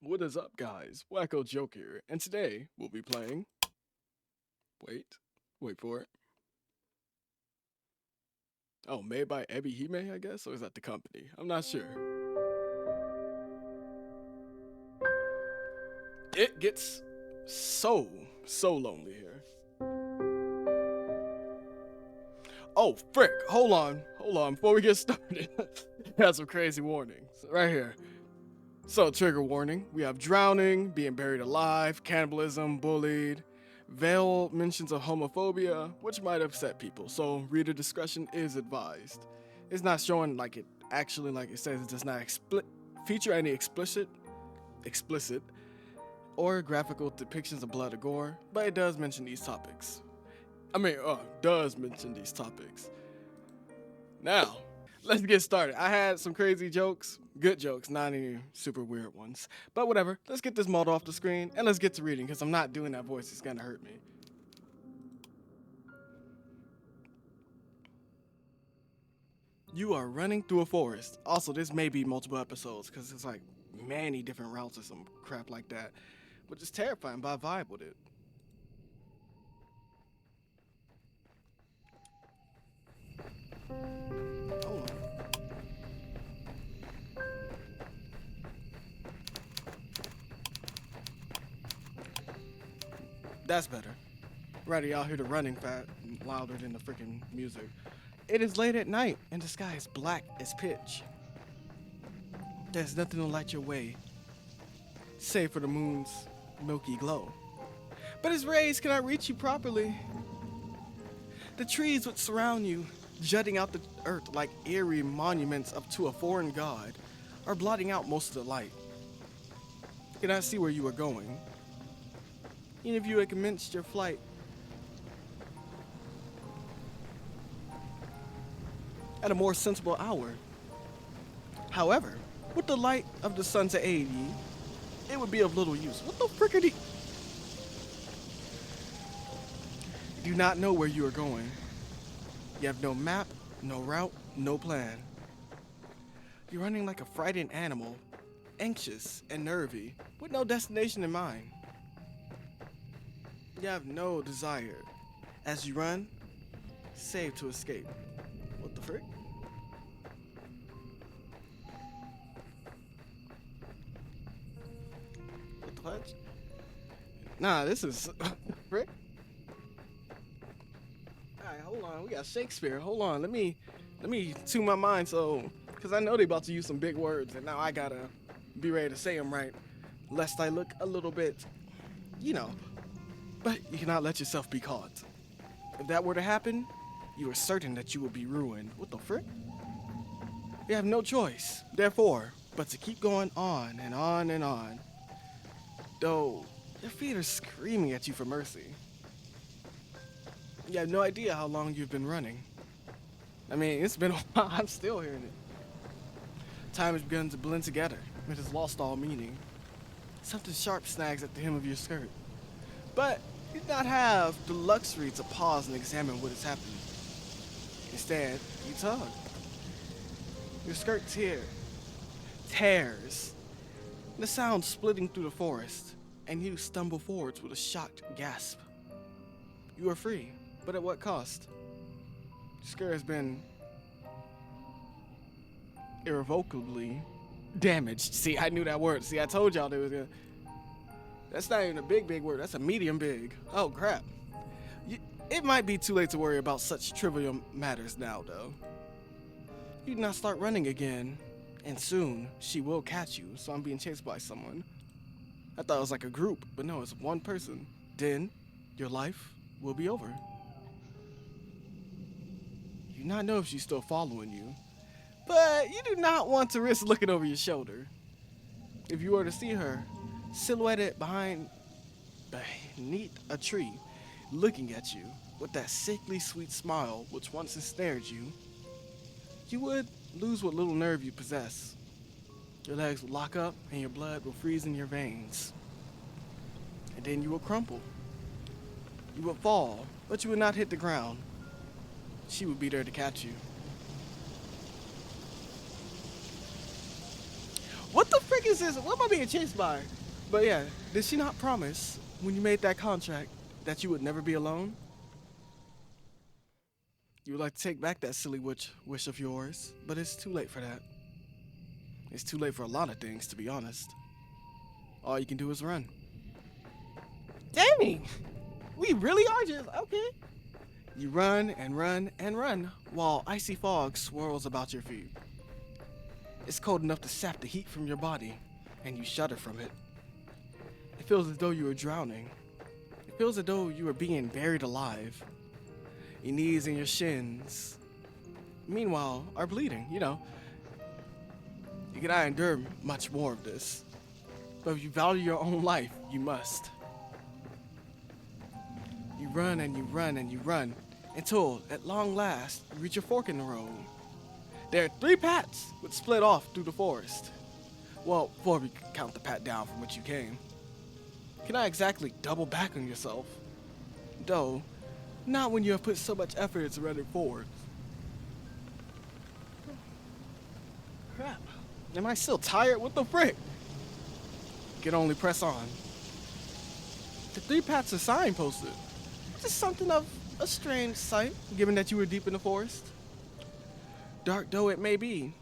What is up, guys? Wacko Joke here, and today we'll be playing. Wait for it. Oh, made by Ebi Hime, I guess, or is that the company? I'm not sure. It gets so lonely here. Oh, frick! Hold on. Before we get started, has some crazy warnings right here. So, trigger warning: we have drowning, being buried alive, cannibalism, bullied, veiled mentions of homophobia, which might upset people. So, reader discretion is advised. It's not showing like it actually, like it says, it does not feature any explicit or graphical depictions of blood or gore, but it does mention these topics. Now, let's get started. I had some crazy jokes, good jokes, not any super weird ones. But whatever, let's get this mod off the screen and let's get to reading because I'm not doing that voice, it's gonna hurt me. You are running through a forest. Also, this may be multiple episodes because it's like many different routes or some crap like that. Which is terrifying, but I vibe with it. Hold on. That's better. Right, y'all hear the running louder than the freaking music. It is late at night and the sky is black as pitch. There's nothing to light your way, save for the moon's milky glow. But its rays cannot reach you properly. The trees which surround you, jutting out the earth like eerie monuments up to a foreign god, are blotting out most of the light. You cannot see where you are going, even if you had commenced your flight. At a more sensible hour. However, with the light of the sun to aid ye, it would be of little use. What the frickity? You do not know where you are going. You have no map, no route, no plan. You're running like a frightened animal, anxious and nervy, with no destination in mind. You have no desire. As you run, save to escape. What the frick? What the fudge? Nah, this is frick. Alright, hold on. We got Shakespeare. Hold on. Let me tune my mind because I know they about to use some big words, and now I gotta be ready to say them right, lest I look a little bit, But you cannot let yourself be caught. If that were to happen, you are certain that you will be ruined. What the frick? You have no choice, therefore, but to keep going on and on and on. Though your feet are screaming at you for mercy. You have no idea how long you've been running. I mean, it's been a while. I'm still hearing it. Time has begun to blend together. It has lost all meaning. Something sharp snags at the hem of your skirt. But you do not have the luxury to pause and examine what is happening. Instead, you tug. Your skirt tears. The sound splitting through the forest, and you stumble forwards with a shocked gasp. You are free, but at what cost? Your skirt has been irrevocably damaged. See, I knew that word. See, I told y'all there was gonna... That's not even a big word. That's a medium big. Oh, crap. It might be too late to worry about such trivial matters now, though. You do not start running again, and soon she will catch you, so I'm being chased by someone. I thought it was like a group, but no, it's one person. Then, your life will be over. You do not know if she's still following you, but you do not want to risk looking over your shoulder. If you were to see her, silhouetted beneath a tree, looking at you with that sickly sweet smile which once ensnared you, you would lose what little nerve you possess. Your legs would lock up and your blood will freeze in your veins. And then you will crumple. You would fall, but you would not hit the ground. She would be there to catch you. What the frick is is this? What am I being chased by? But yeah, did she not promise when you made that contract that you would never be alone? You would like to take back that silly wish of yours, but it's too late for that. It's too late for a lot of things, to be honest. All you can do is run. Dang! We really are just okay. You run and run and run while icy fog swirls about your feet. It's cold enough to sap the heat from your body, and you shudder from it. It feels as though you are drowning. It feels as though you are being buried alive. Your knees and your shins, meanwhile, are bleeding, you know. You cannot endure much more of this. But if you value your own life, you must. You run and you run and you run until, at long last, you reach a fork in the road. There are 3 paths which split off through the forest. Well, 4 if you count the path down from which you came. You cannot exactly double back on yourself. Though, not when you have put so much effort into running forward. Crap. Am I still tired? What the frick? You can only press on. The 3 paths are signposted. Just something of a strange sight, given that you were deep in the forest. Dark though it may be,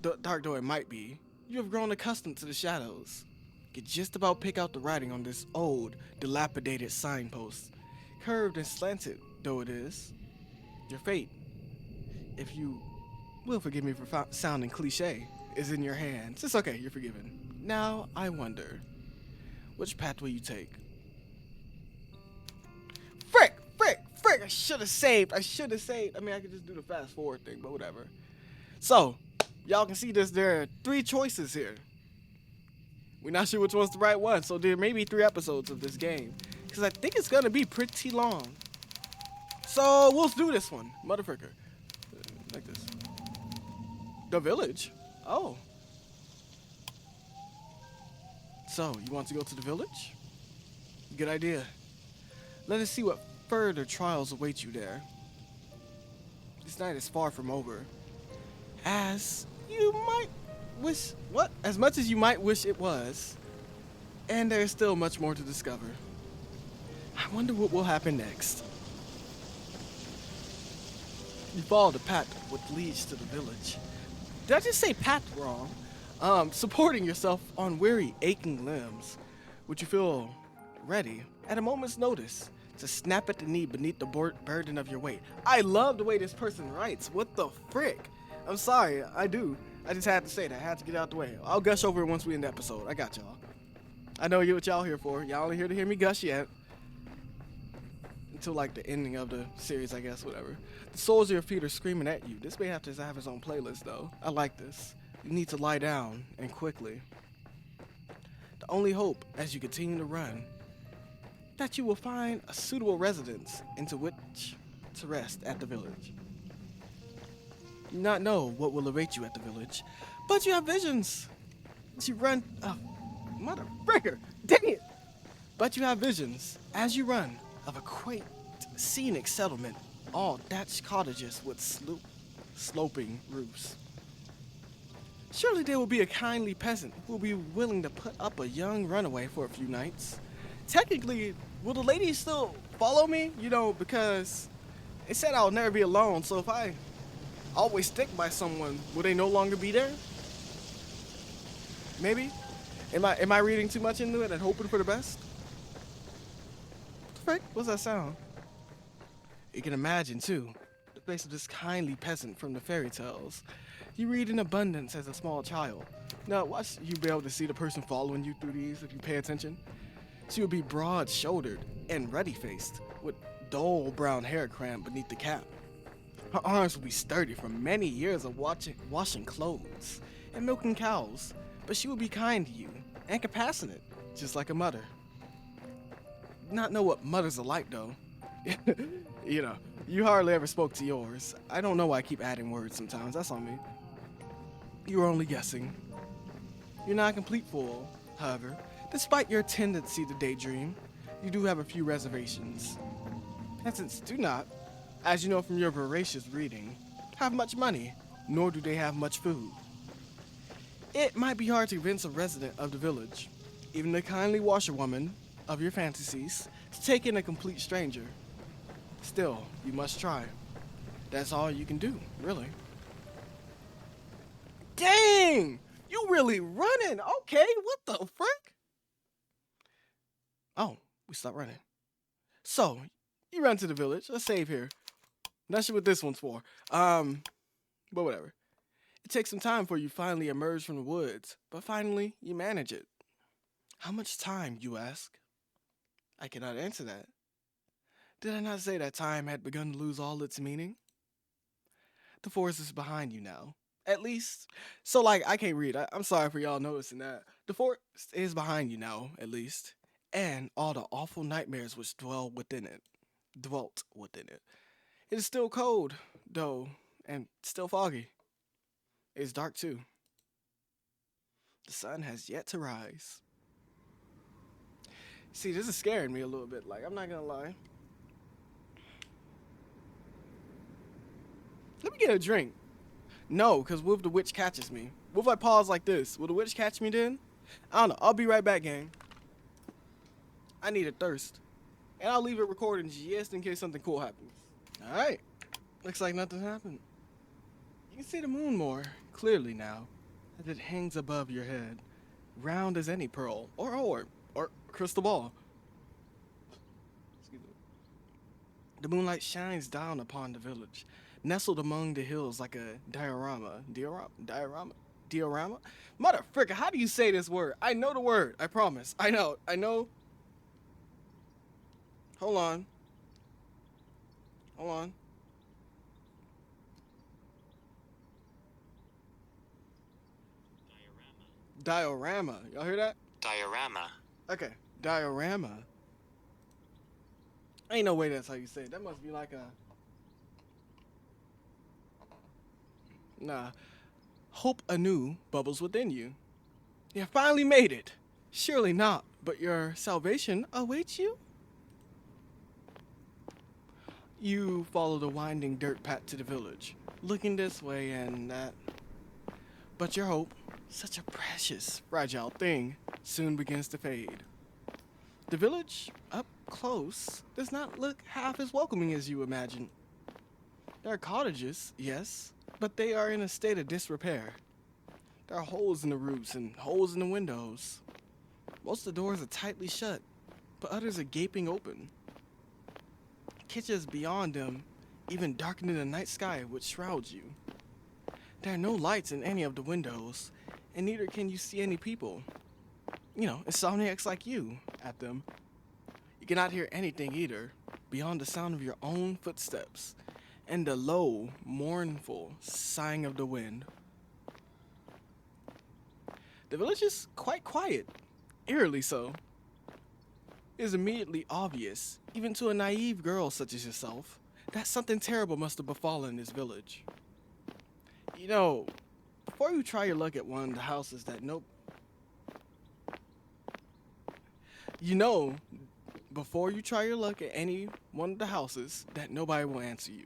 dark though it might be, you have grown accustomed to the shadows. You can just about pick out the writing on this old, dilapidated signpost, curved and slanted though it is. Your fate, if you will forgive me for sounding cliche, is in your hands. It's okay, you're forgiven. Now, I wonder, which path will you take? Frick! I should have saved. I mean, I could just do the fast forward thing, but whatever. So, y'all can see this. There are 3 choices here. We're not sure which one's the right one, so there may be 3 episodes of this game, because I think it's going to be pretty long. So, we'll do this one. Motherfucker. Like this. The village? Oh. So, you want to go to the village? Good idea. Let us see what further trials await you there. This night is far from over. As much as you might wish it was. And there's still much more to discover. I wonder what will happen next. You follow the path which leads to the village. Did I just say path wrong? Supporting yourself on weary, aching limbs, would you feel ready at a moment's notice to snap at the knee beneath the burden of your weight. I love the way this person writes. What the frick? I'm sorry, I do. I just had to say that. I had to get out the way. I'll gush over it once we end the episode. I got y'all. I know what y'all here for. Y'all ain't here to hear me gush yet. Until like the ending of the series, I guess, whatever. The soles of your feet are screaming at you. This may have to have his own playlist though. I like this. You need to lie down, and quickly. The only hope, as you continue to run, that you will find a suitable residence into which to rest at the village. You do not know what will await you at the village, but you have visions. You run, mother fricker, dang it! But you have visions, as you run, of a quaint, scenic settlement, all thatched cottages with sloping roofs. Surely there will be a kindly peasant who will be willing to put up a young runaway for a few nights. Technically, will the ladies still follow me? You know, because it said I'll never be alone, so if I always stick by someone, will they no longer be there? Maybe? Am I reading too much into it and hoping for the best? What the frick? What's that sound? You can imagine, too, the face of this kindly peasant from the fairy tales. You read in abundance as a small child. Now, watch you be able to see the person following you through these if you pay attention. She will be broad-shouldered and ruddy-faced, with dull brown hair crammed beneath the cap. Her arms will be sturdy from many years of washing clothes and milking cows, but she will be kind to you and compassionate, just like a mother. Not know what mothers are like, though. You know, you hardly ever spoke to yours. I don't know why I keep adding words sometimes. That's on me. You're only guessing. You're not a complete fool, however. Despite your tendency to daydream, you do have a few reservations. Peasants do not, as you know from your voracious reading, have much money, nor do they have much food. It might be hard to convince a resident of the village, even the kindly washerwoman of your fantasies, to take in a complete stranger. Still, you must try. That's all you can do, really. Dang! You really running? Okay, what the frick? Oh, we stopped running. So, you run to the village. Let's save here. Not sure what this one's for. But whatever. It takes some time before you finally emerge from the woods, but finally, you manage it. How much time, you ask? I cannot answer that. Did I not say that time had begun to lose all its meaning? The forest is behind you now. At least, so like, I can't read. I'm sorry for y'all noticing that. The forest is behind you now, at least. And all the awful nightmares which dwelt within it. It is still cold, though, and still foggy. It's dark too. The sun has yet to rise. See, this is scaring me a little bit. Like, I'm not gonna lie. Let me get a drink. No, because what if the witch catches me? What if I pause like this? Will the witch catch me then? I don't know. I'll be right back, gang. I need a thirst. And I'll leave it recording just in case something cool happens. Alright. Looks like nothing happened. You can see the moon more clearly now, as it hangs above your head, round as any pearl, or orb, or crystal ball. Excuse me. The moonlight shines down upon the village, nestled among the hills like a diorama. Diorama? Motherfricker, how do you say this word? I know the word, I promise. I know. Hold on. Diorama. Y'all hear that? Diorama. Okay. Diorama. Ain't no way that's how you say it. That must be like a... Nah. Hope anew bubbles within you. You finally made it. Surely not, but your salvation awaits you? You follow the winding dirt path to the village, looking this way and that. But your hope, such a precious, fragile thing, soon begins to fade. The village, up close, does not look half as welcoming as you imagine. There are cottages, yes, but they are in a state of disrepair. There are holes in the roofs and holes in the windows. Most of the doors are tightly shut, but others are gaping open. Kitchens beyond them, even darkening the night sky which shrouds you. There are no lights in any of the windows, and neither can you see any people. You know, insomniacs like you at them. You cannot hear anything either, beyond the sound of your own footsteps and the low, mournful sighing of the wind. The village is quite quiet, eerily so. It is immediately obvious, even to a naive girl such as yourself, that something terrible must have befallen this village. You know, before you try your luck at one of the houses that before you try your luck at any one of the houses that nobody will answer you.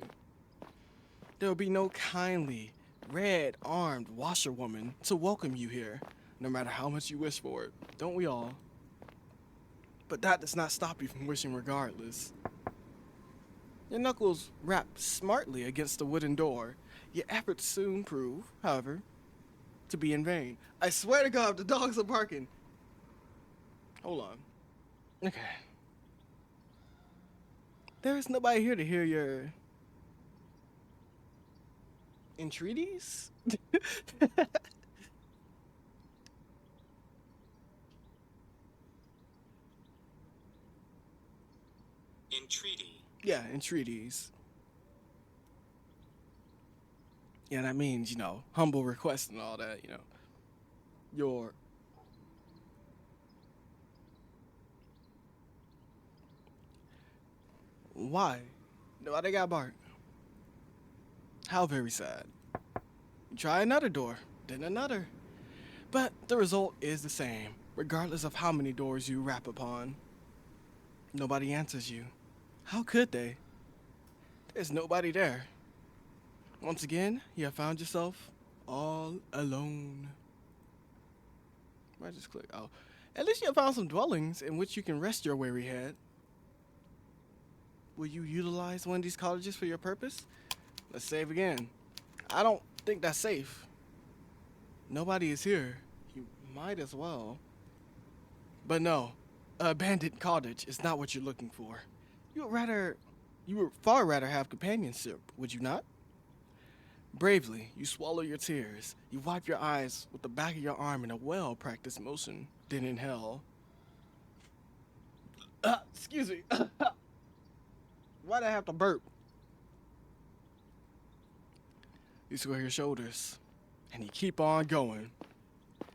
There will be no kindly, red-armed washerwoman to welcome you here, no matter how much you wish for it. Don't we all? But that does not stop you from wishing regardless. Your knuckles rap smartly against the wooden door. Your efforts soon prove, however, to be in vain. I swear to God, the dogs are barking. Hold on. Okay. There is nobody here to hear your entreaties? Entreaty. Yeah, entreaties. Yeah, that means, you know, humble request and all that, you know. Your... Why? Why they got bark? How very sad. Try another door, then another. But the result is the same, regardless of how many doors you rap upon. Nobody answers you. How could they? There's nobody there. Once again, you have found yourself all alone. I just click. Oh, at least you have found some dwellings in which you can rest your weary head. Will you utilize one of these cottages for your purpose? Let's save again. I don't think that's safe. Nobody is here. You might as well. But no, a abandoned cottage is not what you're looking for. You would far rather have companionship, would you not? Bravely, you swallow your tears. You wipe your eyes with the back of your arm in a well-practiced motion. Then inhale. Excuse me. Why'd I have to burp? You square your shoulders, and you keep on going.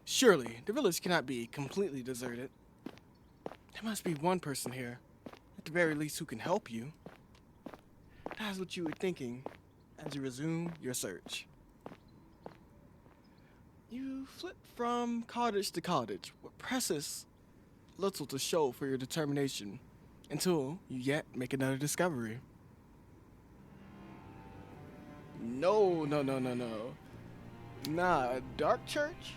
Surely, the village cannot be completely deserted. There must be one person here, at the very least, who can help you. That's what you were thinking as you resume your search. You flip from cottage to cottage, with presses little to show for your determination, until you yet make another discovery. No. Nah, a dark church?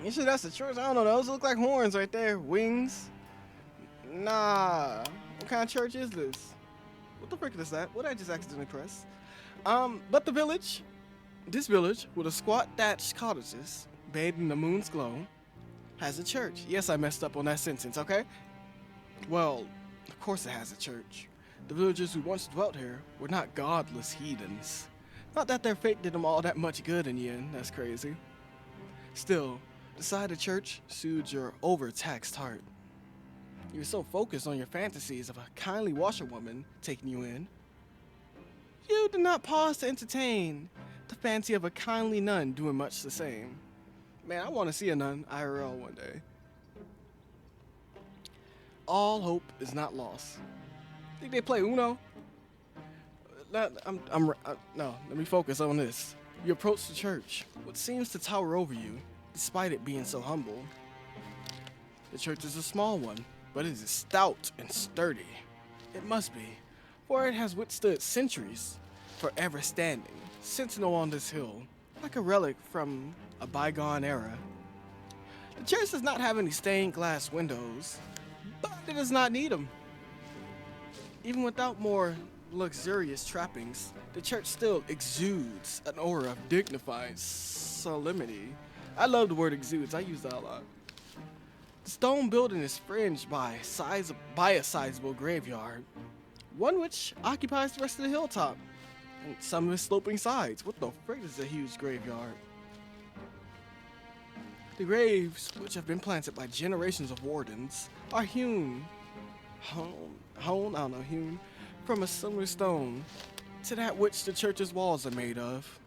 You sure that's a church? I don't know. Those look like horns right there. Wings? Nah. What kind of church is this? What the frick is that? What did I just accidentally press? But the village, this village with a squat thatched cottages, bathed in the moon's glow, has a church. Yes, I messed up on that sentence, okay? Well, of course it has a church. The villagers who once dwelt here were not godless heathens. Not that their fate did them all that much good in the end, that's crazy. Still, the sight of church soothes your overtaxed heart. You're so focused on your fantasies of a kindly washerwoman taking you in. You do not pause to entertain the fancy of a kindly nun doing much the same. Man, I want to see a nun IRL one day. All hope is not lost. Think they play Uno? No, let me focus on this. You approach the church, what seems to tower over you, despite it being so humble. The church is a small one, but it is stout and sturdy. It must be, for it has withstood centuries, forever standing, sentinel on this hill, like a relic from a bygone era. The church does not have any stained glass windows, but it does not need them. Even without more luxurious trappings, the church still exudes an aura of dignified solemnity. I love the word exudes, I use that a lot. The stone building is fringed by a sizable graveyard, one which occupies the rest of the hilltop, and some of its sloping sides. What the frick is a huge graveyard? The graves, which have been planted by generations of wardens, are hewn from a similar stone to that which the church's walls are made of.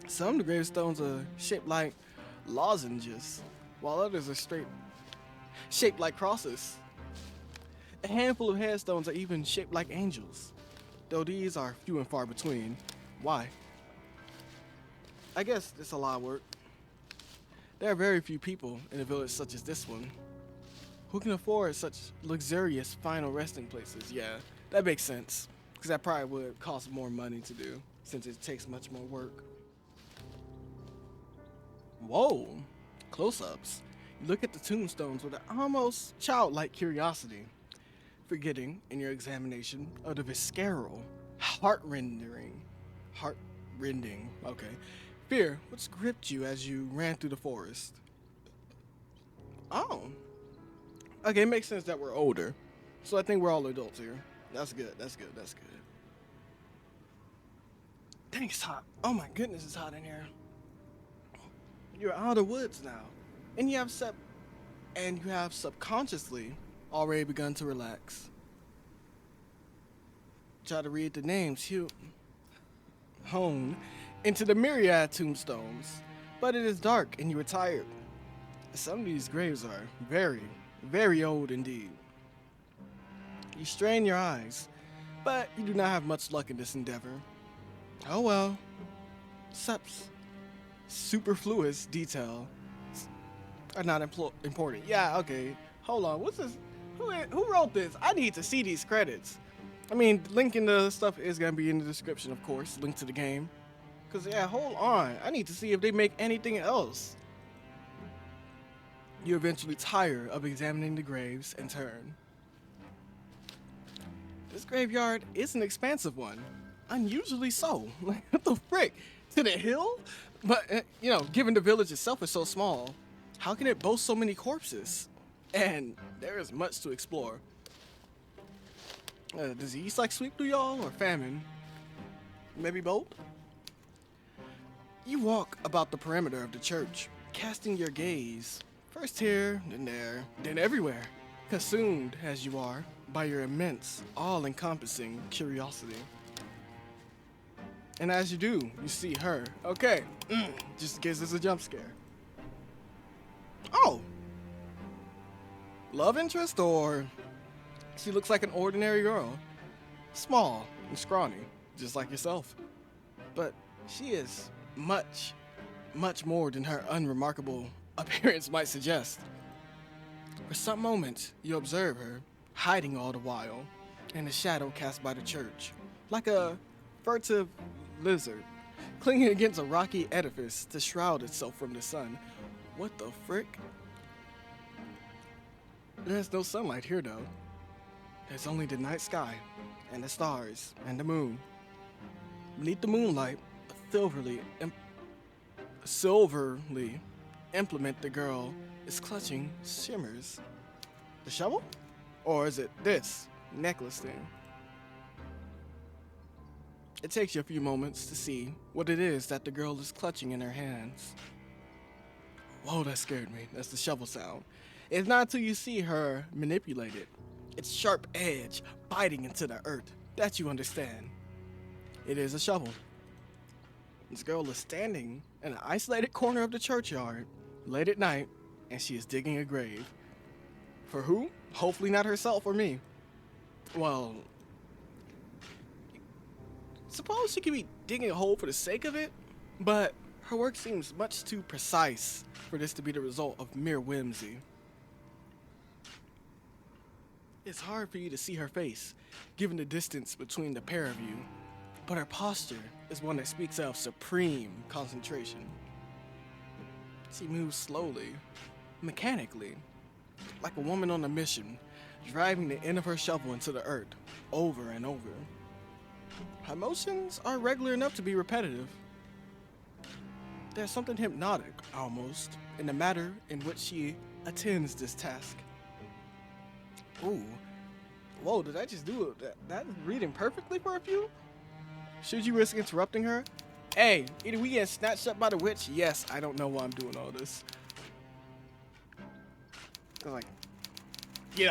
Some of the gravestones are shaped like lozenges, while others are shaped like crosses. A handful of headstones are even shaped like angels, though these are few and far between. Why? I guess it's a lot of work. There are very few people in a village such as this one who can afford such luxurious final resting places. Yeah, that makes sense, because that probably would cost more money to do, since it takes much more work. Whoa, close-ups. You look at the tombstones with an almost childlike curiosity, forgetting in your examination of the visceral, heart-rending, fear which gripped you as you ran through the forest. Oh. Okay, it makes sense that we're older. So I think we're all adults here. That's good. Dang, it's hot. Oh my goodness, it's hot in here. You're out of the woods now. And you have subconsciously already begun to relax. Try to read the names honed into the myriad tombstones, but it is dark and you are tired. Some of these graves are very, very old indeed. You strain your eyes, but you do not have much luck in this endeavor. Oh well. Superfluous detail are not important. Yeah, okay. Hold on. What's this? Who wrote this? I need to see these credits. I mean, link in the stuff is gonna be in the description, of course. Link to the game. Cause yeah, hold on. I need to see if they make anything else. You eventually tire of examining the graves and turn. This graveyard is an expansive one. Unusually so. Like, what the frick? To the hill? But, given the village itself is so small, how can it boast so many corpses? And there is much to explore. Does the east like sweep through y'all or famine? Maybe both? You walk about the perimeter of the church, casting your gaze, first here, then there, then everywhere, consumed as you are by your immense, all-encompassing curiosity. And as you do, you see her. Okay, just in case there's a jump scare. Oh! Love interest, or she looks like an ordinary girl? Small and scrawny, just like yourself. But she is much, much more than her unremarkable appearance might suggest. For some moments, you observe her, hiding all the while, in the shadow cast by the church, like a furtive lizard, clinging against a rocky edifice to shroud itself from the sun. What the frick? There's no sunlight here, though. There's only the night sky, and the stars, and the moon. Beneath the moonlight, a silverly implement the girl is clutching shimmers. The shovel? Or is it this necklace thing? It takes you a few moments to see what it is that the girl is clutching in her hands. Whoa, that scared me. That's the shovel sound. It's not until you see her manipulate it, its sharp edge biting into the earth, that you understand. It is a shovel. This girl is standing in an isolated corner of the churchyard, late at night, and she is digging a grave. For who? Hopefully not herself or me. Well, suppose she could be digging a hole for the sake of it, but her work seems much too precise for this to be the result of mere whimsy. It's hard for you to see her face, given the distance between the pair of you, but her posture is one that speaks of supreme concentration. She moves slowly, mechanically, like a woman on a mission, driving the end of her shovel into the earth, over and over. Her motions are regular enough to be repetitive. There's something hypnotic, almost, in the manner in which she attends this task. Ooh. Whoa, did I just do it? That reading perfectly for a few? Should you risk interrupting her? Hey, either we get snatched up by the witch. Yes, I don't know why I'm doing all this. Like, do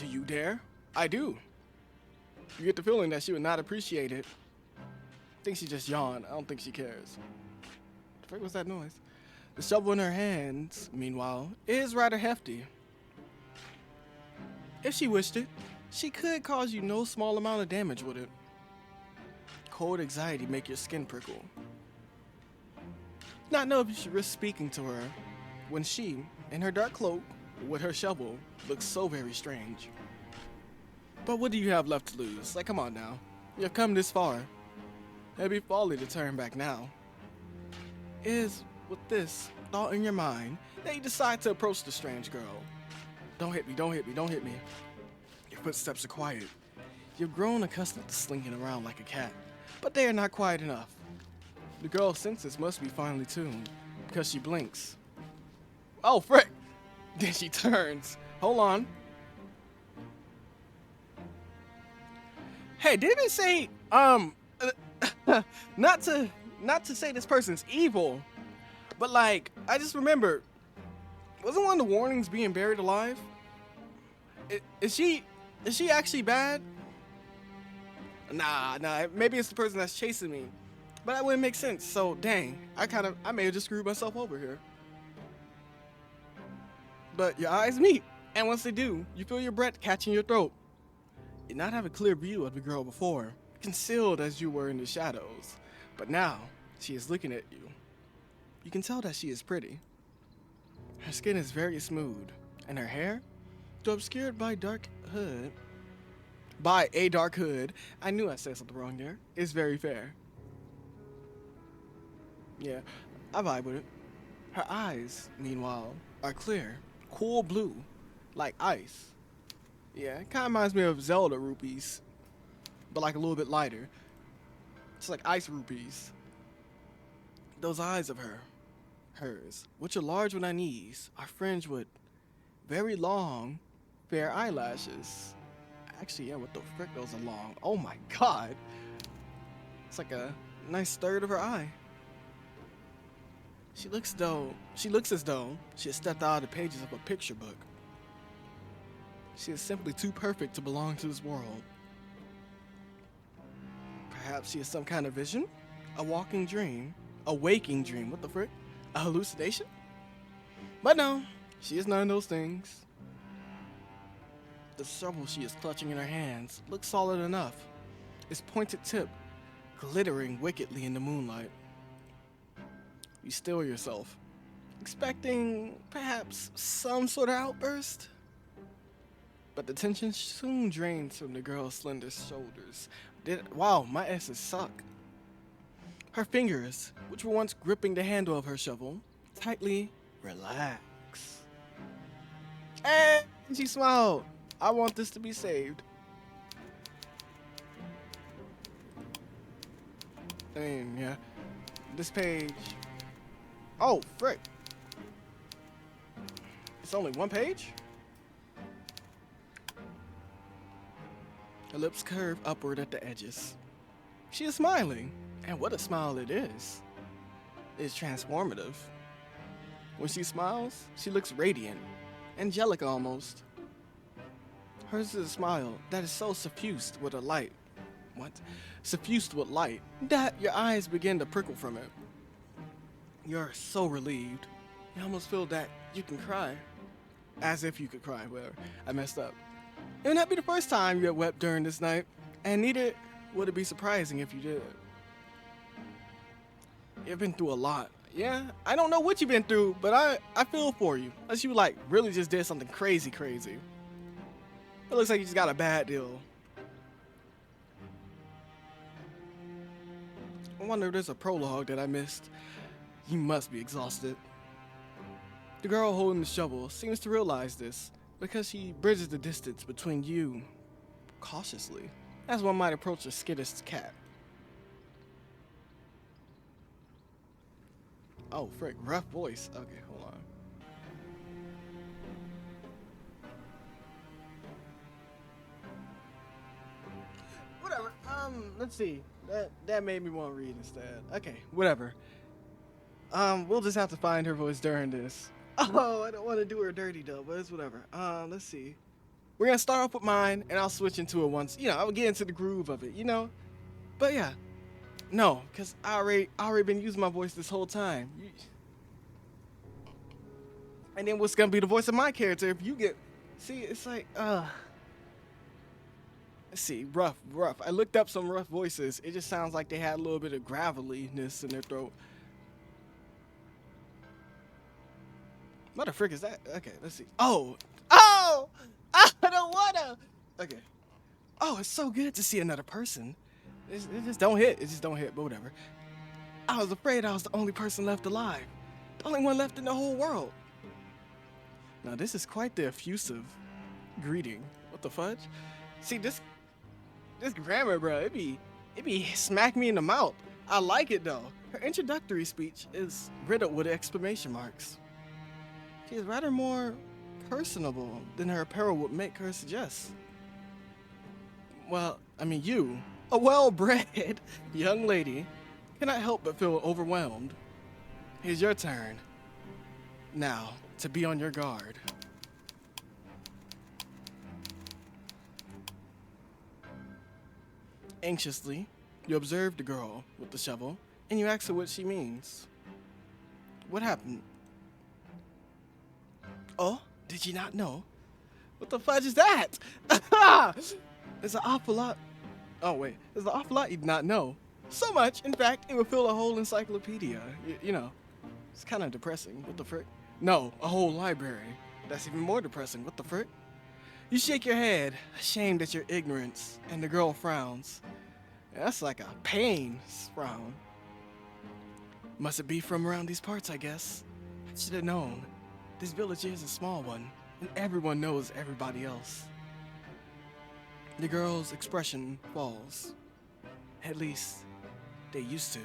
you dare? I do. You get the feeling that she would not appreciate it. I think she just yawned. I don't think she cares. What the frick was that noise? The shovel in her hands, meanwhile, is rather hefty. If she wished it, she could cause you no small amount of damage with it. Cold anxiety make your skin prickle. Not know if you should risk speaking to her when she, in her dark cloak, with her shovel, looks so very strange. But what do you have left to lose? Like, come on now. You have come this far. It'd be folly to turn back now. It is with this thought in your mind that you decide to approach the strange girl. Don't hit me, don't hit me, don't hit me. Your footsteps are quiet. You've grown accustomed to slinking around like a cat, but they are not quiet enough. The girl's senses must be finely tuned, because she blinks. Oh, frick! Then she turns. Hold on. Hey, didn't it say, not to say this person's evil, but like, I just remembered, wasn't one of the warnings being buried alive? Is she actually bad? Nah, maybe it's the person that's chasing me. But that wouldn't make sense, so dang, I may have just screwed myself over here. But your eyes meet, and once they do, you feel your breath catching your throat. You did not have a clear view of the girl before, concealed as you were in the shadows. But now, she is looking at you. You can tell that she is pretty. Her skin is very smooth, and her hair, though obscured by a dark hood, I knew I said something wrong there, is very fair. Yeah, I vibe with it. Her eyes, meanwhile, are clear, cool blue, like ice. Yeah, it kind of reminds me of Zelda rupees, but like a little bit lighter. It's like ice rupees. Those eyes of hers, which are large when I knees, are fringed with very long, fair eyelashes. Actually, yeah, what the frick, those are long. Oh my god. It's like a nice third of her eye. She looks as though she has stepped out of the pages of a picture book. She is simply too perfect to belong to this world. Perhaps she is some kind of vision? A walking dream? A waking dream? What the frick? A hallucination? But no, she is none of those things. The shovel she is clutching in her hands looks solid enough, its pointed tip glittering wickedly in the moonlight. You still yourself, expecting perhaps some sort of outburst. But the tension soon drains from the girl's slender shoulders. Wow, my S's suck. Her fingers, which were once gripping the handle of her shovel, tightly relax. And she smiled. I want this to be saved. I mean, yeah. This page. Oh, frick. It's only one page? Her lips curve upward at the edges. She is smiling, and what a smile it is. It's transformative. When she smiles, she looks radiant, angelic almost. Hers is a smile that is so suffused with a light. What? Suffused with light that your eyes begin to prickle from it. You're so relieved. You almost feel that you can cry. As if you could cry, whatever. I messed up. It would not be the first time you had wept during this night, and neither would it be surprising if you did. You've been through a lot. Yeah, I don't know what you've been through, but I feel for you. Unless you like really just did something crazy. It looks like you just got a bad deal. I wonder if there's a prologue that I missed. You must be exhausted. The girl holding the shovel seems to realize this because she bridges the distance between you cautiously, as one might approach a skittish cat. Oh, frick, rough voice. Okay, hold on. Whatever. Let's see. That made me want to read instead. Okay, whatever. We'll just have to find her voice during this. Oh, I don't want to do her dirty though, but it's whatever. Let's see. We're gonna start off with mine, and I'll switch into it once. I'll get into the groove of it. But yeah, no, cause I already been using my voice this whole time. And then what's gonna be the voice of my character if you get? See, it's like let's see, rough. I looked up some rough voices. It just sounds like they had a little bit of graveliness in their throat. What the frick is that? Okay, let's see. Oh! I don't wanna! Okay. Oh, it's so good to see another person. It just don't hit. It just don't hit, but whatever. I was afraid I was the only person left alive. The only one left in the whole world. Now, this is quite the effusive greeting. What the fudge? See, this grammar, bro, it be smack me in the mouth. I like it, though. Her introductory speech is riddled with exclamation marks. She is rather more personable than her apparel would make her suggest. Well, I mean, you, a well-bred young lady, cannot help but feel overwhelmed. Here's your turn. Now, to be on your guard. Anxiously, you observe the girl with the shovel, and you ask her what she means. What happened? Oh, did you not know? What the fudge is that? There's an awful lot. Oh, wait. There's an awful lot you did not know. So much, in fact, it would fill a whole encyclopedia. It's kind of depressing. What the frick? No, a whole library. That's even more depressing. What the frick? You shake your head, ashamed at your ignorance, and the girl frowns. That's like a pain frown. Must it be from around these parts, I guess? should have known. This village is a small one, and everyone knows everybody else. The girl's expression falls. At least, they used to.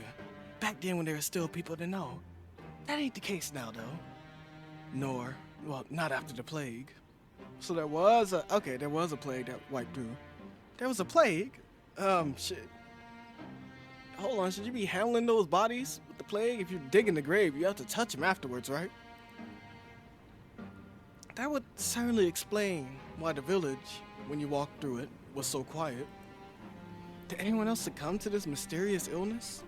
Back then when there were still people to know. That ain't the case now, though. Nor, well, not after the plague. So there was a plague that wiped through. There was a plague? Shit. Hold on, should you be handling those bodies with the plague? If you're digging the grave, you have to touch them afterwards, right? That would certainly explain why the village, when you walked through it, was so quiet. Did anyone else succumb to this mysterious illness?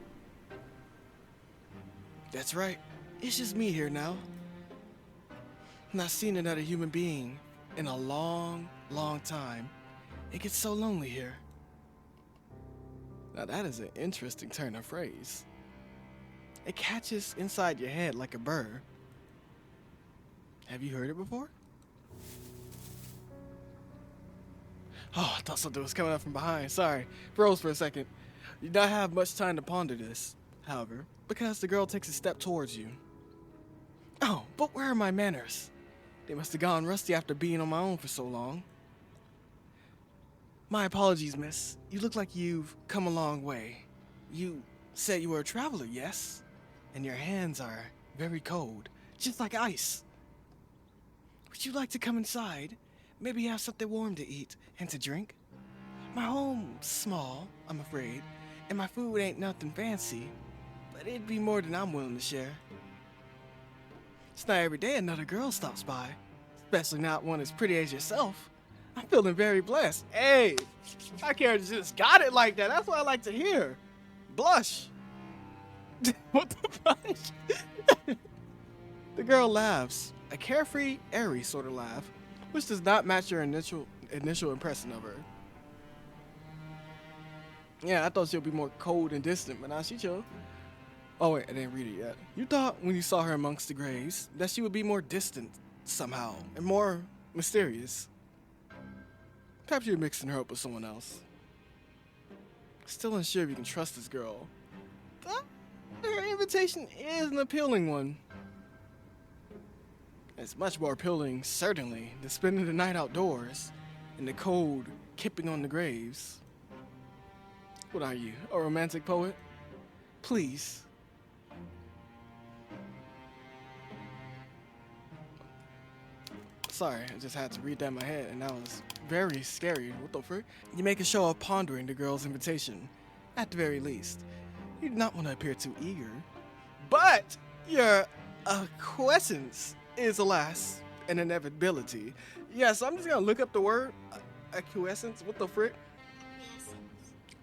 That's right. It's just me here now. Not seen another human being in a long, long time. It gets so lonely here. Now that is an interesting turn of phrase. It catches inside your head like a burr. Have you heard it before? Oh, I thought something was coming up from behind. Sorry, froze for a second. You don't have much time to ponder this, however, because the girl takes a step towards you. Oh, but where are my manners? They must have gone rusty after being on my own for so long. My apologies, miss. You look like you've come a long way. You said you were a traveler, yes? And your hands are very cold, just like ice. Would you like to come inside? Maybe have something warm to eat and to drink? My home's small, I'm afraid, and my food ain't nothing fancy, but it'd be more than I'm willing to share. It's not every day another girl stops by, especially not one as pretty as yourself. I'm feeling very blessed. Hey, I can't just got it like that. That's what I like to hear. Blush. What the fuck? The girl laughs, a carefree, airy sort of laugh, which does not match your initial impression of her. Yeah, I thought she'd be more cold and distant, but now she chill. Oh wait, I didn't read it yet. You thought when you saw her amongst the graves that she would be more distant somehow and more mysterious. Perhaps you're mixing her up with someone else. Still unsure if you can trust this girl. But her invitation is an appealing one. It's much more appealing, certainly, than spending the night outdoors in the cold, kipping on the graves. What are you, a romantic poet? Please. Sorry, I just had to read that in my head, and that was very scary. What the frick? You make a show of pondering the girl's invitation, at the very least. You do not want to appear too eager. But your acquiescence is, alas, an inevitability. Yeah, so I'm just gonna look up the word acquiescence. What the frick?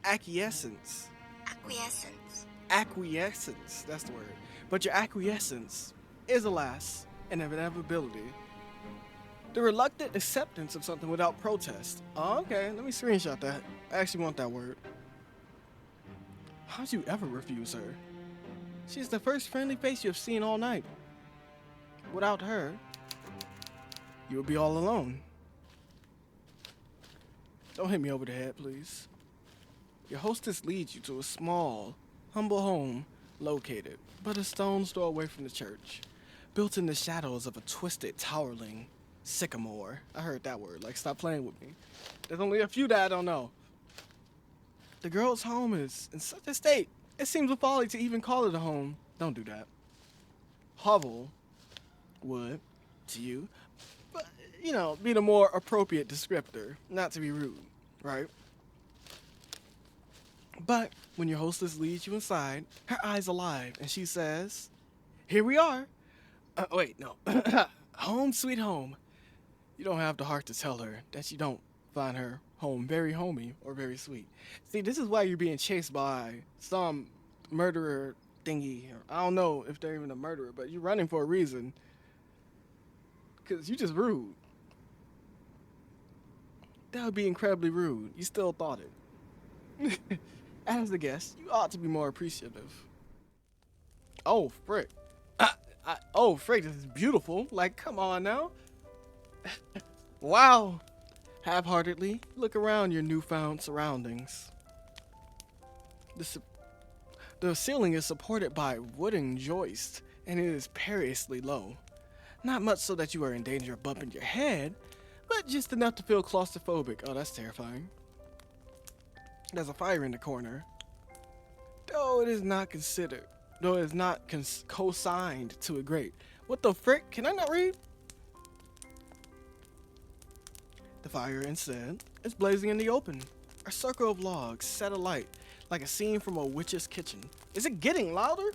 Acquiescence. Acquiescence. Acquiescence, that's the word. But your acquiescence is, alas, an inevitability. The reluctant acceptance of something without protest. Oh, okay, let me screenshot that. I actually want that word. How'd you ever refuse her? She's the first friendly face you have seen all night. Without her, you would be all alone. Don't hit me over the head, please. Your hostess leads you to a small, humble home located but a stone's throw away from the church, built in the shadows of a twisted, towering sycamore. I heard that word, like stop playing with me. There's only a few that I don't know. The girl's home is in such a state, it seems a folly to even call it a home. Don't do that. Hovel would, to you, but, you know, be the more appropriate descriptor, not to be rude, right? But when your hostess leads you inside, her eyes alive, and she says, "Here we are." Wait, no. Home sweet home. You don't have the heart to tell her that you don't find her home very homey or very sweet. See, this is why you're being chased by some murderer thingy. I don't know if they're even a murderer, but you're running for a reason. Because you just rude. That would be incredibly rude. You still thought it. As the guest, you ought to be more appreciative. Oh, frick. Oh, frick, this is beautiful. Like, come on now. Wow. Half-heartedly, look around your newfound surroundings. The ceiling is supported by wooden joists and it is perilously low. Not much so that you are in danger of bumping your head, but just enough to feel claustrophobic. Oh, that's terrifying. There's a fire in the corner. Though it is not considered, though it is not co-signed to a grate. What the frick? Can I not read? The fire instead is blazing in the open. A circle of logs set alight like a scene from a witch's kitchen. Is it getting louder?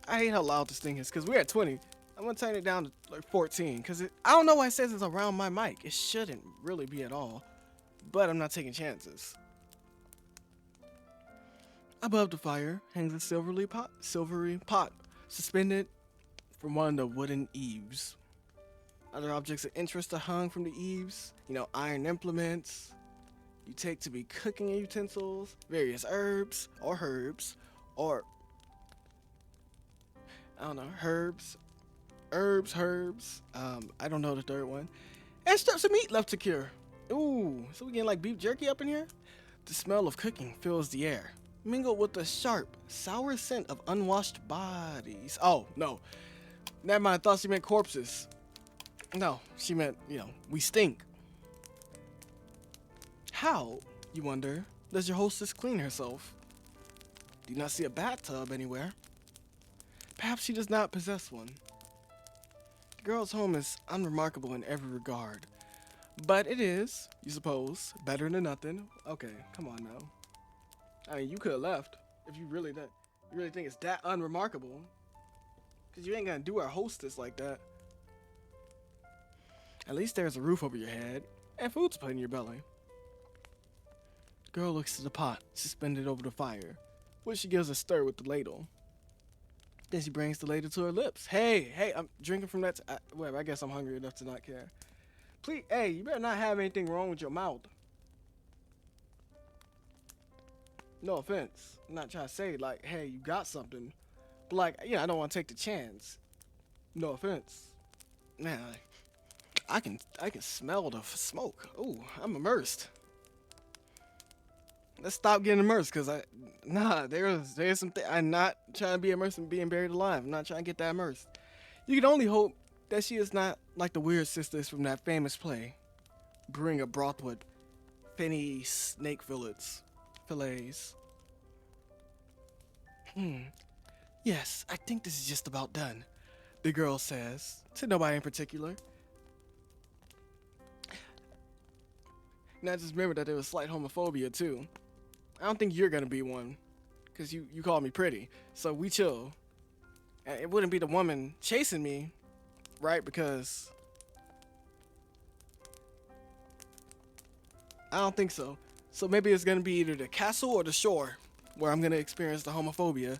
I hate how loud this thing is because we're at 20. I'm gonna turn it down to like 14 because I don't know why it says it's around my mic. It shouldn't really be at all, but I'm not taking chances. Above the fire hangs a silvery pot suspended from one of the wooden eaves. Other objects of interest are hung from the eaves. You know, iron implements you take to be cooking utensils, various herbs, or I don't know, herbs. I don't know the third one. And strips of meat left to cure. Ooh, so we getting like beef jerky up in here? The smell of cooking fills the air, mingled with the sharp, sour scent of unwashed bodies. Oh, no. Never mind, I thought she meant corpses. No, she meant, we stink. How, you wonder, does your hostess clean herself? Do you not see a bathtub anywhere? Perhaps she does not possess one. The girl's home is unremarkable in every regard. But it is, you suppose, better than nothing. Okay, come on now. I mean, you could have left if you really think it's that unremarkable. Because you ain't gonna do our hostess like that. At least there's a roof over your head and food to put in your belly. The girl looks to the pot suspended over the fire, which she gives a stir with the ladle. Then she brings the ladle to her lips. Hey, I'm drinking from that. Whatever, I guess I'm hungry enough to not care. Please, hey, you better not have anything wrong with your mouth. No offense. I'm not trying to say, like, hey, you got something. But, like, I don't want to take the chance. No offense. Man, I can smell the smoke. Ooh, I'm immersed. Let's stop getting immersed, because there's something. I'm not trying to be immersed in being buried alive. I'm not trying to get that immersed. You can only hope that she is not like the weird sisters from that famous play, brewing a broth with finny snake fillets. Yes, I think this is just about done, the girl says, to nobody in particular. Now just remember that there was slight homophobia too. I don't think you're gonna be one, because you called me pretty, so we chill. And it wouldn't be the woman chasing me, right? Because I don't think so. So maybe it's gonna be either the castle or the shore where I'm gonna experience the homophobia.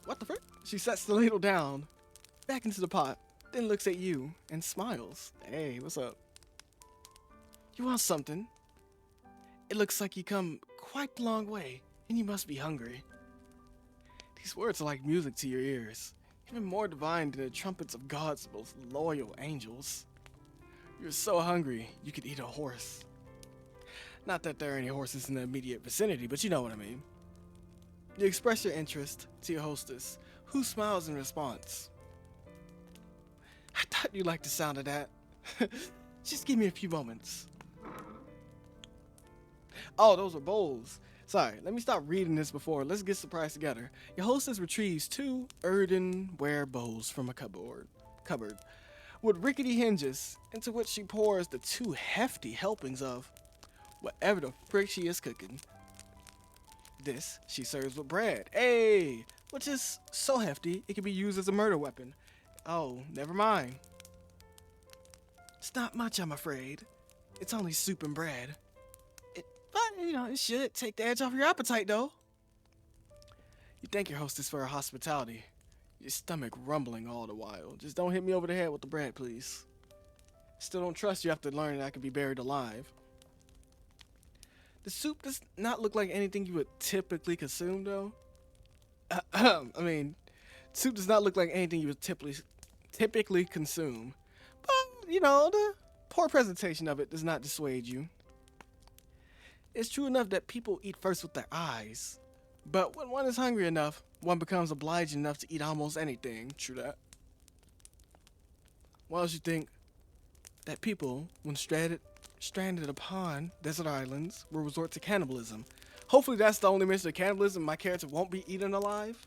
What the frick? She sets the ladle down, back into the pot, then looks at you and smiles. Hey, what's up? You want something? It looks like you come quite a long way, and you must be hungry. These words are like music to your ears, even more divine than the trumpets of God's most loyal angels. You're so hungry, you could eat a horse. Not that there are any horses in the immediate vicinity, but you know what I mean. You express your interest to your hostess, who smiles in response. I thought you liked the sound of that. Just give me a few moments. Oh, those are bowls. Sorry, let me stop reading this before. Let's get surprised together. Your hostess retrieves 2 earthenware bowls from a cupboard with rickety hinges, into which she pours the 2 hefty helpings of whatever the frick she is cooking. This she serves with bread, which is so hefty it can be used as a murder weapon. Oh, never mind. It's not much, I'm afraid. It's only soup and bread. But, it should take the edge off your appetite, though. You thank your hostess for her hospitality, your stomach rumbling all the while. Just don't hit me over the head with the bread, please. Still don't trust you after learning I could be buried alive. The soup does not look like anything you would typically consume, though. Soup does not look like anything you would typically consume. But, the poor presentation of it does not dissuade you. It's true enough that people eat first with their eyes. But when one is hungry enough, one becomes obliged enough to eat almost anything. True that. Why else you think that people, when stranded upon desert islands, will resort to cannibalism? Hopefully that's the only mention of cannibalism. My character won't be eaten alive.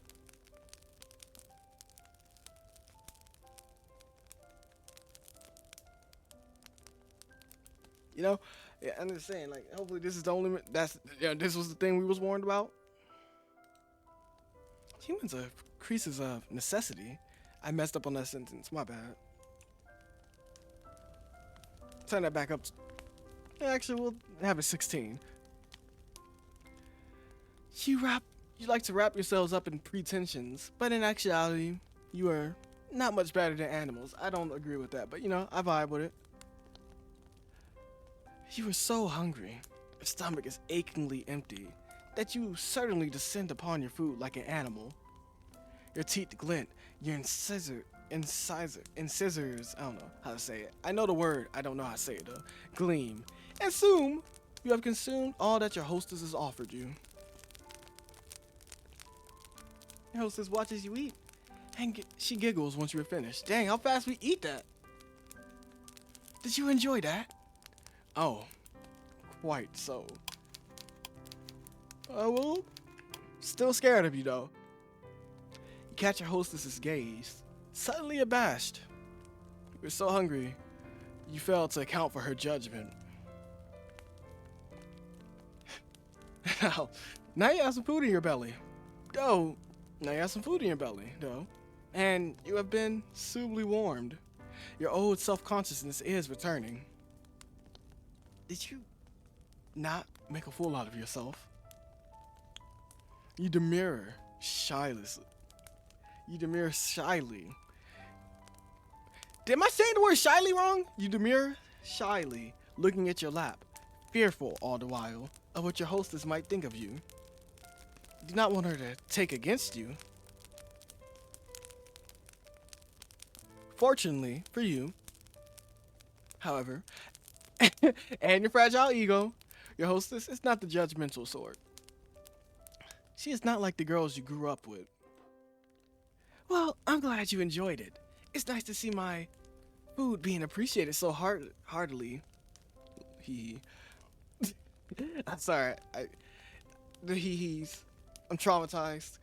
You know, yeah, I'm just saying, like, hopefully this is the only, this was the thing we was warned about. Humans are creatures of necessity. I messed up on that sentence, my bad. Turn that back up. Actually, we'll have it 16. You like to wrap yourselves up in pretensions, but in actuality, you are not much better than animals. I don't agree with that, but you know, I vibe with it. You are so hungry, your stomach is achingly empty, that you certainly descend upon your food like an animal. Your teeth glint, your incisors, I don't know how to say it. I know the word, I don't know how to say it though, gleam. And soon, you have consumed all that your hostess has offered you. Your hostess watches you eat, and she giggles once you are finished. Dang, how fast we eat that. Did you enjoy that? Oh, quite so. Well, still scared of you though. You catch your hostess's gaze, suddenly abashed. You were so hungry, you failed to account for her judgment. Now you have some food in your belly. Though, now you have some food in your belly, though. And you have been suitably warmed. Your old self-consciousness is returning. Did you not make a fool out of yourself? You demur shyly. Am I saying the word shyly wrong? You demur shyly, looking at your lap, fearful all the while of what your hostess might think of you. You do not want her to take against you. Fortunately for you, however, and your fragile ego, your hostess is not the judgmental sort. She is not like the girls you grew up with. Well, I'm glad you enjoyed it. It's nice to see my food being appreciated so heartily. I'm sorry. The hee-hees. I'm traumatized.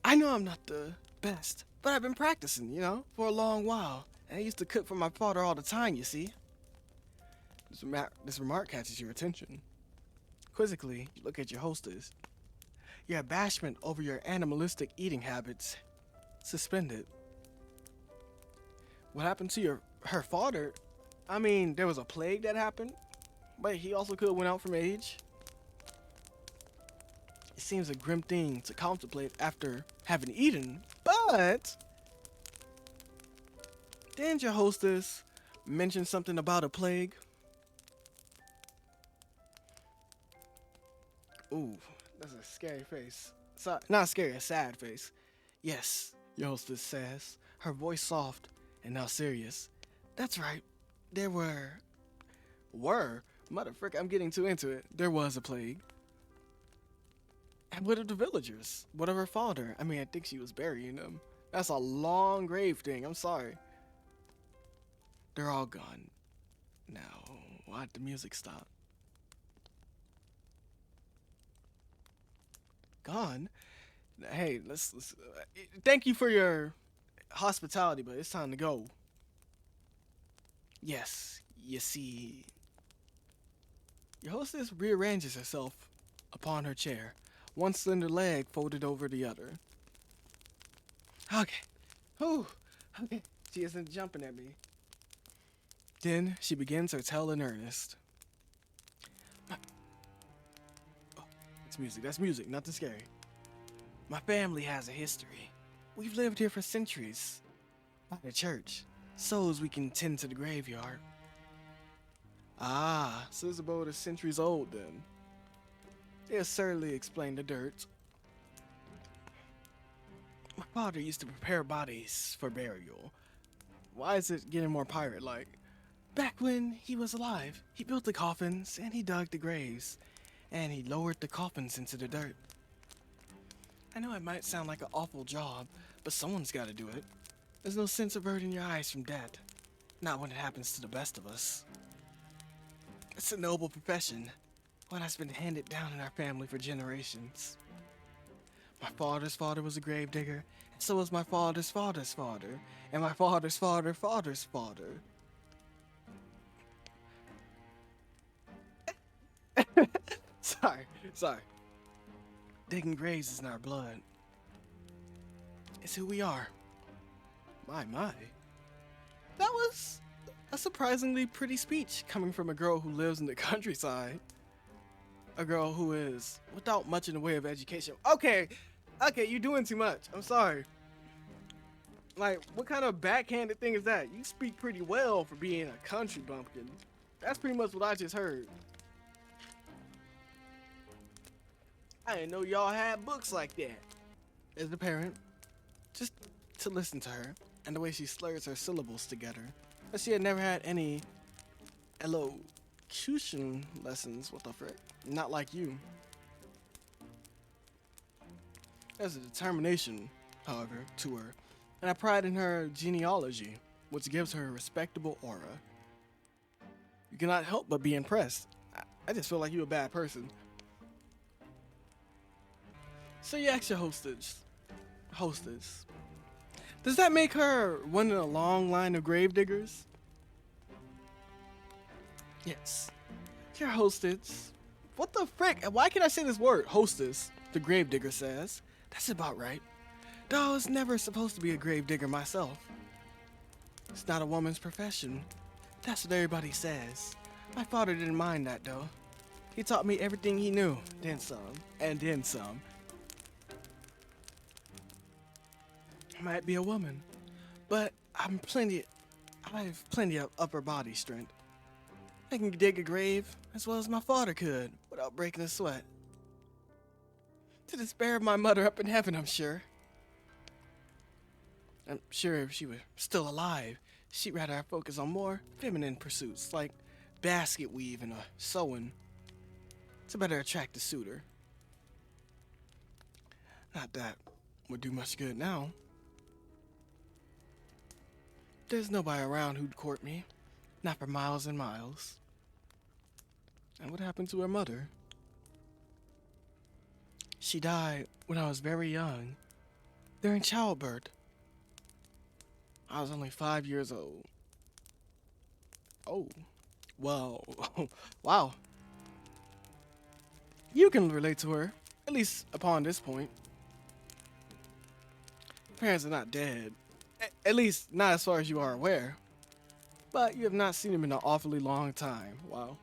I know I'm not the best, but I've been practicing, you know, for a long while. And I used to cook for my father all the time, you see. This remark catches your attention. Quizzically, you look at your hostess. Your abashment over your animalistic eating habits suspended. What happened to her father? I mean, there was a plague that happened, but he also could have went out from age. It seems a grim thing to contemplate after having eaten, but didn't your hostess mention something about a plague? Ooh, that's a scary face. Not scary, a sad face. Yes, your hostess says, her voice soft and now serious. That's right. There were, motherfucker, I'm getting too into it. There was a plague. And what of the villagers? What of her father? I mean, I think she was burying them. That's a long grave thing. I'm sorry. They're all gone. Now, why'd the music stop? Gone? Hey, let's thank you for your hospitality, but it's time to go. Yes, you see. Your hostess rearranges herself upon her chair, one slender leg folded over the other. Okay. Whew. Okay. She isn't jumping at me. Then she begins her tale in earnest. Oh, it's music. That's music, nothing scary. My family has a history. We've lived here for centuries. By the church, so as we can tend to the graveyard. Ah, so this abode is centuries old then. They'll certainly explain the dirt. My father used to prepare bodies for burial. Why is it getting more pirate-like? Back when he was alive, he built the coffins and he dug the graves. and he lowered the coffins into the dirt. I know it might sound like an awful job, but someone's got to do it. There's no sense averting your eyes from death. Not when it happens to the best of us. It's a noble profession, one that's been handed down in our family for generations. My father's father was a gravedigger, and so was my father's father's father, and my father's father's father. Sorry. Digging graves is in our blood. It's who we are. My. That was a surprisingly pretty speech coming from a girl who lives in the countryside. A girl who is without much in the way of education. Okay, you're doing too much. I'm sorry. Like, what kind of backhanded thing is that? You speak pretty well for being a country bumpkin. That's pretty much what I just heard. I didn't know y'all had books like that. As a parent, just to listen to her and the way she slurs her syllables together, but she had never had any elocution lessons. What the frick? Not like you. There's a determination, however, to her, and a pride in her genealogy, which gives her a respectable aura. You cannot help but be impressed. I just feel like you're a bad person. So you ask your hostess, does that make her one in a long line of gravediggers? Yes. Your hostess. What the frick? Why can't I say this word? Hostess, the gravedigger says. That's about right. Though I was never supposed to be a gravedigger myself. It's not a woman's profession. That's what everybody says. My father didn't mind that though. He taught me everything he knew, then some, and then some. I might be a woman, but I've plenty of upper body strength. I can dig a grave as well as my father could without breaking a sweat. To the spare of my mother up in heaven, I'm sure. I'm sure if she were still alive, she'd rather I focus on more feminine pursuits like basket weaving or sewing to better attract a suitor. Not that would do much good now. There's nobody around who'd court me, not for miles and miles. And what happened to her mother? She died when I was very young, during childbirth. I was only 5 years old. Oh, well, wow. You can relate to her, at least upon this point. Parents are not dead, at least not as far as you are aware. But you have not seen them in an awfully long time. Wow.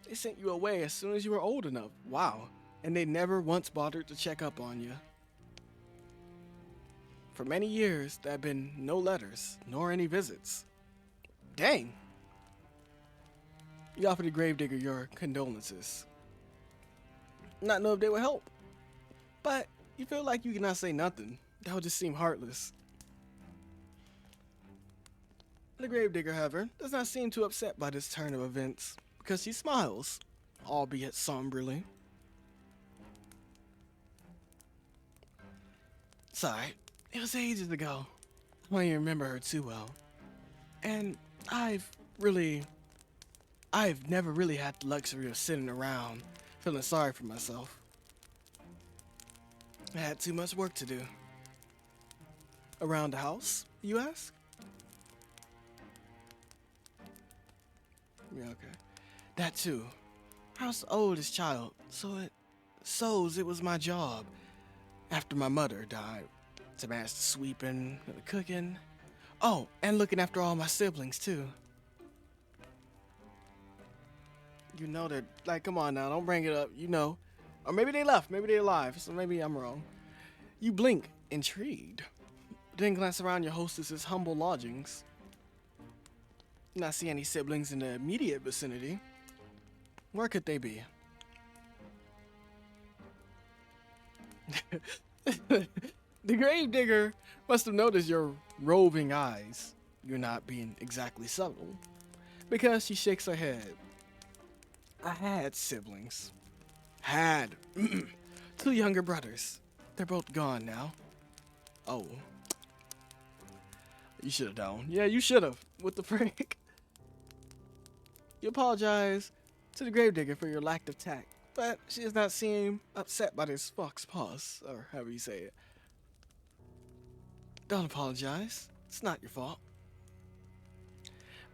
They sent you away as soon as you were old enough. Wow. And they never once bothered to check up on you. For many years, there have been no letters, nor any visits. Dang. You offer the gravedigger your condolences. Not know if they would help. But you feel like you cannot say nothing. That would just seem heartless. The gravedigger, however, does not seem too upset by this turn of events, because she smiles, albeit somberly. Sorry, it was ages ago. I don't even remember her too well. And I've never really had the luxury of sitting around feeling sorry for myself. I had too much work to do. Around the house, you ask? Yeah, okay. That too. I was the oldest child, so it was my job, after my mother died, to manage the sweeping, the cooking. Oh, and looking after all my siblings too. You know that, like, come on now, don't bring it up, you know. Or maybe they left, maybe they're alive, so maybe I'm wrong. You blink, intrigued. Then glance around your hostess's humble lodgings. Not see any siblings in the immediate vicinity. Where could they be? The gravedigger must have noticed your roving eyes. You're not being exactly subtle. Because she shakes her head. I had siblings. Had. Two younger brothers. They're both gone now. Oh, you should have known. Yeah, you should have. What the frick? You apologize to the gravedigger for your lack of tact, but she does not seem upset by this fox paws, or however you say it. Don't apologize. It's not your fault.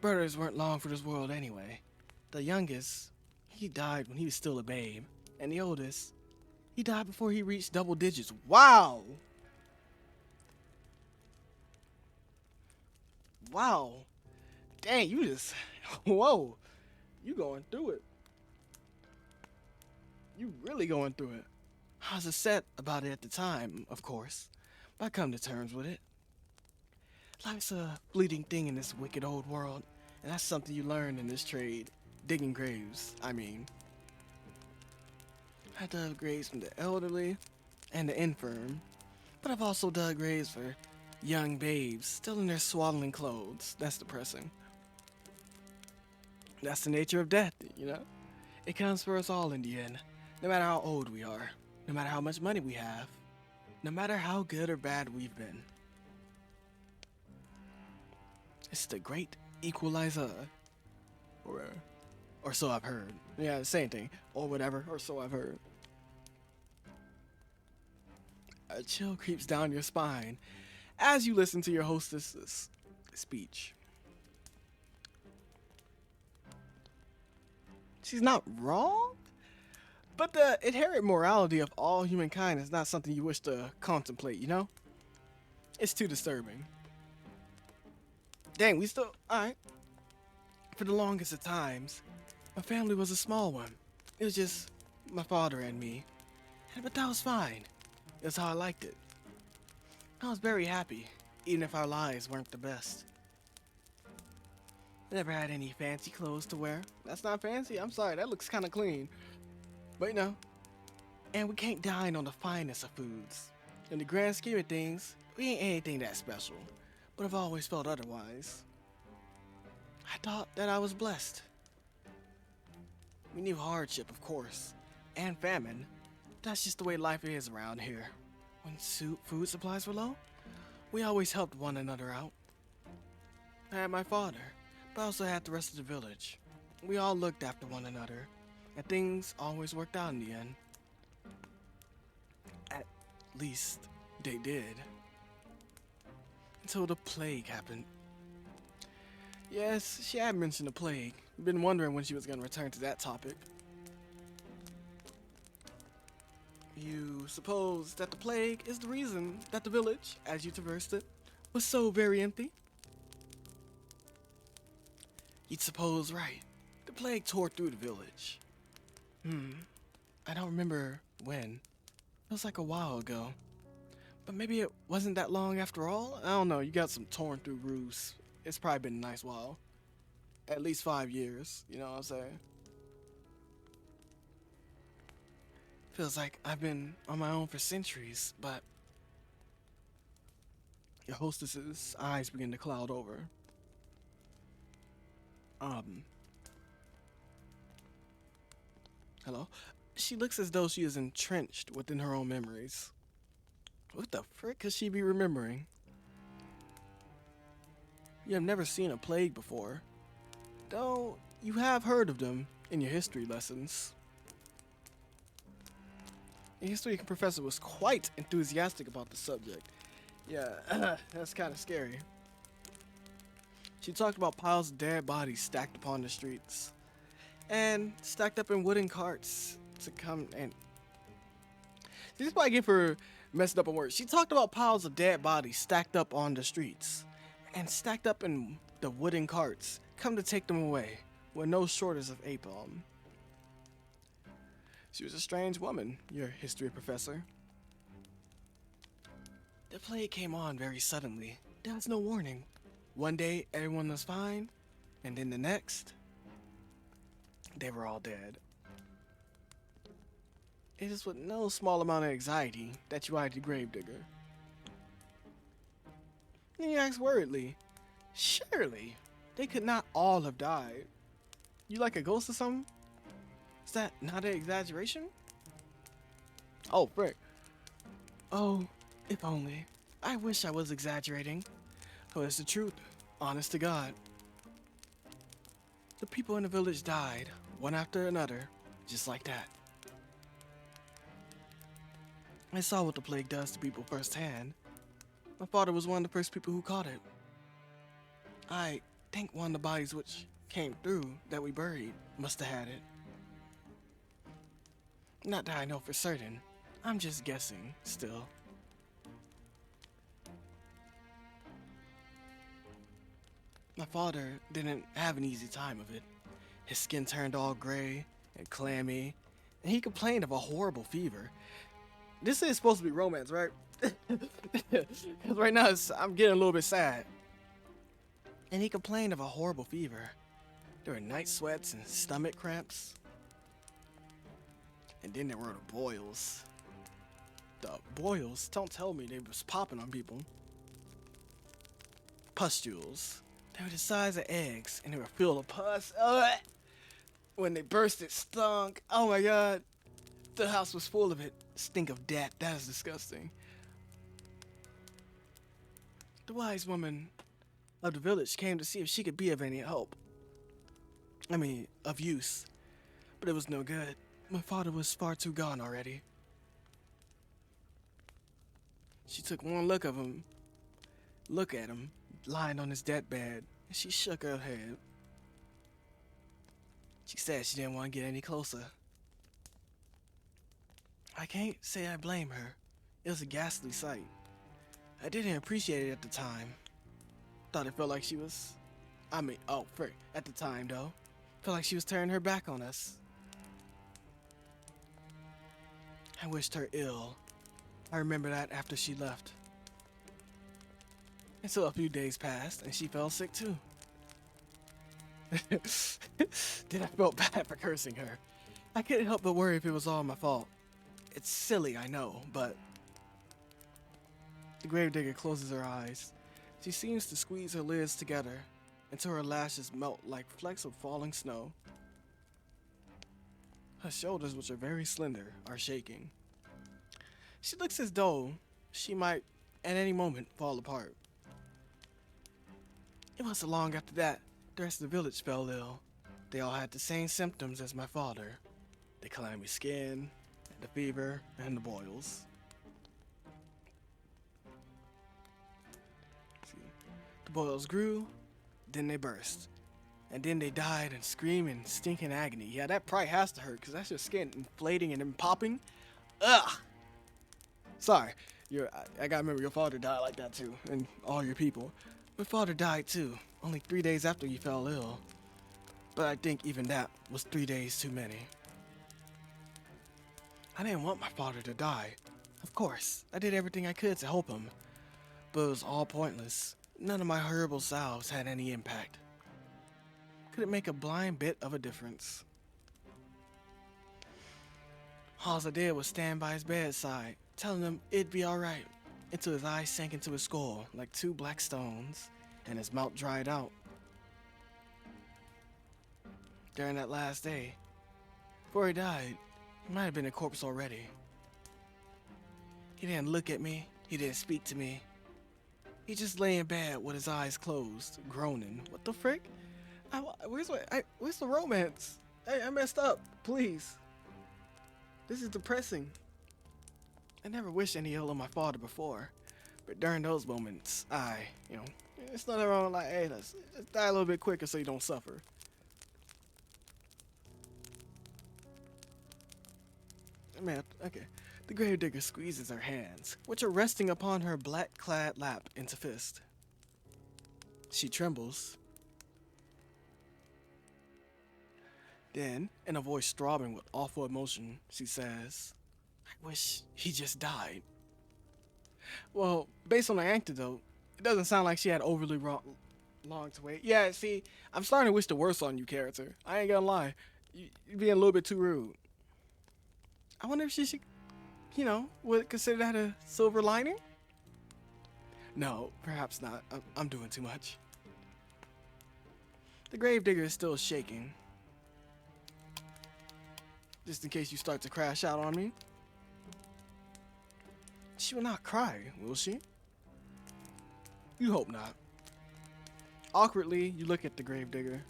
Brothers weren't long for this world anyway. The youngest, he died when he was still a babe, and the oldest, he died before he reached double digits. Wow! Wow. Dang, you just, whoa. You going through it. You really going through it. I was upset about it at the time, of course, but I come to terms with it. Life's a fleeting thing in this wicked old world, and that's something you learn in this trade. Digging graves, I mean. I dug graves from the elderly and the infirm, but I've also dug graves for young babes still in their swaddling clothes. That's depressing. That's the nature of death, you know? It comes for us all in the end, no matter how old we are, no matter how much money we have, no matter how good or bad we've been. It's the great equalizer. Or so I've heard. Yeah, same thing. Or whatever, or so I've heard. A chill creeps down your spine as you listen to your hostess's speech. She's not wrong, but the inherent morality of all humankind is not something you wish to contemplate, you know? It's too disturbing. Dang, we still... Alright. For the longest of times, my family was a small one. It was just my father and me. But that was fine. That's how I liked it. I was very happy, even if our lives weren't the best. I never had any fancy clothes to wear. That's not fancy? I'm sorry, that looks kind of clean. But you know. And we can't dine on the finest of foods. In the grand scheme of things, we ain't anything that special. But I've always felt otherwise. I thought that I was blessed. We knew hardship, of course, and famine. That's just the way life is around here. When food supplies were low, we always helped one another out. I had my father, but I also had the rest of the village. We all looked after one another, and things always worked out in the end. At least, they did. Until the plague happened. Yes, she had mentioned the plague. Been wondering when she was going to return to that topic. You suppose that the plague is the reason that the village, as you traversed it, was so very empty? You'd suppose right. The plague tore through the village. I don't remember when. It was like a while ago. But maybe it wasn't that long after all? I don't know, you got some torn through roofs. It's probably been a nice while. At least 5 years, you know what I'm saying? Feels like I've been on my own for centuries, but... Your hostess's eyes begin to cloud over. Hello? She looks as though she is entrenched within her own memories. What the frick could she be remembering? You have never seen a plague before, though you have heard of them in your history lessons. The history professor was quite enthusiastic about the subject. Yeah, that's kind of scary. She talked about piles of dead bodies stacked upon the streets, and stacked up in wooden carts to come and... This is what I get for messing up on words. She talked about piles of dead bodies stacked up on the streets, and stacked up in the wooden carts, come to take them away, with no shortage of napalm. She was a strange woman, your history professor. The plague came on very suddenly. There was no warning. One day, everyone was fine, and then the next, they were all dead. It is with no small amount of anxiety that you eyed the gravedigger. Then you asked worriedly, surely they could not all have died. You like a ghost or something? Is that not an exaggeration? Oh, frick. Oh, if only. I wish I was exaggerating. Oh, it's the truth. Honest to God. The people in the village died, one after another, just like that. I saw what the plague does to people firsthand. My father was one of the first people who caught it. I think one of the bodies which came through that we buried must have had it. Not that I know for certain. I'm just guessing, still. My father didn't have an easy time of it. His skin turned all gray and clammy, and he complained of a horrible fever. This is supposed to be romance, right? Because right now I'm getting a little bit sad. And he complained of a horrible fever. There were night sweats and stomach cramps. And then there were the boils. The boils, don't tell me they was popping on people. Pustules. They were the size of eggs, and they were filled with pus. Ugh. When they burst, it stunk. Oh my god. The house was full of it. Stink of death. That is disgusting. The wise woman of the village came to see if she could be of any help. I mean, of use. But it was no good. My father was far too gone already. She took one look at him, lying on his deathbed, and she shook her head. She said she didn't want to get any closer. I can't say I blame her. It was a ghastly sight. I didn't appreciate it at the time. Thought it felt like she was... frick. At the time, though. Felt like she was turning her back on us. I wished her ill. I remember that after she left. Until a few days passed, and she fell sick too. Then I felt bad for cursing her. I couldn't help but worry if it was all my fault. It's silly, I know, but... The gravedigger closes her eyes. She seems to squeeze her lids together until her lashes melt like flecks of falling snow. Her shoulders, which are very slender, are shaking. She looks as though she might, at any moment, fall apart. It wasn't long after that, the rest of the village fell ill. They all had the same symptoms as my father. The clammy skin, the fever, and the boils. The boils grew, then they burst. And then they died in screaming, stinking agony. Yeah, that probably has to hurt, because that's your skin inflating and then popping. Ugh! Sorry, I gotta remember your father died like that too, and all your people. My father died too, only 3 days after he fell ill. But I think even that was 3 days too many. I didn't want my father to die. Of course, I did everything I could to help him. But it was all pointless. None of my herbal salves had any impact. Couldn't make a blind bit of a difference. All I did was stand by his bedside, telling him it'd be alright, until his eyes sank into his skull like two black stones, and his mouth dried out. During that last day, before he died, he might have been a corpse already. He didn't look at me, he didn't speak to me. He just lay in bed with his eyes closed, groaning. What the frick? Where's the romance? I messed up, please. This is depressing. I never wished any ill on my father before, but during those moments, it's nothing wrong. Like, hey, let's die a little bit quicker so you don't suffer. Man, okay. The gravedigger squeezes her hands, which are resting upon her black-clad lap, into fist. She trembles. Then, in a voice throbbing with awful emotion, she says, I wish he just died. Well, based on the anecdote, it doesn't sound like she had overly long to wait. Yeah, see, I'm starting to wish the worst on you, character. I ain't gonna lie. You're being a little bit too rude. I wonder if she should, would consider that a silver lining? No, perhaps not. I'm doing too much. The gravedigger is still shaking. just in case you start to crash out on me. She will not cry, will she? You hope not. Awkwardly, you look at the gravedigger.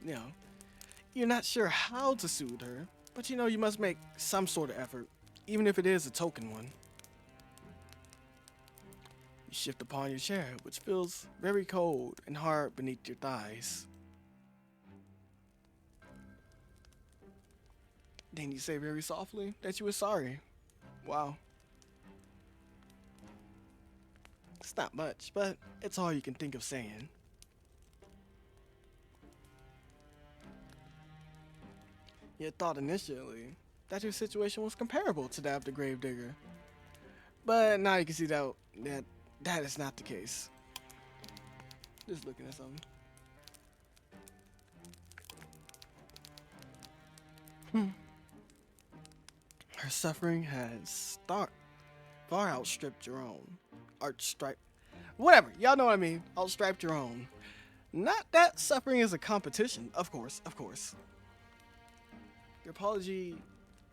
You know, you're not sure how to soothe her, but you know you must make some sort of effort, even if it is a token one. You shift upon your chair, which feels very cold and hard beneath your thighs. Then you say very softly that you were sorry. Wow. It's not much, but it's all you can think of saying. You had thought initially that your situation was comparable to that of the gravedigger. But now you can see that is not the case. Just looking at something. Her suffering has far outstripped your own. Whatever, y'all know what I mean. Outstriped your own. Not that suffering is a competition, of course. Your apology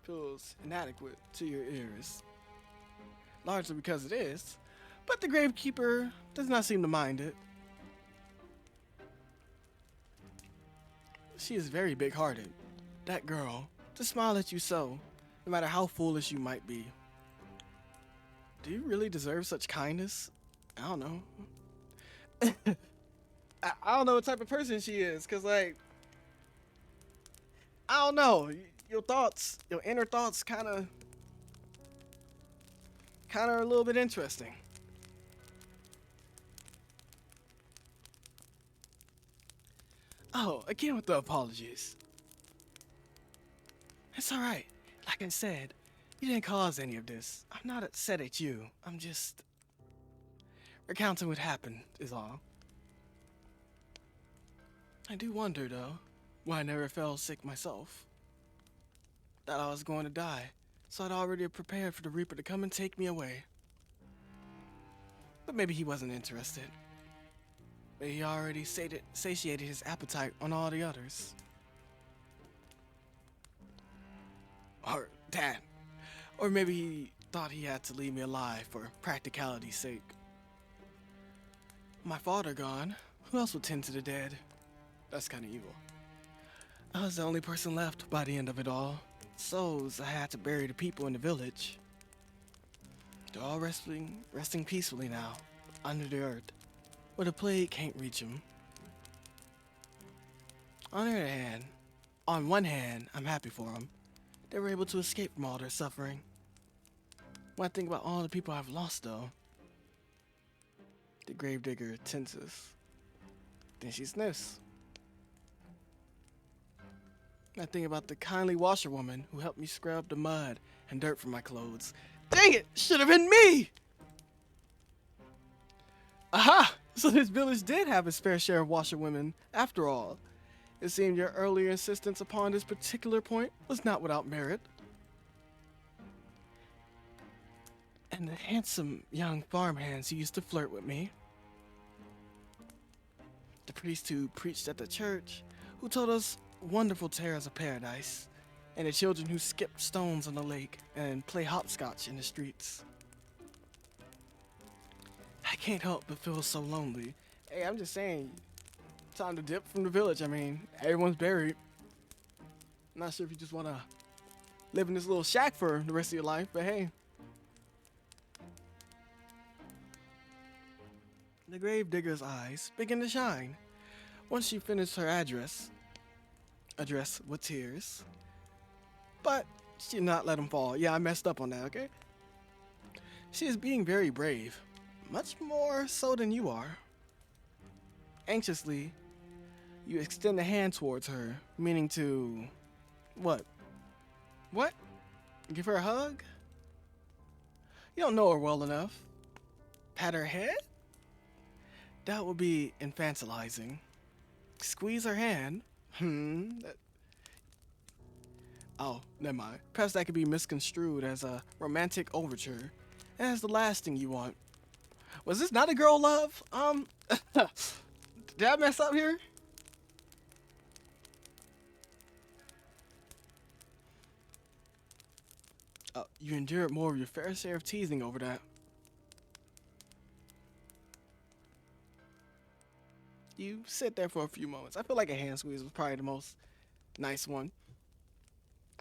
feels inadequate to your ears. Largely because it is, but the gravekeeper does not seem to mind it. She is very big-hearted. That girl, to smile at you so, no matter how foolish you might be. Do you really deserve such kindness? I don't know. I don't know what type of person she is, cause like, I don't know. Your thoughts, your inner thoughts, kind of a little bit interesting. Oh, again with the apologies. It's all right. Like I said, you didn't cause any of this. I'm not upset at you. I'm just recounting what happened, is all. I do wonder, though, why I never fell sick myself. Thought I was going to die, so I'd already prepared for the Reaper to come and take me away. But maybe he wasn't interested. Maybe he already satiated his appetite on all the others. Or that. Or maybe he thought he had to leave me alive for practicality's sake. My father gone, who else would tend to the dead? That's kind of evil. I was the only person left by the end of it all. So I had to bury the people in the village. They're all resting peacefully now, under the earth, where the plague can't reach them. On one hand, I'm happy for them. They were able to escape from all their suffering. When I think about all the people I've lost, though, the gravedigger tenses. Then she sniffs. I think about the kindly washerwoman who helped me scrub the mud and dirt from my clothes. Dang it! Should have been me! Aha! So this village did have its fair share of washerwomen, after all. It seemed your earlier insistence upon this particular point was not without merit. And the handsome young farmhands who used to flirt with me. The priest who preached at the church, who told us wonderful tales of paradise, and the children who skipped stones on the lake and play hopscotch in the streets. I can't help but feel so lonely. Hey, I'm just saying, time to dip from the village. I mean, everyone's buried. I'm not sure if you just want to live in this little shack for the rest of your life, but hey. The gravedigger's eyes begin to shine once she finished her address with tears. But she did not let them fall. Yeah, I messed up on that, okay? She is being very brave, much more so than you are. Anxiously, you extend a hand towards her, meaning to... What? What? Give her a hug? You don't know her well enough. Pat her head? That would be infantilizing. Squeeze her hand? Oh, never mind. Perhaps that could be misconstrued as a romantic overture. And that's the last thing you want. Was this not a girl love? Did I mess up here? You endured more of your fair share of teasing over that. You sit there for a few moments. I feel like a hand squeeze was probably the most nice one.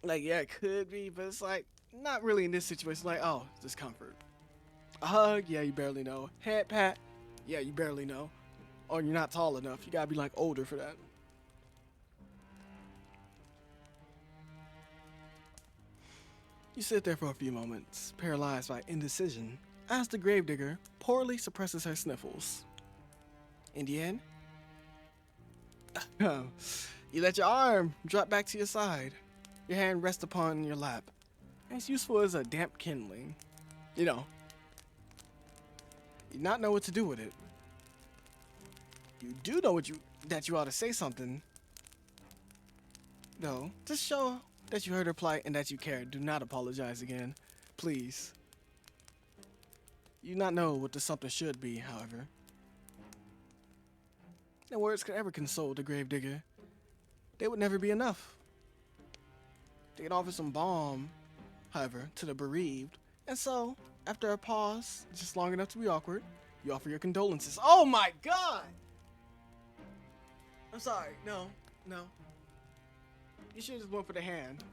Like, yeah, it could be, but it's like, not really in this situation. Like, oh, discomfort. A hug, yeah, you barely know. Head pat, yeah, you barely know. Or you're not tall enough. You gotta be like older for that. You sit there for a few moments, paralyzed by indecision, as the gravedigger poorly suppresses her sniffles. In the end, you let your arm drop back to your side. Your hand rests upon your lap. It's useful as a damp kindling. You know, you not know what to do with it. You do know that you ought to say something. No, just show that you heard her plight and that you care. Do not apologize again, please. You not know what the something should be, however. No words could ever console the gravedigger. They would never be enough. They could offer some balm, however, to the bereaved. And so, after a pause, just long enough to be awkward, you offer your condolences. Oh my God! I'm sorry. No. You should have just went for the hand.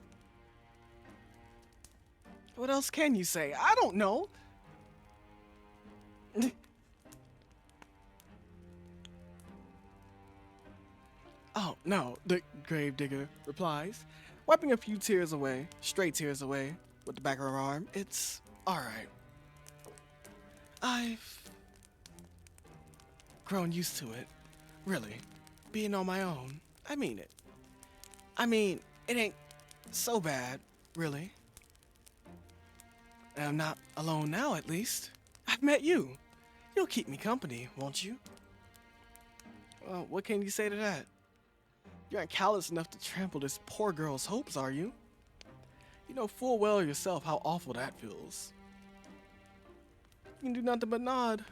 What else can you say? I don't know. Oh, no, the gravedigger replies, wiping a few tears away, stray tears away, with the back of her arm. It's alright. I've grown used to it. Really. Being on my own. I mean it. It ain't so bad, really. And I'm not alone now, at least. I've met you. You'll keep me company, won't you? Well, what can you say to that? You aren't callous enough to trample this poor girl's hopes, are you? You know full well yourself how awful that feels. You can do nothing but nod.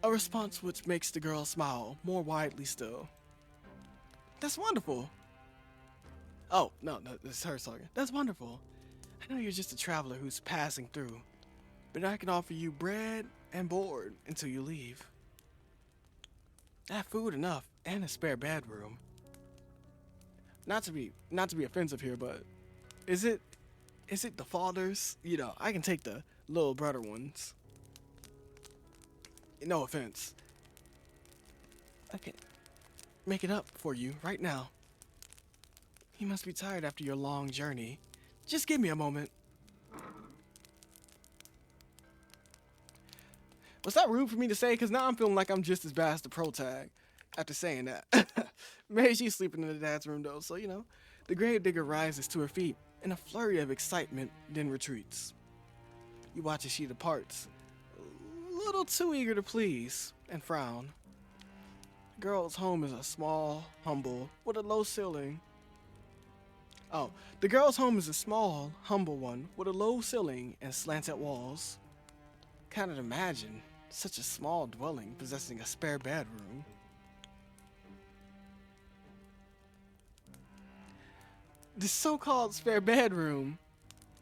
A response which makes the girl smile more widely still. That's wonderful. Oh, no, it's her talking. That's wonderful. I know you're just a traveler who's passing through, but I can offer you bread and board until you leave. I have food enough and a spare bedroom. Not to be offensive here, but is it the father's? You know, I can take the little brother ones. No offense. I can make it up for you right now. You must be tired after your long journey. Just give me a moment. Was that rude for me to say? Because now I'm feeling like I'm just as bad as the pro tag after saying that. Maybe she's sleeping in the dad's room though, so you know. The gravedigger rises to her feet in a flurry of excitement, then retreats. You watch as she departs, a little too eager to please, and frown. The girl's home is a small, humble, with a low ceiling. Oh, the girl's home is a small, humble one with a low ceiling and slanted walls. Can't imagine such a small dwelling possessing a spare bedroom. The so-called spare bedroom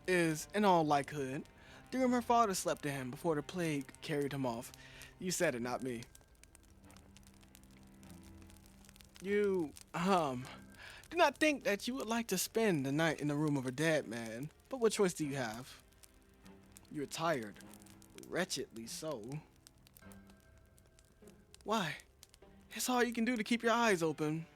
is, in all likelihood, the room her father slept in before the plague carried him off. You said it, not me. You, do not think that you would like to spend the night in the room of a dead man, but what choice do you have? You're tired, wretchedly so. Why? It's all you can do to keep your eyes open.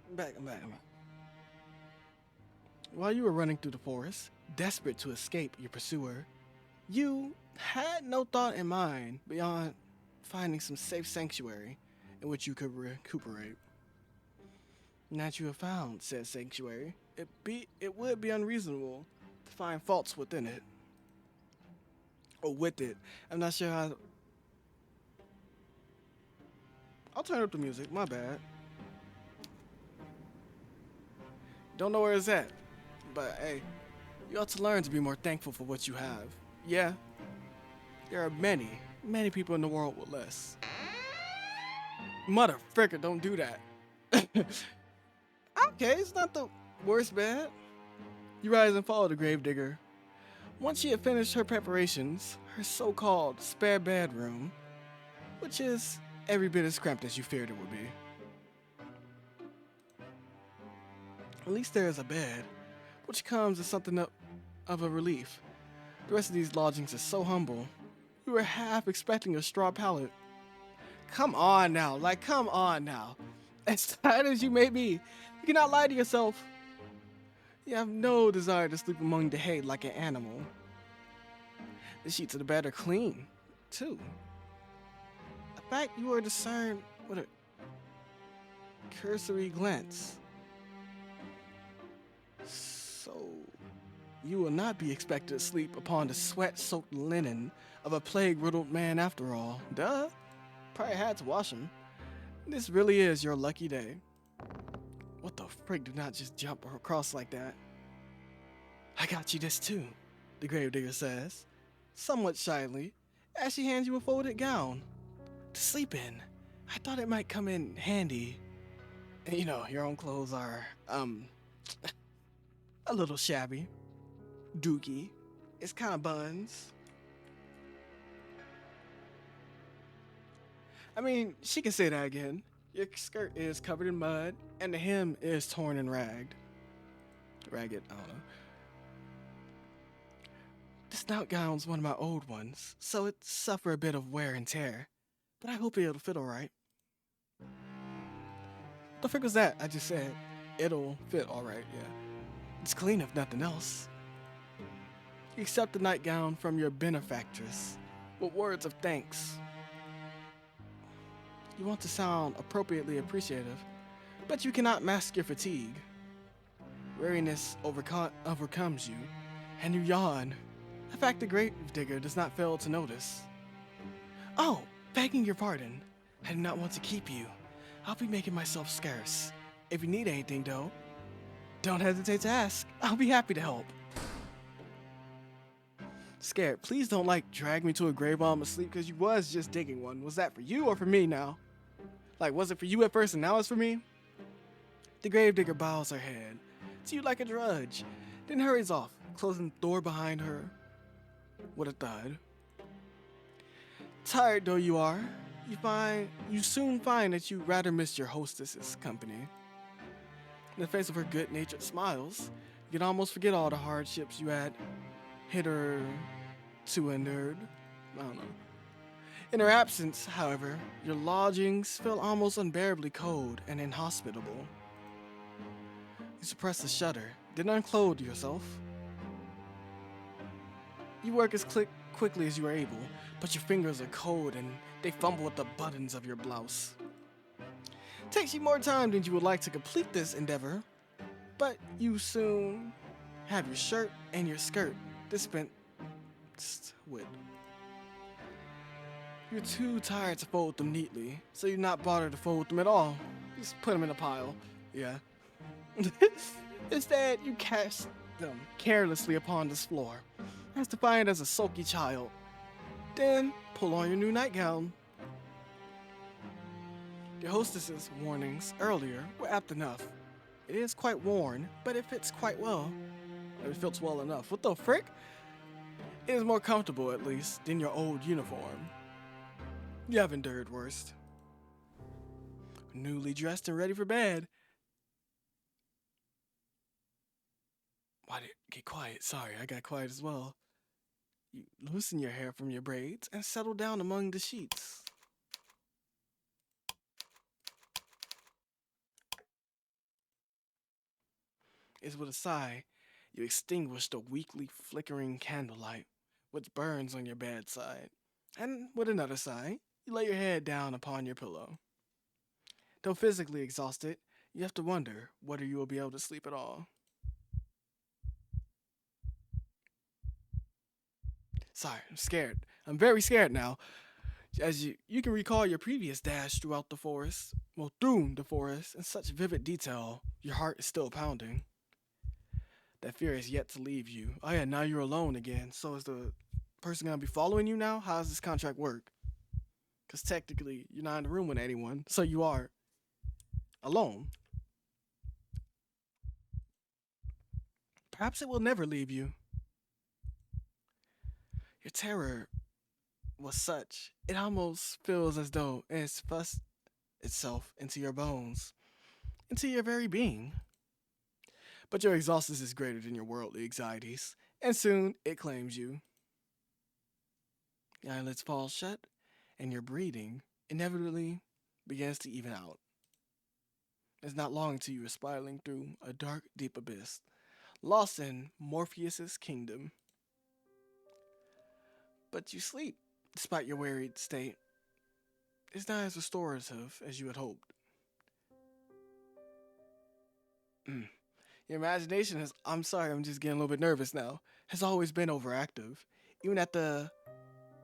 I'm back. While you were running through the forest, desperate to escape your pursuer, you had no thought in mind beyond finding some safe sanctuary in which you could recuperate. Now that you have found said sanctuary, it would be unreasonable to find faults within it. Or with it. I'm not sure how... I'll turn up the music, my bad. Don't know where it's at, but hey, you ought to learn to be more thankful for what you have. Yeah, there are many, many people in the world with less. Motherfricker, don't do that. Okay, it's not the worst bad. You rise and follow the gravedigger. Once she had finished her preparations, her so-called spare bedroom, which is every bit as cramped as you feared it would be. At least there is a bed, which comes as something of a relief. The rest of these lodgings are so humble. You were half expecting a straw pallet. Come on now, come on now. As tired as you may be, you cannot lie to yourself. You have no desire to sleep among the hay like an animal. The sheets of the bed are clean, too. A fact you are discerned with a cursory glance. So, you will not be expected to sleep upon the sweat-soaked linen of a plague-riddled man after all. Duh. Probably had to wash him. This really is your lucky day. What the frig, do not just jump across like that. I got you this too, the gravedigger says, somewhat shyly, as she hands you a folded gown to sleep in. I thought it might come in handy. And you know, your own clothes are, a little shabby. Dookie. It's kind of buns. I mean, she can say that again. Your skirt is covered in mud, and the hem is torn and ragged. Ragged, I don't know. This nightgown's one of my old ones, so it suffer a bit of wear and tear. But I hope it'll fit alright. The frick was that? I just said it'll fit alright, yeah. It's clean if nothing else. You accept the nightgown from your benefactress with words of thanks. You want to sound appropriately appreciative, but you cannot mask your fatigue. Weariness overcomes you, and you yawn, a fact the gravedigger does not fail to notice. Oh, begging your pardon, I do not want to keep you. I'll be making myself scarce. If you need anything, though, don't hesitate to ask. I'll be happy to help. Scared, please don't drag me to a grave while I'm asleep, because you was just digging one. Was that for you or for me now? Was it for you at first and now it's for me? The gravedigger bows her head to you like a drudge, then hurries off, closing the door behind her with a thud. Tired though you are, you soon find that you rather miss your hostess's company. In the face of her good-natured smiles, you can almost forget all the hardships you had hitherto endured. I don't know. In her absence, however, your lodgings feel almost unbearably cold and inhospitable. You suppress a shudder, then unclothe yourself. You work as quickly as you are able, but your fingers are cold and they fumble at the buttons of your blouse. Takes you more time than you would like to complete this endeavor, but you soon have your shirt and your skirt dispensed with. You're too tired to fold them neatly, so you're not bothered to fold them at all. Just put them in a pile. Yeah. Instead, you cast them carelessly upon this floor, as defiant as a sulky child. Then, pull on your new nightgown. Your hostess's warnings earlier were apt enough. It is quite worn, but it fits quite well. It fits well enough. What the frick? It is more comfortable, at least, than your old uniform. You have endured worse. Newly dressed and ready for bed. Why did it get quiet? Sorry, I got quiet as well. You loosen your hair from your braids and settle down among the sheets. It's with a sigh you extinguish the weakly flickering candlelight which burns on your bedside, and with another sigh, you lay your head down upon your pillow. Though physically exhausted, you have to wonder whether you will be able to sleep at all. Sorry, I'm scared. I'm very scared now. As you can recall your previous dash through the forest in such vivid detail, your heart is still pounding. That fear is yet to leave you. Oh yeah, now you're alone again. So is the person gonna be following you now? How does this contract work? Because technically, you're not in the room with anyone, so you are alone. Perhaps it will never leave you. Your terror was such, it almost feels as though it's thrust itself into your bones, into your very being. But your exhaustion is greater than your worldly anxieties, and soon it claims you. Your eyelids fall shut, and your breathing inevitably begins to even out. It's not long until you are spiraling through a dark, deep abyss, lost in Morpheus's kingdom. But you sleep, despite your wearied state. It's not as restorative as you had hoped. Your imagination has, I'm sorry, I'm just getting a little bit nervous now, has always been overactive. Even at the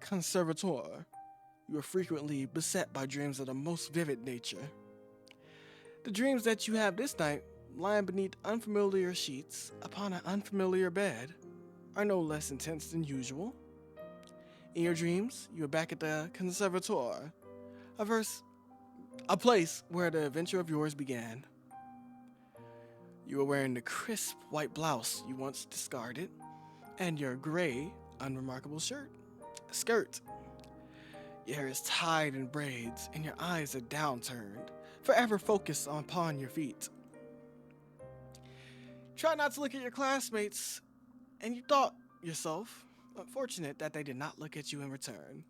conservatoire, you are frequently beset by dreams of the most vivid nature. The dreams that you have this night, lying beneath unfamiliar sheets upon an unfamiliar bed, are no less intense than usual. In your dreams, you are back at the conservatoire, a place where the adventure of yours began. You are wearing the crisp white blouse you once discarded, and your gray, unremarkable skirt. Your hair is tied in braids, and your eyes are downturned, forever focused upon your feet. Try not to look at your classmates, and you thought yourself unfortunate that they did not look at you in return.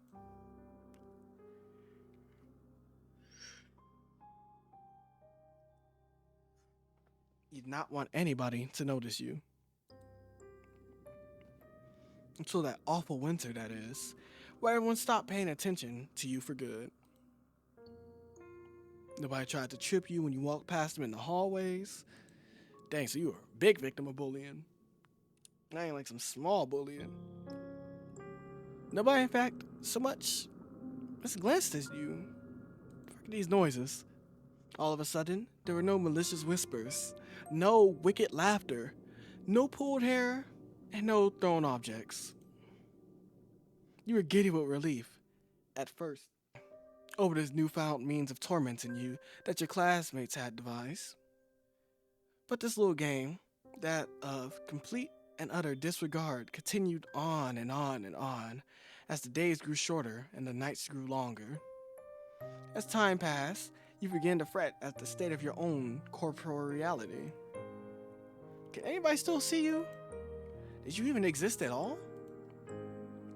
You did not want anybody to notice you. Until that awful winter, that is, where everyone stopped paying attention to you for good. Nobody tried to trip you when you walked past them in the hallways. Dang, so you were a big victim of bullying. Not even like some small bullying. Nobody, in fact, so much as glanced at you. Fuck these noises. All of a sudden, there were no malicious whispers, no wicked laughter, no pulled hair, and no thrown objects. You were giddy with relief, at first, over this newfound means of tormenting you that your classmates had devised. But this little game, that of complete and utter disregard, continued on and on and on as the days grew shorter and the nights grew longer. As time passed, you began to fret at the state of your own corporeality. Can anybody still see you? Did you even exist at all?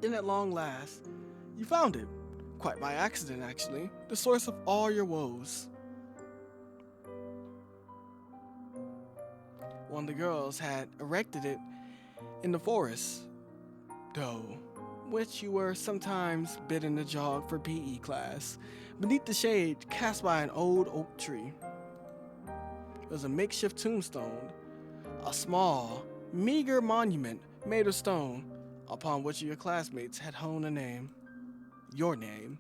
Then at long last, you found it, quite by accident actually, the source of all your woes. One of the girls had erected it in the forest, though, which you were sometimes bidden to jog for PE class, beneath the shade cast by an old oak tree. It was a makeshift tombstone, a small, meager monument made of stone upon which your classmates had honed a name. Your name.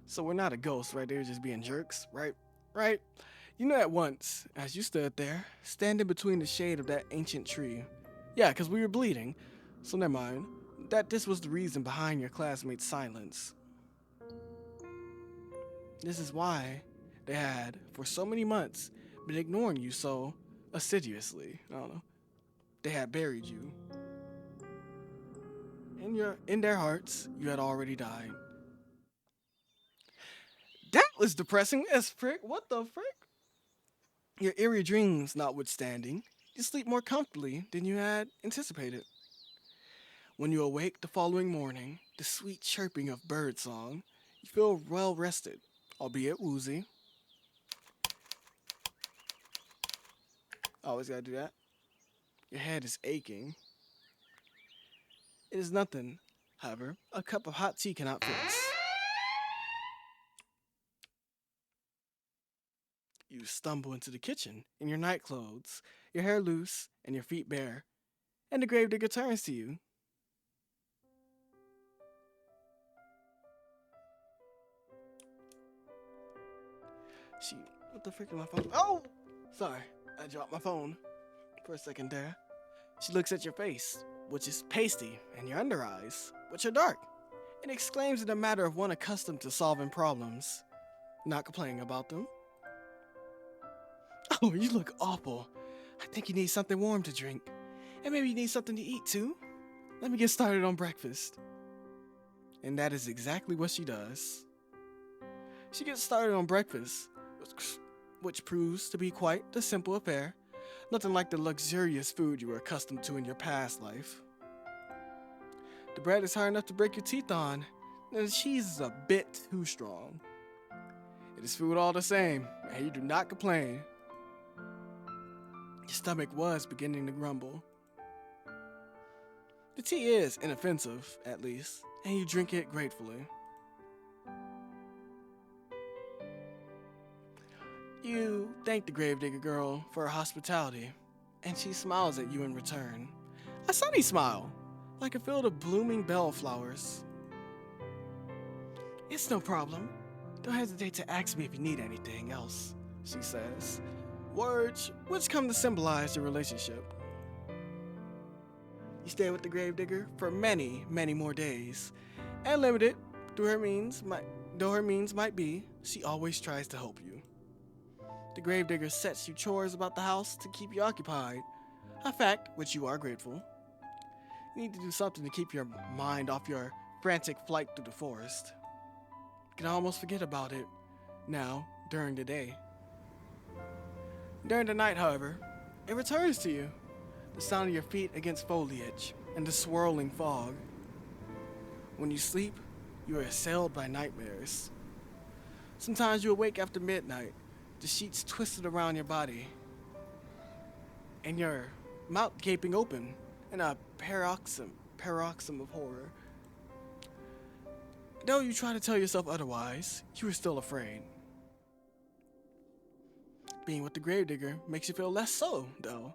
So we're not a ghost, right? They were just being jerks, right? Right? You know at once, as you stood there, standing between the shade of that ancient tree. Yeah, because we were bleeding, so never mind, that this was the reason behind your classmates' silence. This is why they had, for so many months, been ignoring you so assiduously. I don't know. They had buried you. In their hearts, you had already died. That was depressing as frick. What the frick? Your eerie dreams notwithstanding, you sleep more comfortably than you had anticipated. When you awake the following morning, the sweet chirping of birdsong, you feel well rested, albeit woozy. Always gotta do that. Your head is aching. It is nothing, however, a cup of hot tea cannot fix. You stumble into the kitchen in your night clothes, your hair loose and your feet bare, and the gravedigger turns to you. What the frick is my phone? Oh! Sorry, I dropped my phone for a second there. She looks at your face, which is pasty, and your under eyes, which are dark, and exclaims in a manner of one accustomed to solving problems, not complaining about them. Oh, you look awful. I think you need something warm to drink. And maybe you need something to eat too. Let me get started on breakfast. And that is exactly what she does. She gets started on breakfast, which proves to be quite the simple affair. Nothing like the luxurious food you were accustomed to in your past life. The bread is hard enough to break your teeth on, and the cheese is a bit too strong. It is food all the same, and you do not complain. Your stomach was beginning to grumble. The tea is inoffensive, at least, and you drink it gratefully. You thank the gravedigger girl for her hospitality, and she smiles at you in return. A sunny smile, like a field of blooming bellflowers. It's no problem. Don't hesitate to ask me if you need anything else, she says. Words which come to symbolize your relationship. You stay with the gravedigger for many, many more days, and limited though her means might be, she always tries to help you. The gravedigger sets you chores about the house to keep you occupied, a fact which you are grateful. You need to do something to keep your mind off your frantic flight through the forest. You can almost forget about it now during the day. During the night, however, it returns to you. The sound of your feet against foliage and the swirling fog. When you sleep, you are assailed by nightmares. Sometimes you awake after midnight, the sheets twisted around your body, and your mouth gaping open in a paroxysm of horror. Though you try to tell yourself otherwise, you are still afraid. Being with the gravedigger makes you feel less so, though,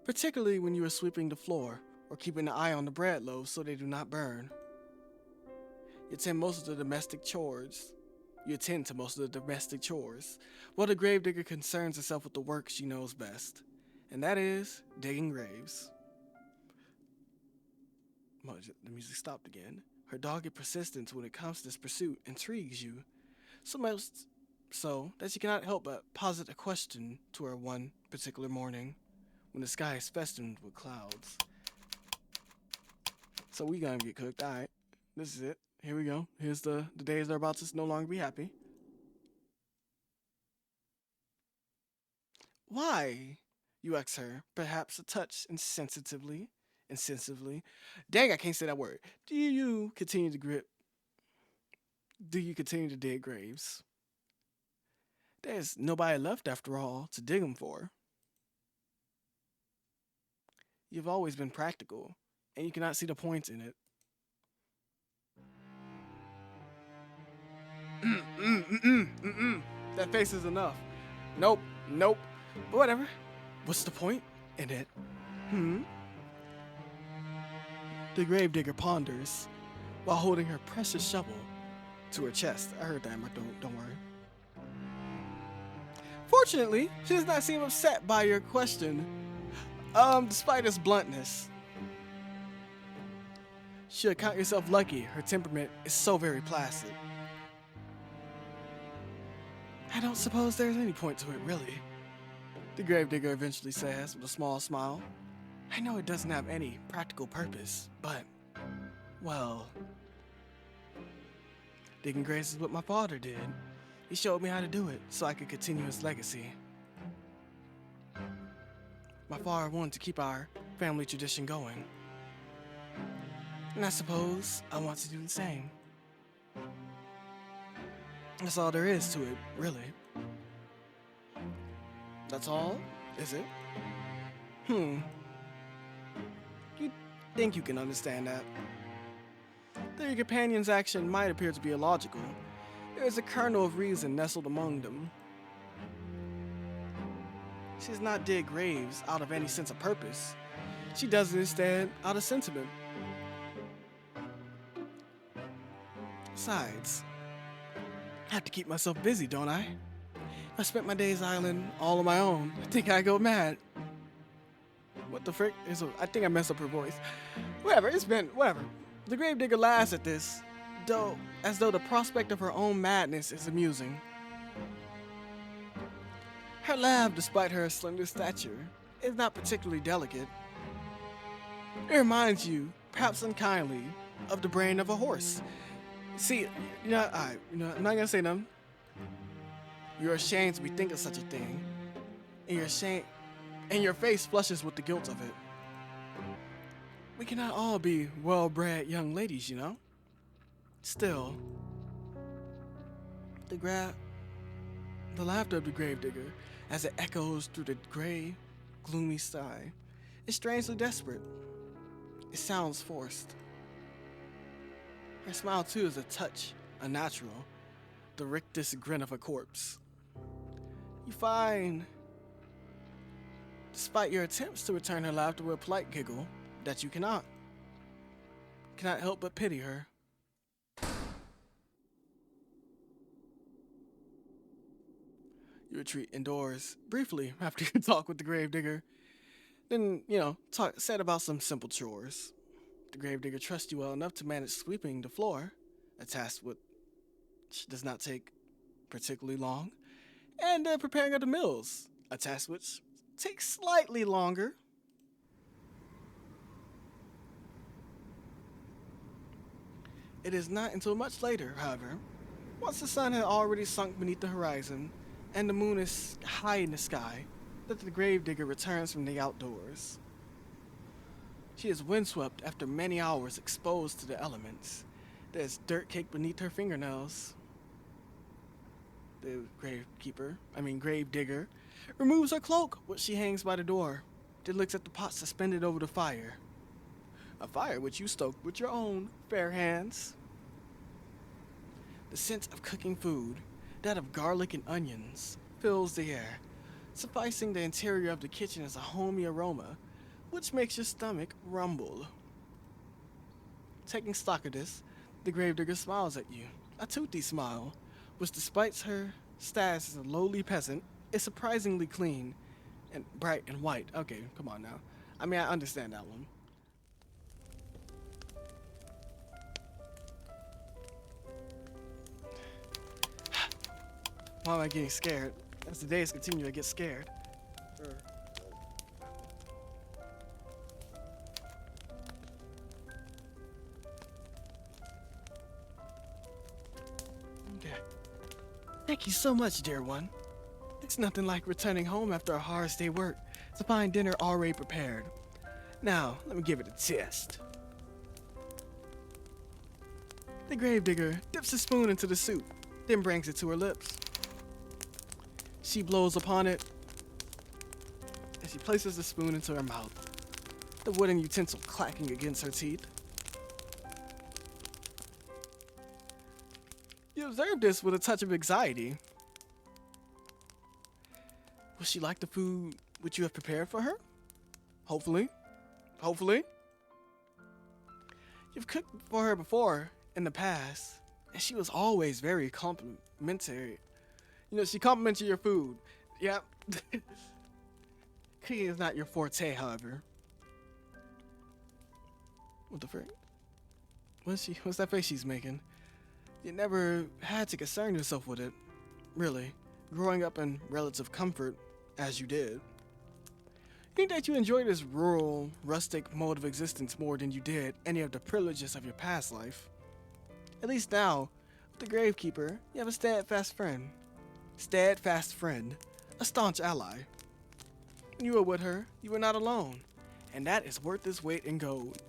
particularly when you are sweeping the floor or keeping an eye on the bread loaves so they do not burn. You attend to most of the domestic chores, while the gravedigger concerns herself with the work she knows best, and that is digging graves. Well, the music stopped again. Her dogged persistence when it comes to this pursuit intrigues you, so much so that you cannot help but posit a question to her one particular morning, when the sky is festooned with clouds. So we gonna get cooked. Alright, this is it. Here we go. Here's the days that are about to no longer be happy. Why? You ask her, perhaps a touch insensively. Dang, I can't say that word. Do you continue to dig graves? There's nobody left after all to dig them for. You've always been practical, and you cannot see the point in it. That face is enough. Nope. But whatever. What's the point in it? The gravedigger ponders while holding her precious shovel to her chest. I heard that, don't worry. Fortunately, she does not seem upset by your question, despite its bluntness. Should count yourself lucky, her temperament is so very placid. I don't suppose there's any point to it, really, the gravedigger eventually says with a small smile. I know it doesn't have any practical purpose, but, well, digging graves is what my father did. He showed me how to do it so I could continue his legacy. My father wanted to keep our family tradition going, and I suppose I want to do the same. That's all there is to it, really. That's all, is it? You think you can understand that? Though your companion's action might appear to be illogical, there is a kernel of reason nestled among them. She does not dig graves out of any sense of purpose. She does it instead out of sentiment. Besides, I have to keep myself busy, don't I? If I spent my days island all on my own, I think I'd go mad. What the frick? I think I messed up her voice. Whatever, whatever. The gravedigger laughs at this, though, as though the prospect of her own madness is amusing. Her laugh, despite her slender stature, is not particularly delicate. It reminds you, perhaps unkindly, of the brain of a horse. See, I'm not gonna say nothing. You're ashamed to be thinking such a thing, and your face flushes with the guilt of it. We cannot all be well-bred young ladies, you know? Still, the laughter of the gravedigger, as it echoes through the gray, gloomy sky, is strangely desperate. It sounds forced. Her smile, too, is a touch unnatural, the rictus grin of a corpse. You find, despite your attempts to return her laughter with a polite giggle, that you cannot help but pity her. You retreat indoors briefly after you talk with the gravedigger. Then, said about some simple chores. The gravedigger trusts you well enough to manage sweeping the floor, a task which does not take particularly long, and preparing of the meals, a task which takes slightly longer. It is not until much later, however, once the sun had already sunk beneath the horizon and the moon is high in the sky, that the gravedigger returns from the outdoors. She is windswept after many hours exposed to the elements. There's dirt caked beneath her fingernails. The gravedigger, removes her cloak, which she hangs by the door, then looks at the pot suspended over the fire. A fire which you stoked with your own fair hands. The scent of cooking food, that of garlic and onions, fills the air, sufficing the interior of the kitchen as a homey aroma, which makes your stomach rumble. Taking stock of this, the gravedigger smiles at you, a toothy smile, which despite her status as a lowly peasant, is surprisingly clean and bright and white. Okay, come on now. I mean, I understand that one. Why am I getting scared? As the days continue, I get scared. Okay. Thank you so much, dear one. It's nothing like returning home after a hard day's work to find dinner already prepared. Now, let me give it a test. The gravedigger dips a spoon into the soup, then brings it to her lips. She blows upon it as she places the spoon into her mouth, the wooden utensil clacking against her teeth. You observe this with a touch of anxiety. Will she like the food which you have prepared for her? Hopefully. You've cooked for her before in the past, and she was always very complimentary. She complimented your food. Yep. Cooking is not your forte, however. What the frick? What's that face she's making? You never had to concern yourself with it, really, growing up in relative comfort as you did. Think that you enjoy this rural, rustic mode of existence more than you did any of the privileges of your past life. At least now, with the gravekeeper, you have a steadfast friend, a staunch ally. When you were with her, you were not alone, and that is worth its weight in gold.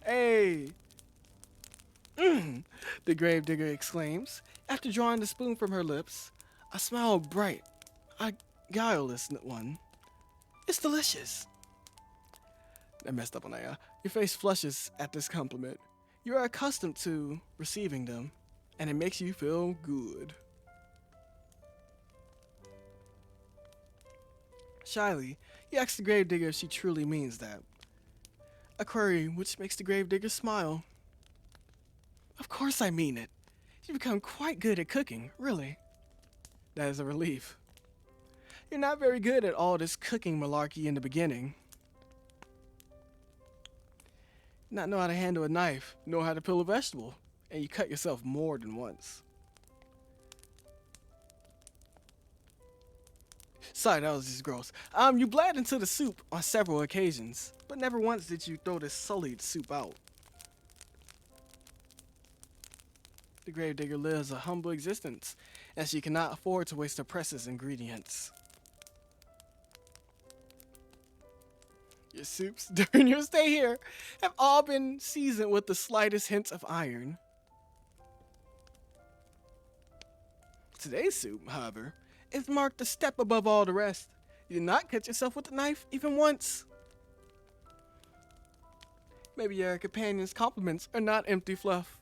Hey! The gravedigger exclaims, after drawing the spoon from her lips, a smile bright, a guileless one. It's delicious. I messed up on that, yeah. Your face flushes at this compliment. You are accustomed to receiving them, and it makes you feel good. Shyly, he asks the gravedigger if she truly means that. A query which makes the gravedigger smile. Of course I mean it. You've become quite good at cooking, really. That is a relief. You're not very good at all this cooking malarkey in the beginning. not know how to handle a knife, know how to peel a vegetable, and you cut yourself more than once. Sorry, that was just gross. You bled into the soup on several occasions, but never once did you throw this sullied soup out. The gravedigger lives a humble existence, and she cannot afford to waste her precious ingredients. Your soups during your stay here have all been seasoned with the slightest hints of iron. Today's soup, however, is marked a step above all the rest. You did not cut yourself with a knife even once. Maybe your companion's compliments are not empty fluff.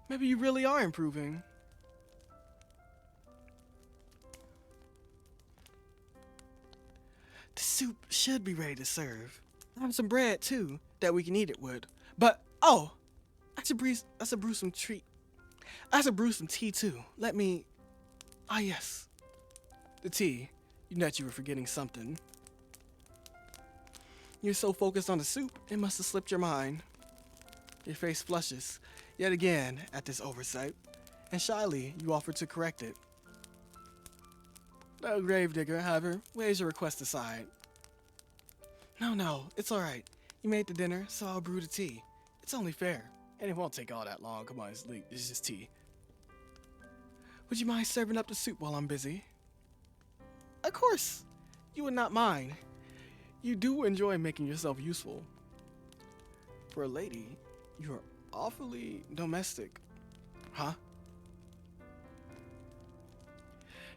Maybe you really are improving. The soup should be ready to serve. I have some bread too that we can eat it with. But oh, I should brew some treat. I should brew some tea too. Yes, the tea. You know you were forgetting something. You're so focused on the soup, it must have slipped your mind. Your face flushes, yet again, at this oversight, and shyly, you offer to correct it. The gravedigger, however, waves your request aside. No, it's alright. You made the dinner, so I'll brew the tea. It's only fair, and it won't take all that long. Come on, it's just tea. Would you mind serving up the soup while I'm busy? Of course, you would not mind. You do enjoy making yourself useful. For a lady, you are awfully domestic. Huh?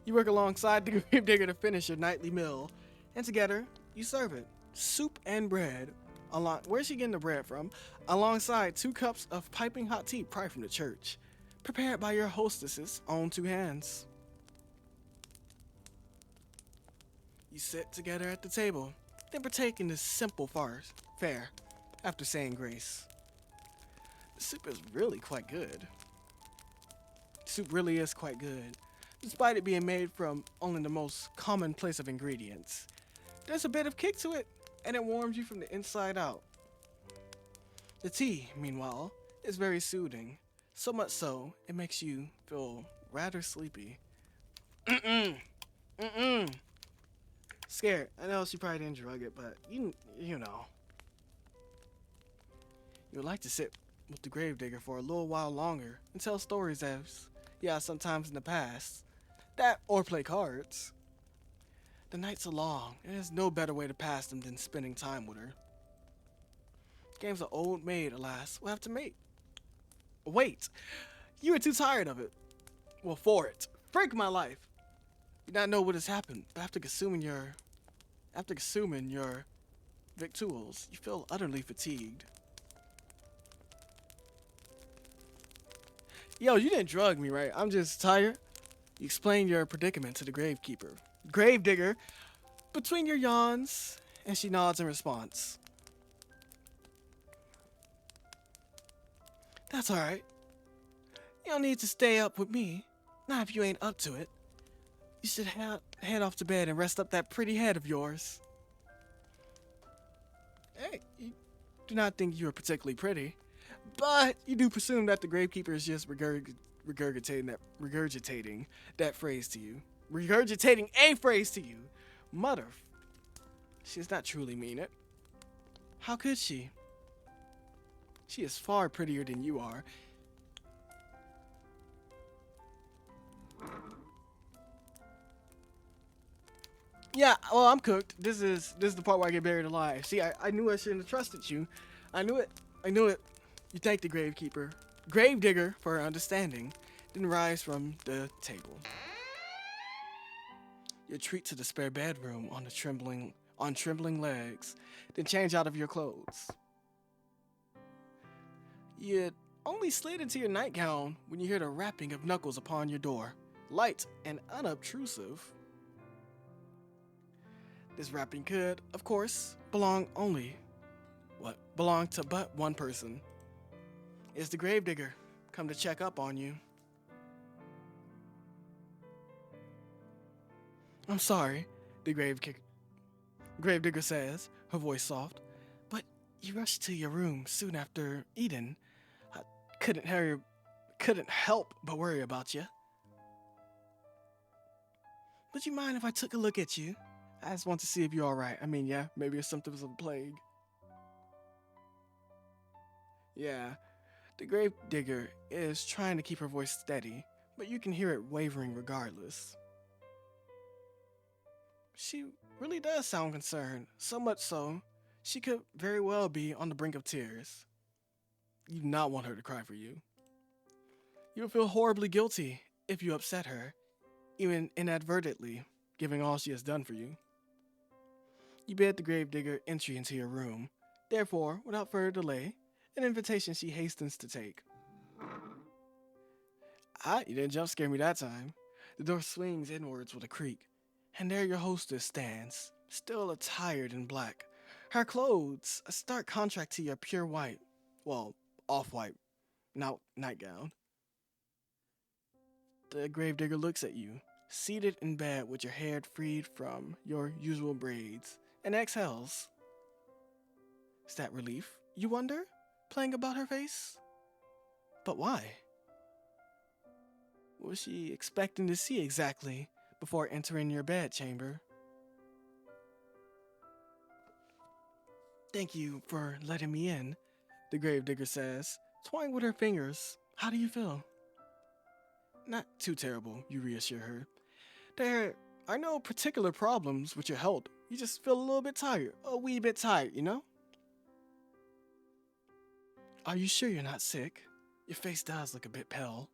You work alongside the gravedigger to finish your nightly meal, and together, you serve it. Soup and bread. Where's she getting the bread from? Alongside 2 cups of piping hot tea probably from the church, prepared by your hostess's own 2 hands. You sit together at the table, then partake in this simple fare after saying grace. The soup is really quite good. Soup really is quite good, despite it being made from only the most commonplace of ingredients. There's a bit of kick to it, and it warms you from the inside out. The tea, meanwhile, is very soothing, so much so it makes you feel rather sleepy. Scared. I know she probably didn't drug it, but you know. You would like to sit with the gravedigger for a little while longer and tell stories as, sometimes in the past. That or play cards. The nights are long, and there's no better way to pass them than spending time with her. Games an old maid, alas, will have to make. Wait, you were too tired of it. Well, for it. Freak my life. You not know what has happened, but after consuming your victuals, you feel utterly fatigued. Yo, you didn't drug me, right? I'm just tired. You explain your predicament to the gravedigger, between your yawns, and she nods in response. That's alright. You don't need to stay up with me, not if you ain't up to it. You should head off to bed and rest up that pretty head of yours. Hey, you do not think you are particularly pretty, but you do presume that the gravekeeper is just regurgitating that phrase to you. Regurgitating a phrase to you. Mother, she does not truly mean it. How could she? She is far prettier than you are. Yeah, well, I'm cooked. This is the part where I get buried alive. See, I knew I shouldn't have trusted you. I knew it. You thank the gravedigger for her understanding, then rise from the table. You retreat to the spare bedroom on trembling legs, then change out of your clothes. You only slid into your nightgown when you hear the rapping of knuckles upon your door, light and unobtrusive. This rapping could, of course, belong to but one person. It's the gravedigger, come to check up on you. I'm sorry, the gravedigger says, her voice soft, but You rushed to your room soon after eating. I couldn't help but worry about you. Would you mind if I took a look at you? I just want to see if you're alright. I mean, yeah, maybe it's symptoms of a plague. Yeah, the grave digger is trying to keep her voice steady, but you can hear it wavering regardless. She really does sound concerned, so much so, she could very well be on the brink of tears. You do not want her to cry for you. You'll feel horribly guilty if you upset her, even inadvertently, given all she has done for you. You bid the gravedigger entry into your room. Therefore, without further delay, an invitation she hastens to take. You didn't jump scare me that time. The door swings inwards with a creak, and there your hostess stands, still attired in black. Her clothes, a stark contrast to your pure white, well, off-white, nightgown. The gravedigger looks at you, seated in bed with your hair freed from your usual braids, and exhales. Is that relief, you wonder, playing about her face? But why? What was she expecting to see exactly before entering your bedchamber? Thank you for letting me in, the gravedigger says, toying with her fingers. How do you feel? Not too terrible, you reassure her. There are no particular problems with your health. You just feel a little bit tired, a wee bit tired, you know? Are you sure you're not sick? Your face does look a bit pale.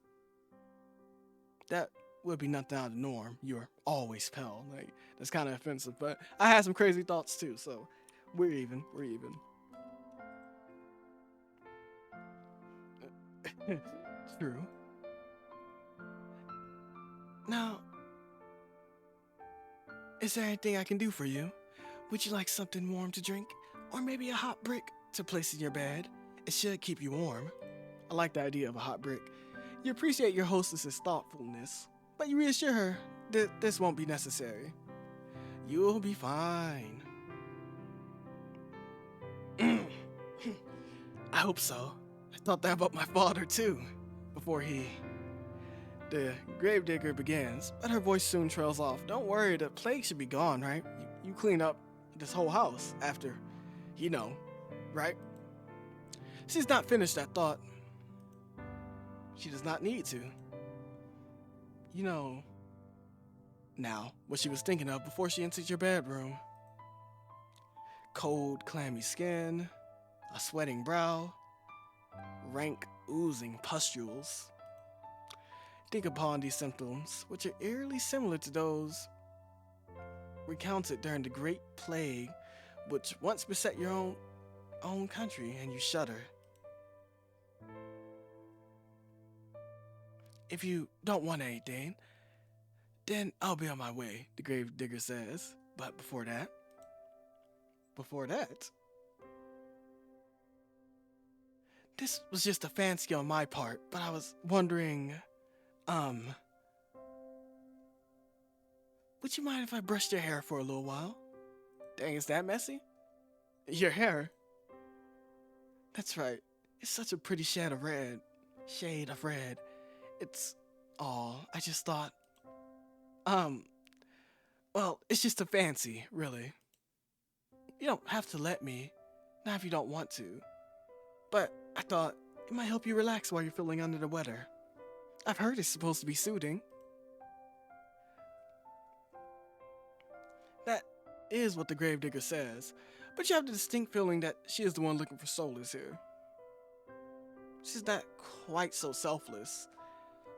That would be nothing out of the norm. You're always pale. Like, that's kind of offensive, but I had some crazy thoughts too, so we're even. True. Now, is there anything I can do for you? Would you like something warm to drink? Or maybe a hot brick to place in your bed? It should keep you warm. I like the idea of a hot brick. You appreciate your hostess's thoughtfulness, but you reassure her that this won't be necessary. You'll be fine. I hope so. I thought that about my father too, before The gravedigger begins, but her voice soon trails off. Don't worry, the plague should be gone, right? You clean up this whole house after, right? She's not finished that thought. She does not need to. Now, what she was thinking of before she entered your bedroom. Cold, clammy skin, a sweating brow, rank, oozing pustules. Think upon these symptoms, which are eerily similar to those recounted during the Great Plague, which once beset your own country, and you shudder. If you don't want anything, then I'll be on my way, the gravedigger says. But before that, this was just a fancy on my part, but I was wondering, would you mind if I brushed your hair for a little while? Dang, is that messy? Your hair? That's right. It's such a pretty shade of red. I just thought, well, it's just a fancy, really. You don't have to let me, not if you don't want to. But I thought it might help you relax while you're feeling under the weather. I've heard it's supposed to be soothing. That is what the gravedigger says, but you have the distinct feeling that she is the one looking for solace here. She's not quite so selfless.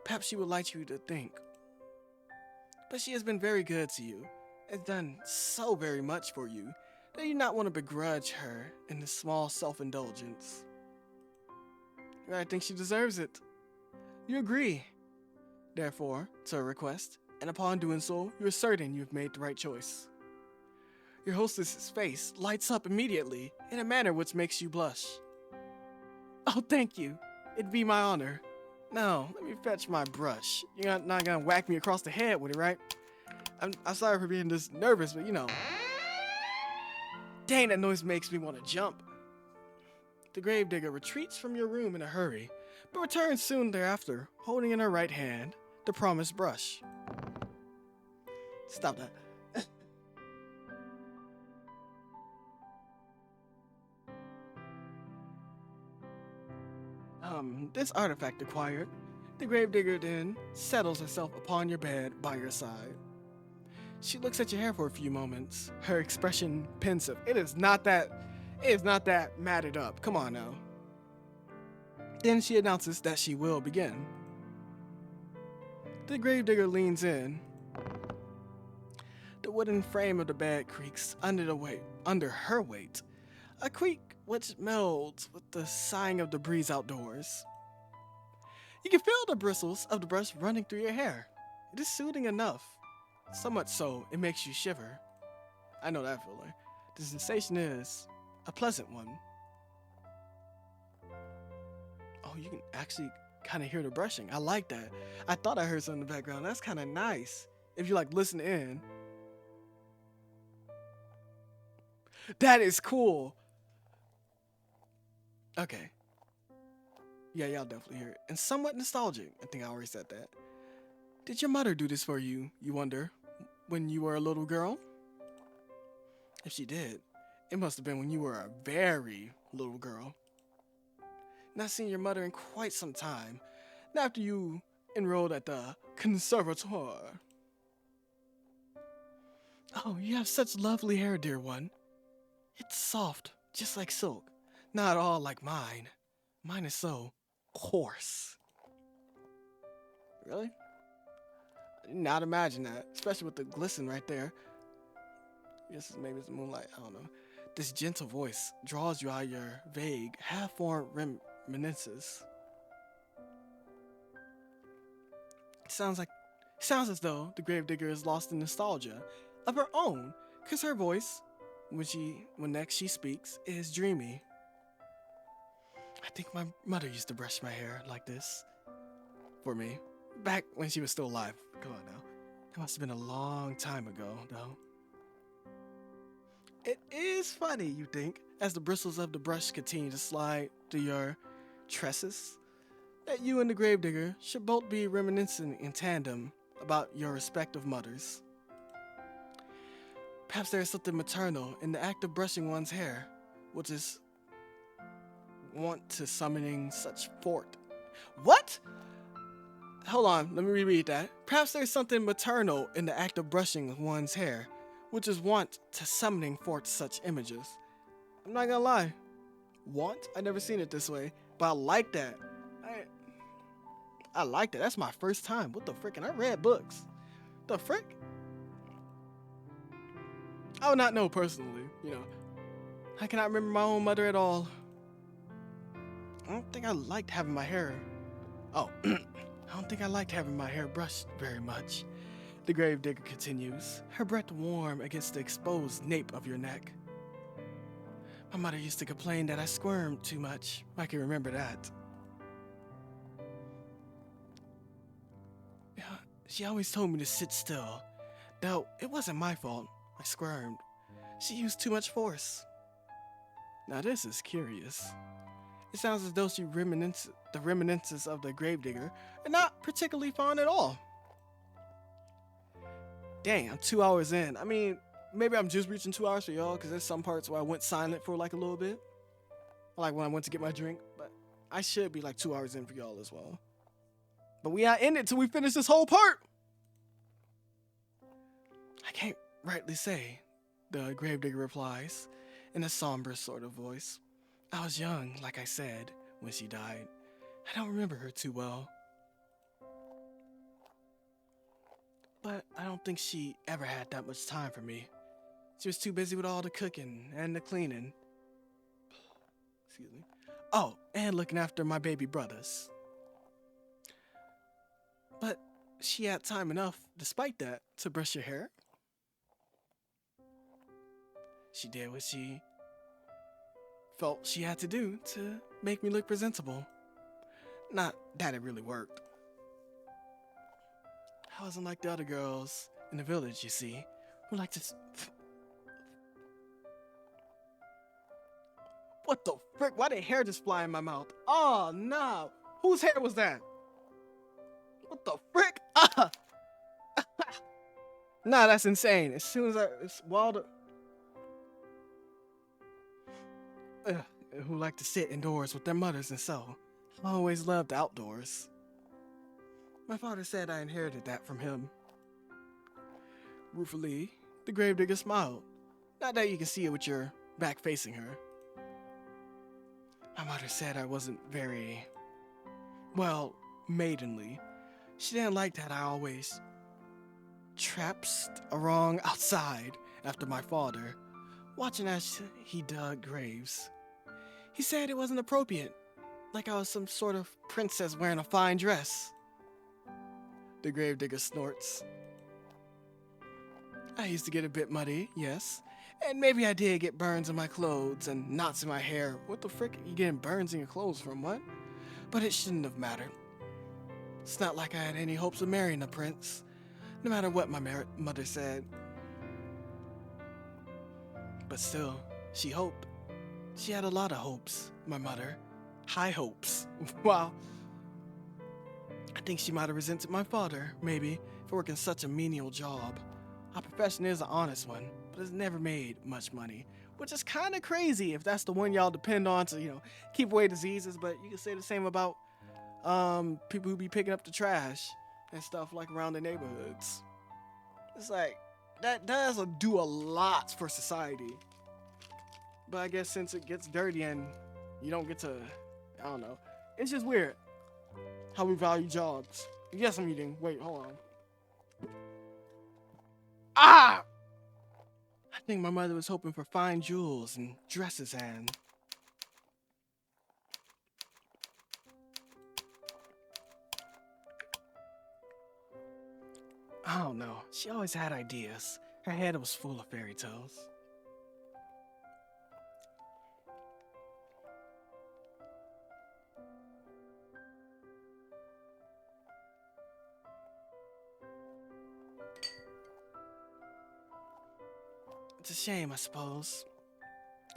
Perhaps she would like you to think. But she has been very good to you, and done so very much for you, that you not want to begrudge her in this small self-indulgence. I think she deserves it. You agree, therefore, to her request, and upon doing so, you are certain you have made the right choice. Your hostess's face lights up immediately in a manner which makes you blush. Oh, thank you. It'd be my honor. Now, let me fetch my brush. You're not gonna whack me across the head with it, right? I'm sorry for being this nervous, but Dang, that noise makes me want to jump. The gravedigger retreats from your room in a hurry, but returns soon thereafter, holding in her right hand the promised brush. Stop that. This artifact acquired, the gravedigger then settles herself upon your bed by your side. She looks at your hair for a few moments, her expression pensive. It is not that matted up. Come on now. Then she announces that she will begin. The gravedigger leans in. The wooden frame of the bed creaks under her weight, a creak which melds with the sighing of the breeze outdoors. You can feel the bristles of the brush running through your hair. It is soothing enough, so much so it makes you shiver. I know that feeling. The sensation is a pleasant one. Oh, you can actually kind of hear the brushing. I like that. I thought I heard something in the background. That's kind of nice. If you like listen in. That is cool. Okay. Yeah, y'all definitely hear it. And somewhat nostalgic. I think I already said that. Did your mother do this for you, you wonder, when you were a little girl? If she did, it must have been when you were a very little girl. Not seen your mother in quite some time. Not after you enrolled at the conservatoire. Oh, you have such lovely hair, dear one. It's soft, just like silk. Not at all like mine. Mine is so coarse. Really? I did not imagine that, especially with the glisten right there. Yes, maybe it's the moonlight, I don't know. This gentle voice draws you out of your vague, half-formed reminiscences. It sounds as though the gravedigger is lost in nostalgia of her own, because her voice, when next she speaks, is dreamy. I think my mother used to brush my hair like this for me, back when she was still alive. Come on now. That must have been a long time ago, though. It is funny, you think, as the bristles of the brush continue to slide through your tresses, that you and the gravedigger should both be reminiscing in tandem about your respective mothers. Perhaps there is something maternal in the act of brushing one's hair, which is wont to summoning such forth. What? Hold on, let me reread that. Perhaps there's something maternal in the act of brushing one's hair, which is wont to summoning forth such images. I'm not gonna lie. Want? I never seen it this way, but I like that. I like that. That's my first time. What the frick? And I read books. The frick? I would not know personally, I cannot remember my own mother at all. I don't think I liked having my hair. Oh, I don't think I liked having my hair brushed very much. The gravedigger continues, her breath warm against the exposed nape of your neck. My mother used to complain that I squirmed too much. I can remember that. Yeah, she always told me to sit still, though it wasn't my fault. I squirmed. She used too much force. Now this is curious. It sounds as though the reminiscences of the gravedigger are not particularly fond at all. Dang, I'm 2 hours in. I mean, maybe I'm just reaching 2 hours for y'all, because there's some parts where I went silent for like a little bit. Like when I went to get my drink, but I should be like 2 hours in for y'all as well. But we not end it till we finish this whole part. I can't rightly say, the gravedigger replies, in a somber sort of voice. I was young, like I said, when she died. I don't remember her too well. But I don't think she ever had that much time for me. She was too busy with all the cooking and the cleaning. Excuse me. Oh, and looking after my baby brothers. But she had time enough, despite that, to brush your hair. She did what she felt she had to do to make me look presentable. Not that it really worked. I wasn't like the other girls in the village, you see, who like to... What the frick? Why did hair just fly in my mouth? Oh, no. Whose hair was that? What the frick? Ah! Nah, that's insane. As soon as it's Wilder. Who like to sit indoors with their mothers and so. I always loved outdoors. My father said I inherited that from him. Ruefully, the gravedigger smiled. Not that you can see it with your back facing her. My mother said I wasn't very, well, maidenly. She didn't like that I always traipsed around outside after my father, watching as he dug graves. He said it wasn't appropriate, like I was some sort of princess wearing a fine dress. The gravedigger snorts. I used to get a bit muddy, yes, and maybe I did get burns in my clothes and knots in my hair. What the frick are you getting burns in your clothes from, what? But it shouldn't have mattered. It's not like I had any hopes of marrying a prince, no matter what my mother said. But still, she hoped. She had a lot of hopes, my mother. High hopes. Wow. I think she might have resented my father, maybe, for working such a menial job. Our profession is an honest one, but it's never made much money, which is kind of crazy if that's the one y'all depend on to, keep away diseases. But you can say the same about people who be picking up the trash and stuff like around the neighborhoods. It's like that does do a lot for society. But I guess since it gets dirty and you don't get to, I don't know. It's just weird how we value jobs. Yes, I'm eating. Wait, hold on. Ah! I think my mother was hoping for fine jewels and dresses and... I don't know. She always had ideas. Her head was full of fairy tales. It's a shame, I suppose,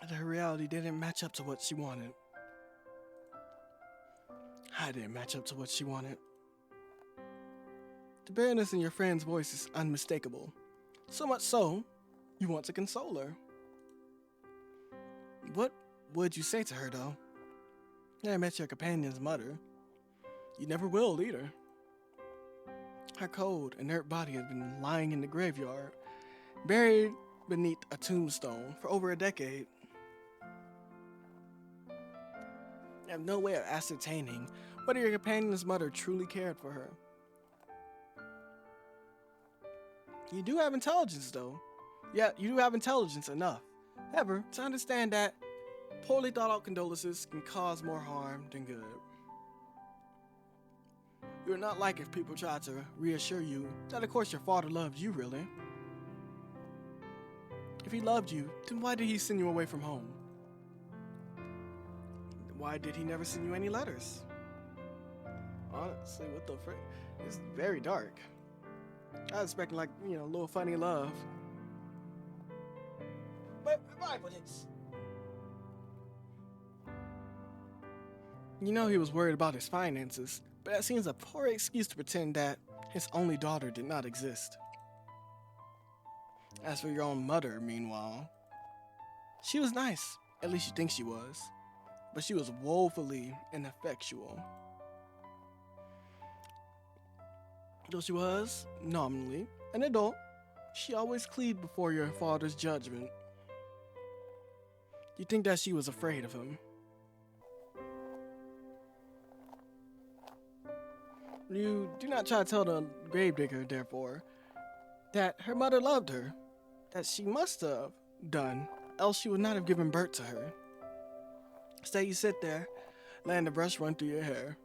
that her reality didn't match up to what she wanted. I didn't match up to what she wanted. The bitterness in your friend's voice is unmistakable. So much so, you want to console her. What would you say to her, though? You never met your companion's mother. You never will, either. Her cold, inert body has been lying in the graveyard, buried beneath a tombstone for over a decade. You have no way of ascertaining whether your companion's mother truly cared for her. You do have intelligence, though. Yeah, you do have intelligence enough. However, to understand that poorly thought out condolences can cause more harm than good. You're not like if people try to reassure you that of course your father loved you, really. If he loved you, then why did he send you away from home? Why did he never send you any letters? Honestly, what the frick? It's very dark. I was expecting like, a little funny love. But it's... he was worried about his finances, but that seems a poor excuse to pretend that his only daughter did not exist. As for your own mother, meanwhile, she was nice, at least you think she was, but she was woefully ineffectual. Though she was, nominally, an adult, she always cleaved before your father's judgment. You think that she was afraid of him. You do not try to tell the gravedigger, therefore, that her mother loved her, that she must have done, else she would not have given birth to her. Instead, you sit there, letting the brush run through your hair,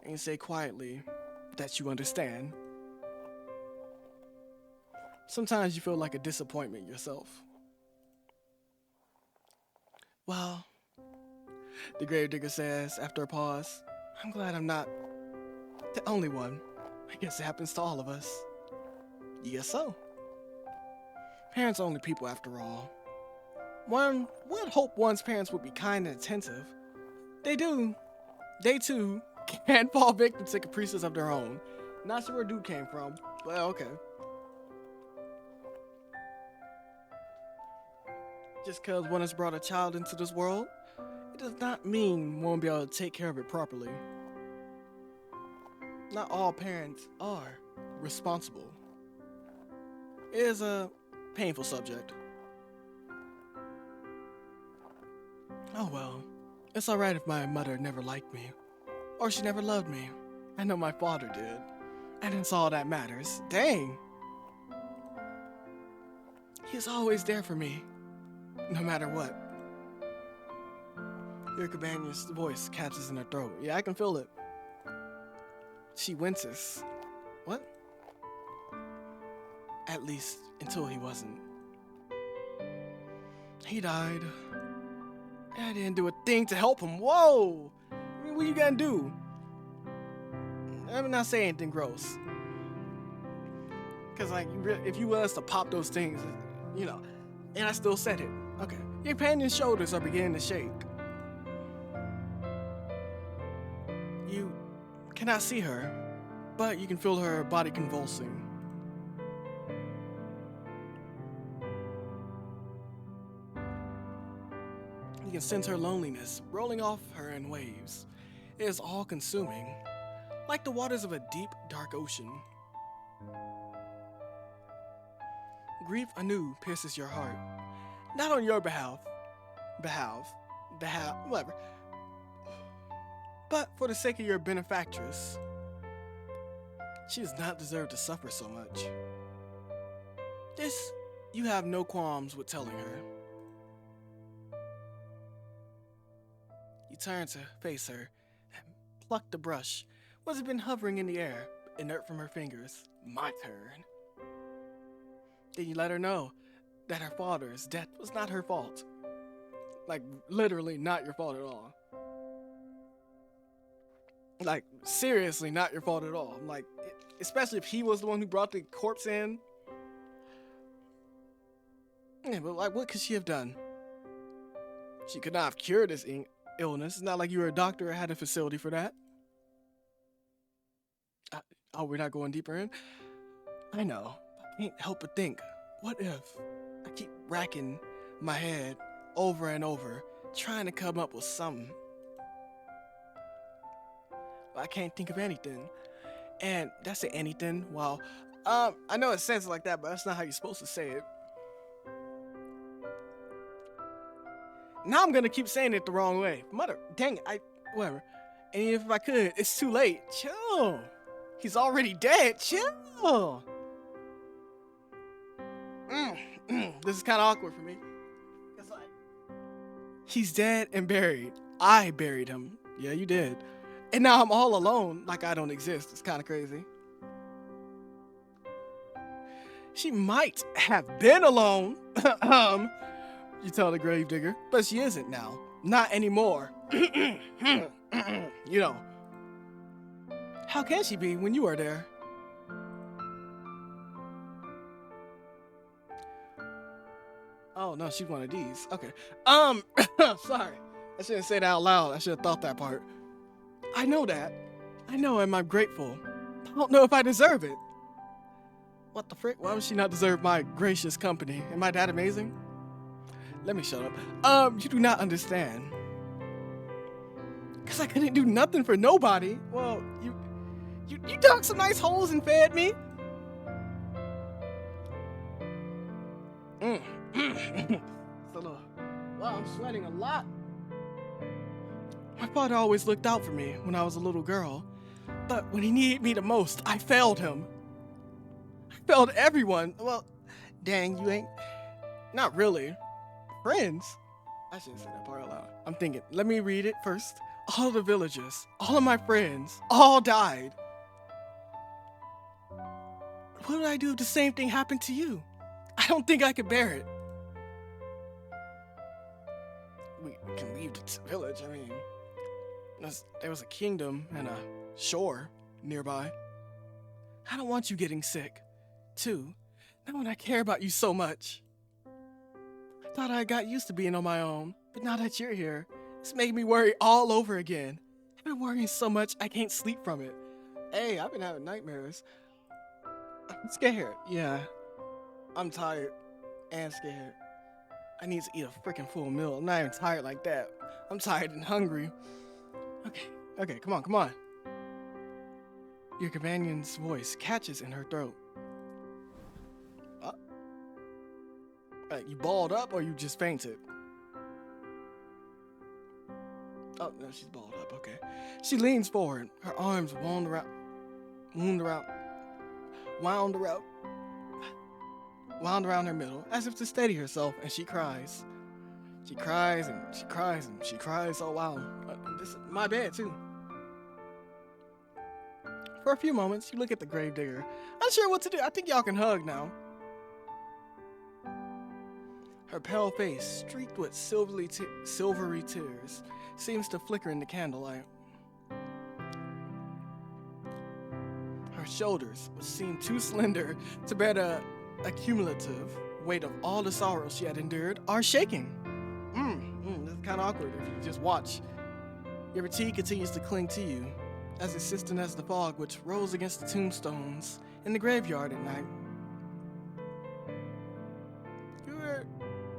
and you say quietly that you understand. Sometimes you feel like a disappointment yourself. Well, the gravedigger says after a pause, I'm glad I'm not the only one. I guess it happens to all of us. Yes, so. Parents are only people after all. One would hope one's parents would be kind and attentive. They do. They too can fall victim to caprices of their own. Not sure where dude came from, but okay. Just because one has brought a child into this world, it does not mean one won't be able to take care of it properly. Not all parents are responsible. It is a painful subject. Oh well, it's alright if my mother never liked me, or she never loved me. I know my father did, and it's all that matters. Dang! He's always there for me, no matter what. Your companion's voice catches in her throat. Yeah, I can feel it. She winces. What? At least until he wasn't. He died. I didn't do a thing to help him. Whoa! I mean, what you gonna do? I'm not saying anything gross. Cause like, if you was to pop those things, you know, and I still said it. Okay. Your companion's shoulders are beginning to shake. You cannot see her, but you can feel her body convulsing. You can sense her loneliness rolling off her in waves. It is all-consuming, like the waters of a deep, dark ocean. Grief anew pierces your heart, not on your behalf, whatever, but for the sake of your benefactress. She does not deserve to suffer so much. This, you have no qualms with telling her. You turn to face her and pluck the brush, which had been hovering in the air, inert from her fingers. My turn. Then you let her know that her father's death was not her fault. Like, literally not your fault at all. Like, seriously not your fault at all. Like, especially if he was the one who brought the corpse in. Yeah, but like, what could she have done? She could not have cured this illness. It's not like you were a doctor or had a facility for that. Oh, we're not going deeper in? I know. I can't help but think, what if? I keep racking my head over and over, trying to come up with something. But I can't think of anything. And that's it, anything. Well, I know it says it like that, but that's not how you're supposed to say it. Now I'm gonna keep saying it the wrong way. Mother, dang it, whatever. And even if I could, it's too late. Chill. He's already dead. Chill. This is kind of awkward for me. It's like, he's dead and buried. I buried him. Yeah, you did. And now I'm all alone, like I don't exist. It's kind of crazy. She might have been alone. You tell the gravedigger, but she isn't now. Not anymore. You know. How can she be when you are there? Oh no, she's one of these. Okay. Sorry. I shouldn't say that out loud. I should have thought that part. I know that. I know, and I'm grateful. I don't know if I deserve it. What the frick? Why would she not deserve my gracious company? Am I that amazing? Let me shut up. You do not understand. Cause I couldn't do nothing for nobody. Well, you dug some nice holes and fed me. It's a little, wow, I'm sweating a lot. My father always looked out for me when I was a little girl, but when he needed me the most, I failed him. I failed everyone. Well, dang, you ain't, not really. Friends? I shouldn't say that part out loud. I'm thinking, let me read it first. All the villagers, all of my friends, all died. What would I do if the same thing happened to you? I don't think I could bear it. We can leave the village, I mean, there was a kingdom and a shore nearby. I don't want you getting sick, too. Not when I care about you so much. I Thought I got used to being on my own, but now that you're here, it's making me worry all over again. I've been worrying so much I can't sleep from it. Hey, I've been having nightmares. I'm scared. Yeah, I'm tired and scared. I need to eat a freaking full meal. I'm not even tired like that. I'm tired and hungry. Okay, come on. Your companion's voice catches in her throat. You balled up or you just fainted? Oh, no, she's balled up, okay. She leans forward, her arms wound around her middle, as if to steady herself, and she cries. She cries and she cries and she cries. Oh wow, this is my bed too. For a few moments, you look at the gravedigger, unsure what to do. I think y'all can hug now. Her pale face, streaked with silvery tears, seems to flicker in the candlelight. Her shoulders, which seem too slender to bear the accumulative weight of all the sorrows she had endured, are shaking. This is kind of awkward if you just watch. Your fatigue continues to cling to you, as insistent as the fog which rolls against the tombstones in the graveyard at night. You're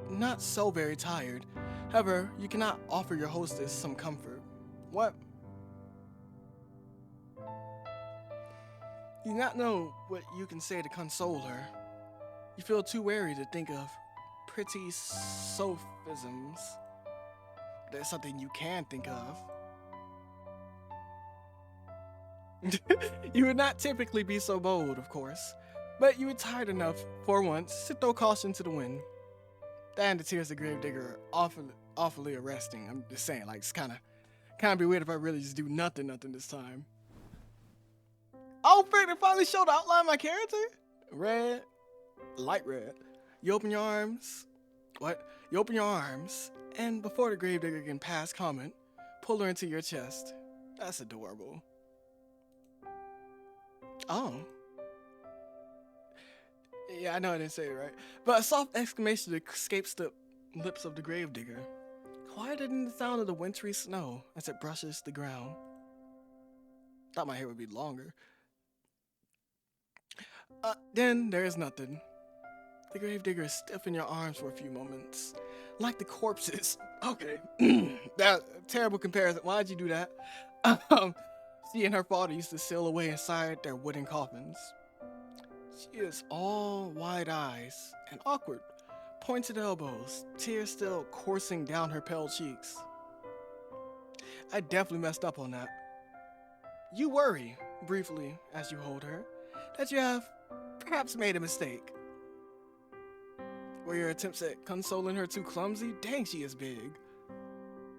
not so very tired. However, you cannot offer your hostess some comfort. What? You do not know what you can say to console her. You feel too wary to think of pretty sophisms. There's something you can think of. You would not typically be so bold, of course, but you were tired enough, for once, to throw caution to the wind. And the tears of the gravedigger are awfully arresting. I'm just saying, like, it's kind of be weird if I really just do nothing this time. Oh, frick, they finally showed the outline of my character? Red, light red. You open your arms. What? You open your arms, and before the gravedigger can pass comment, pull her into your chest. That's adorable. Oh. Yeah, I know I didn't say it right. But a soft exclamation escapes the lips of the gravedigger, quieter than the sound of the wintry snow as it brushes the ground. Thought my hair would be longer. Then there is nothing. The gravedigger is stiff in your arms for a few moments, like the corpses. Okay, that terrible comparison. Why'd you do that? She and her father used to sail away inside their wooden coffins. She is all wide eyes and awkward, pointed elbows, tears still coursing down her pale cheeks. I definitely messed up on that. You worry, briefly, as you hold her, that you have perhaps made a mistake. Were your attempts at consoling her too clumsy? Dang, she is big.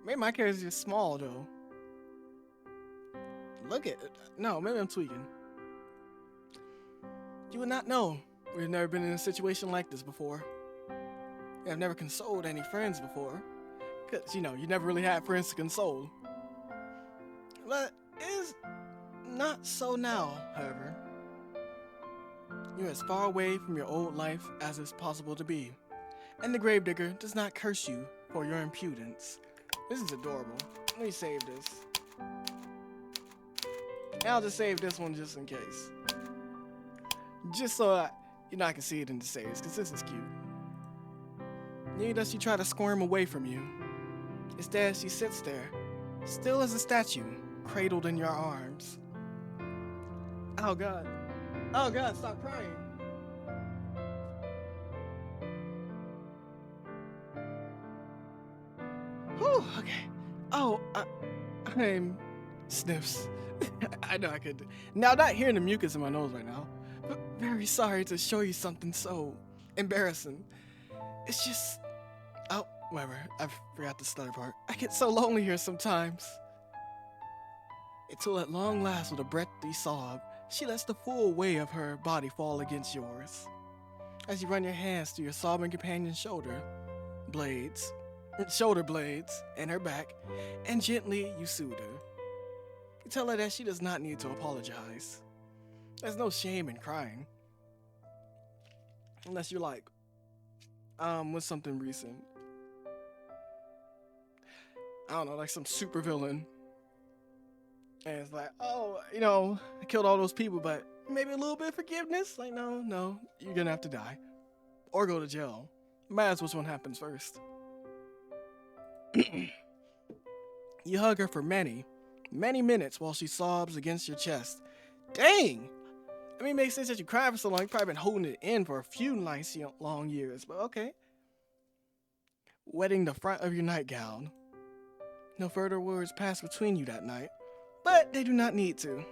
Maybe my character's just small, though. Look at it. No, maybe I'm tweaking. You would not know. We've never been in a situation like this before. You have never consoled any friends before. Because, you never really had friends to console. But it is not so now, however. You're as far away from your old life as is possible to be. And the gravedigger does not curse you for your impudence. This is adorable. Let me save this. And I'll just save this one just in case. Just so I can see it in the saves, because this is cute. Neither does she try to squirm away from you. Instead, she sits there, still as a statue, cradled in your arms. Oh God, stop crying. Whew, okay. Oh, I'm sniffs. I know I could. Now, not hearing the mucus in my nose right now, but very sorry to show you something so embarrassing. It's just, whatever. I forgot the stutter part. I get so lonely here sometimes. Until at long last, with a breathy sob, she lets the full weight of her body fall against yours. As you run your hands through your sobbing companion's shoulder blades, and her back, and gently you soothe her. You tell her that she does not need to apologize. There's no shame in crying. Unless you're like With something recent. I don't know, like some super villain. And it's like, oh, I killed all those people, but maybe a little bit of forgiveness? Like, no, no, you're gonna have to die. Or go to jail. Might as well which one happens first. You hug her for many, many minutes while she sobs against your chest. Dang! I mean, it makes sense that you cried for so long. You've probably been holding it in for a few nice long years, but okay. Wetting the front of your nightgown. No further words pass between you that night, but they do not need to.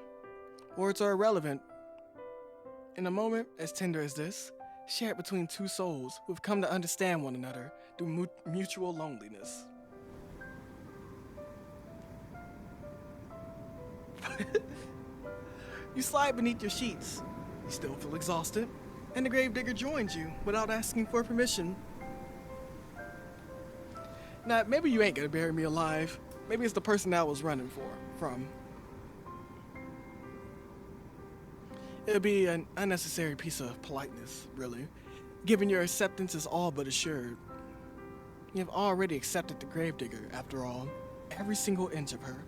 Words are irrelevant. In a moment as tender as this, shared between two souls who have come to understand one another through mutual loneliness. You slide beneath your sheets. You still feel exhausted, and the gravedigger joins you without asking for permission. Now, maybe you ain't gonna bury me alive. Maybe it's the person that I was running from. It would be an unnecessary piece of politeness, really, given your acceptance is all but assured. You have already accepted the gravedigger, after all, every single inch of her.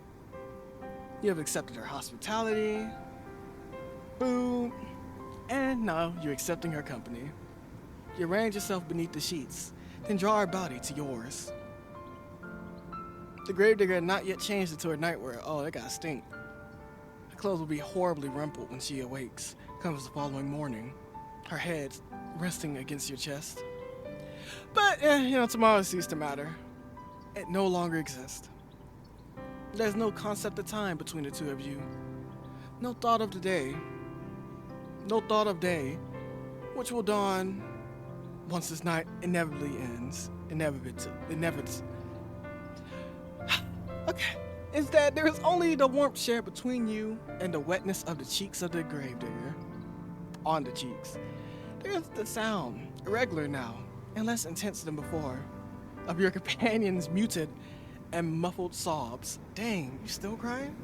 You have accepted her hospitality, food, and now you're accepting her company. You arrange yourself beneath the sheets, then draw her body to yours. The gravedigger had not yet changed into her nightwear. Oh, that gotta stink. Her clothes will be horribly rumpled when she awakes, comes the following morning, her head resting against your chest. But, tomorrow ceased to matter. It no longer exists. There's no concept of time between the two of you. No thought of the day. No thought of day, which will dawn once this night inevitably ends. Okay. Is that there is only the warmth shared between you and the wetness of the cheeks of the gravedigger. On the cheeks. There's the sound, irregular now, and less intense than before, of your companion's muted and muffled sobs. Dang, you still crying?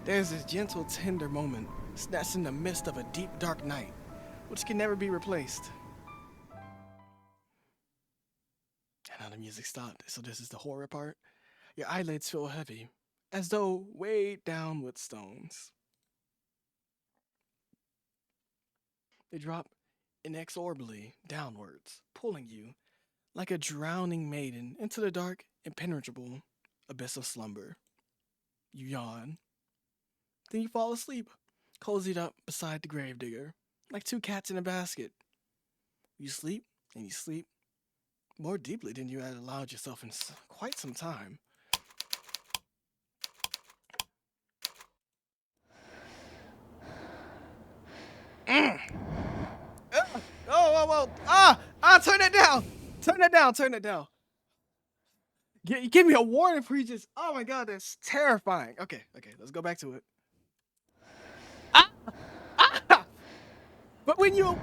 There's this gentle, tender moment, snatched in the midst of a deep, dark night, which can never be replaced. And now the music stopped, so this is the horror part. Your eyelids feel heavy, as though weighed down with stones. They drop inexorably downwards, pulling you, like a drowning maiden, into the dark, impenetrable abyss of slumber. You yawn. Then you fall asleep, cozied up beside the gravedigger, like two cats in a basket. You sleep, and you sleep, more deeply than you had allowed yourself in quite some time. Mm. Oh, turn that down! Turn that down, turn that down. Give me a warning for you just, oh my god, that's terrifying. Okay, let's go back to it. Ah! Ah! But when you,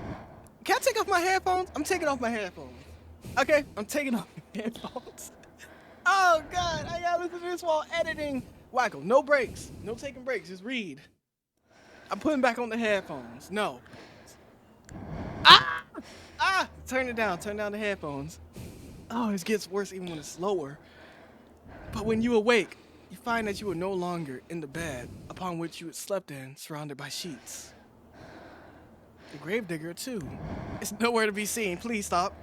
can I take off my headphones? I'm taking off my headphones. Okay, I'm taking off my headphones. Oh god, I gotta listen to this while editing. Wacko, no breaks. No taking breaks, just read. I'm putting back on the headphones. No. Ah! Ah! Turn down the headphones. Oh, it gets worse even when it's slower. But when you awake, you find that you are no longer in the bed upon which you had slept in, surrounded by sheets. The gravedigger, too, is nowhere to be seen. Please stop.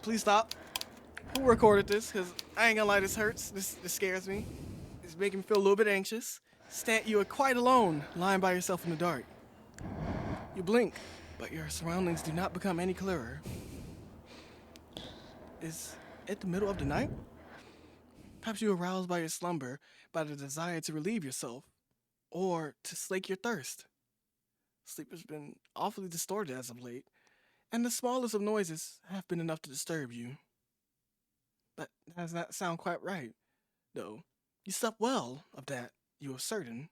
Please stop. Who recorded this? Because I ain't gonna lie, this hurts. This scares me. It's making me feel a little bit anxious. You are quite alone, lying by yourself in the dark. You blink, but your surroundings do not become any clearer. Is it the middle of the night? Perhaps you are aroused by your slumber, by the desire to relieve yourself, or to slake your thirst. Sleep has been awfully distorted as of late, and the smallest of noises have been enough to disturb you. But that does not sound quite right, though. You slept well, of that, you are certain.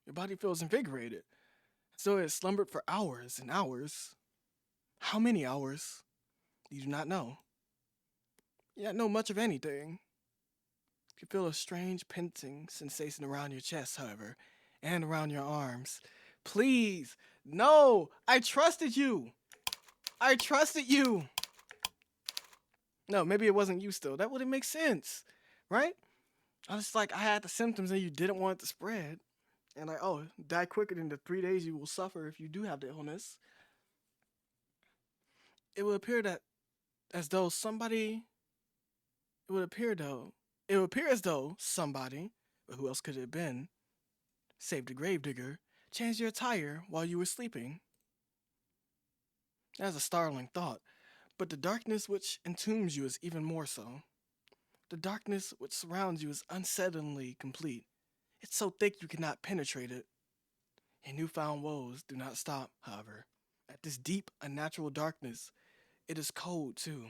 Your body feels invigorated, as though it has slumbered for hours and hours. How many hours? You do not know. You don't know much of anything. You feel a strange pinching sensation around your chest, however, and around your arms. Please No, I trusted you. I trusted you. No, maybe it wasn't you still. That wouldn't make sense, right? I was like, I had the symptoms and you didn't want it to spread. And like, oh, die quicker than the 3 days you will suffer if you do have the illness. It would appear that as though somebody, it would appear though, it would appear as though somebody, but who else could it have been, save the gravedigger, changed your attire while you were sleeping. That's a startling thought, but the darkness which entombs you is even more so. The darkness which surrounds you is unsettlingly complete. It's so thick you cannot penetrate it. Your newfound woes do not stop, however. At this deep, unnatural darkness, it is cold too.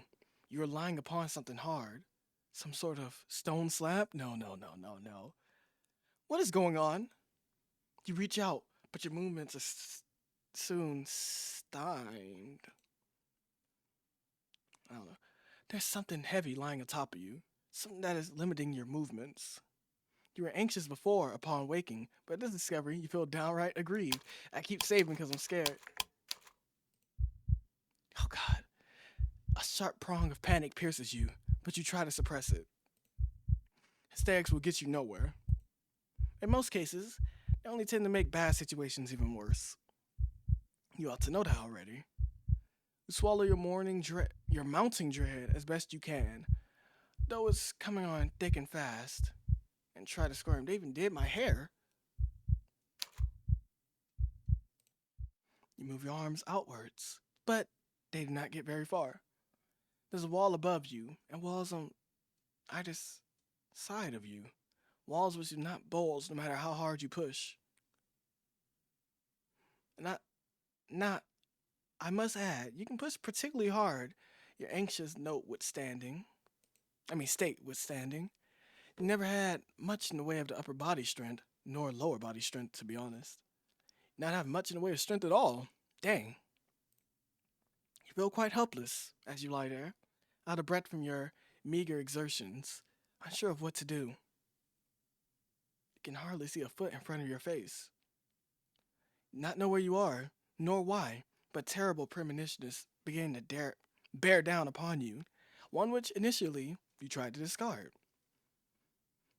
You are lying upon something hard. Some sort of stone slab? No, no, no, no, no. What is going on? You reach out, but your movements are soon stymied. I don't know. There's something heavy lying atop of you. Something that is limiting your movements. You were anxious before upon waking, but at this discovery, you feel downright aggrieved. I keep saving because I'm scared. Oh God. A sharp prong of panic pierces you, but you try to suppress it. Hysterics will get you nowhere. In most cases, they only tend to make bad situations even worse. You ought to know that already. You swallow your mounting dread as best you can, though it's coming on thick and fast, and try to scream. They even did my hair. You move your arms outwards, but they do not get very far. There's a wall above you, and walls on either side of you. Walls which do not bulge no matter how hard you push. Not, I must add, you can push particularly hard, your anxious state withstanding. You never had much in the way of the upper body strength, nor lower body strength, to be honest. Not have much in the way of strength at all. Dang. You feel quite helpless as you lie there, out of breath from your meager exertions, unsure of what to do. You can hardly see a foot in front of your face. Not know where you are, nor why, but terrible premonitions begin to bear down upon you, one which initially you tried to discard.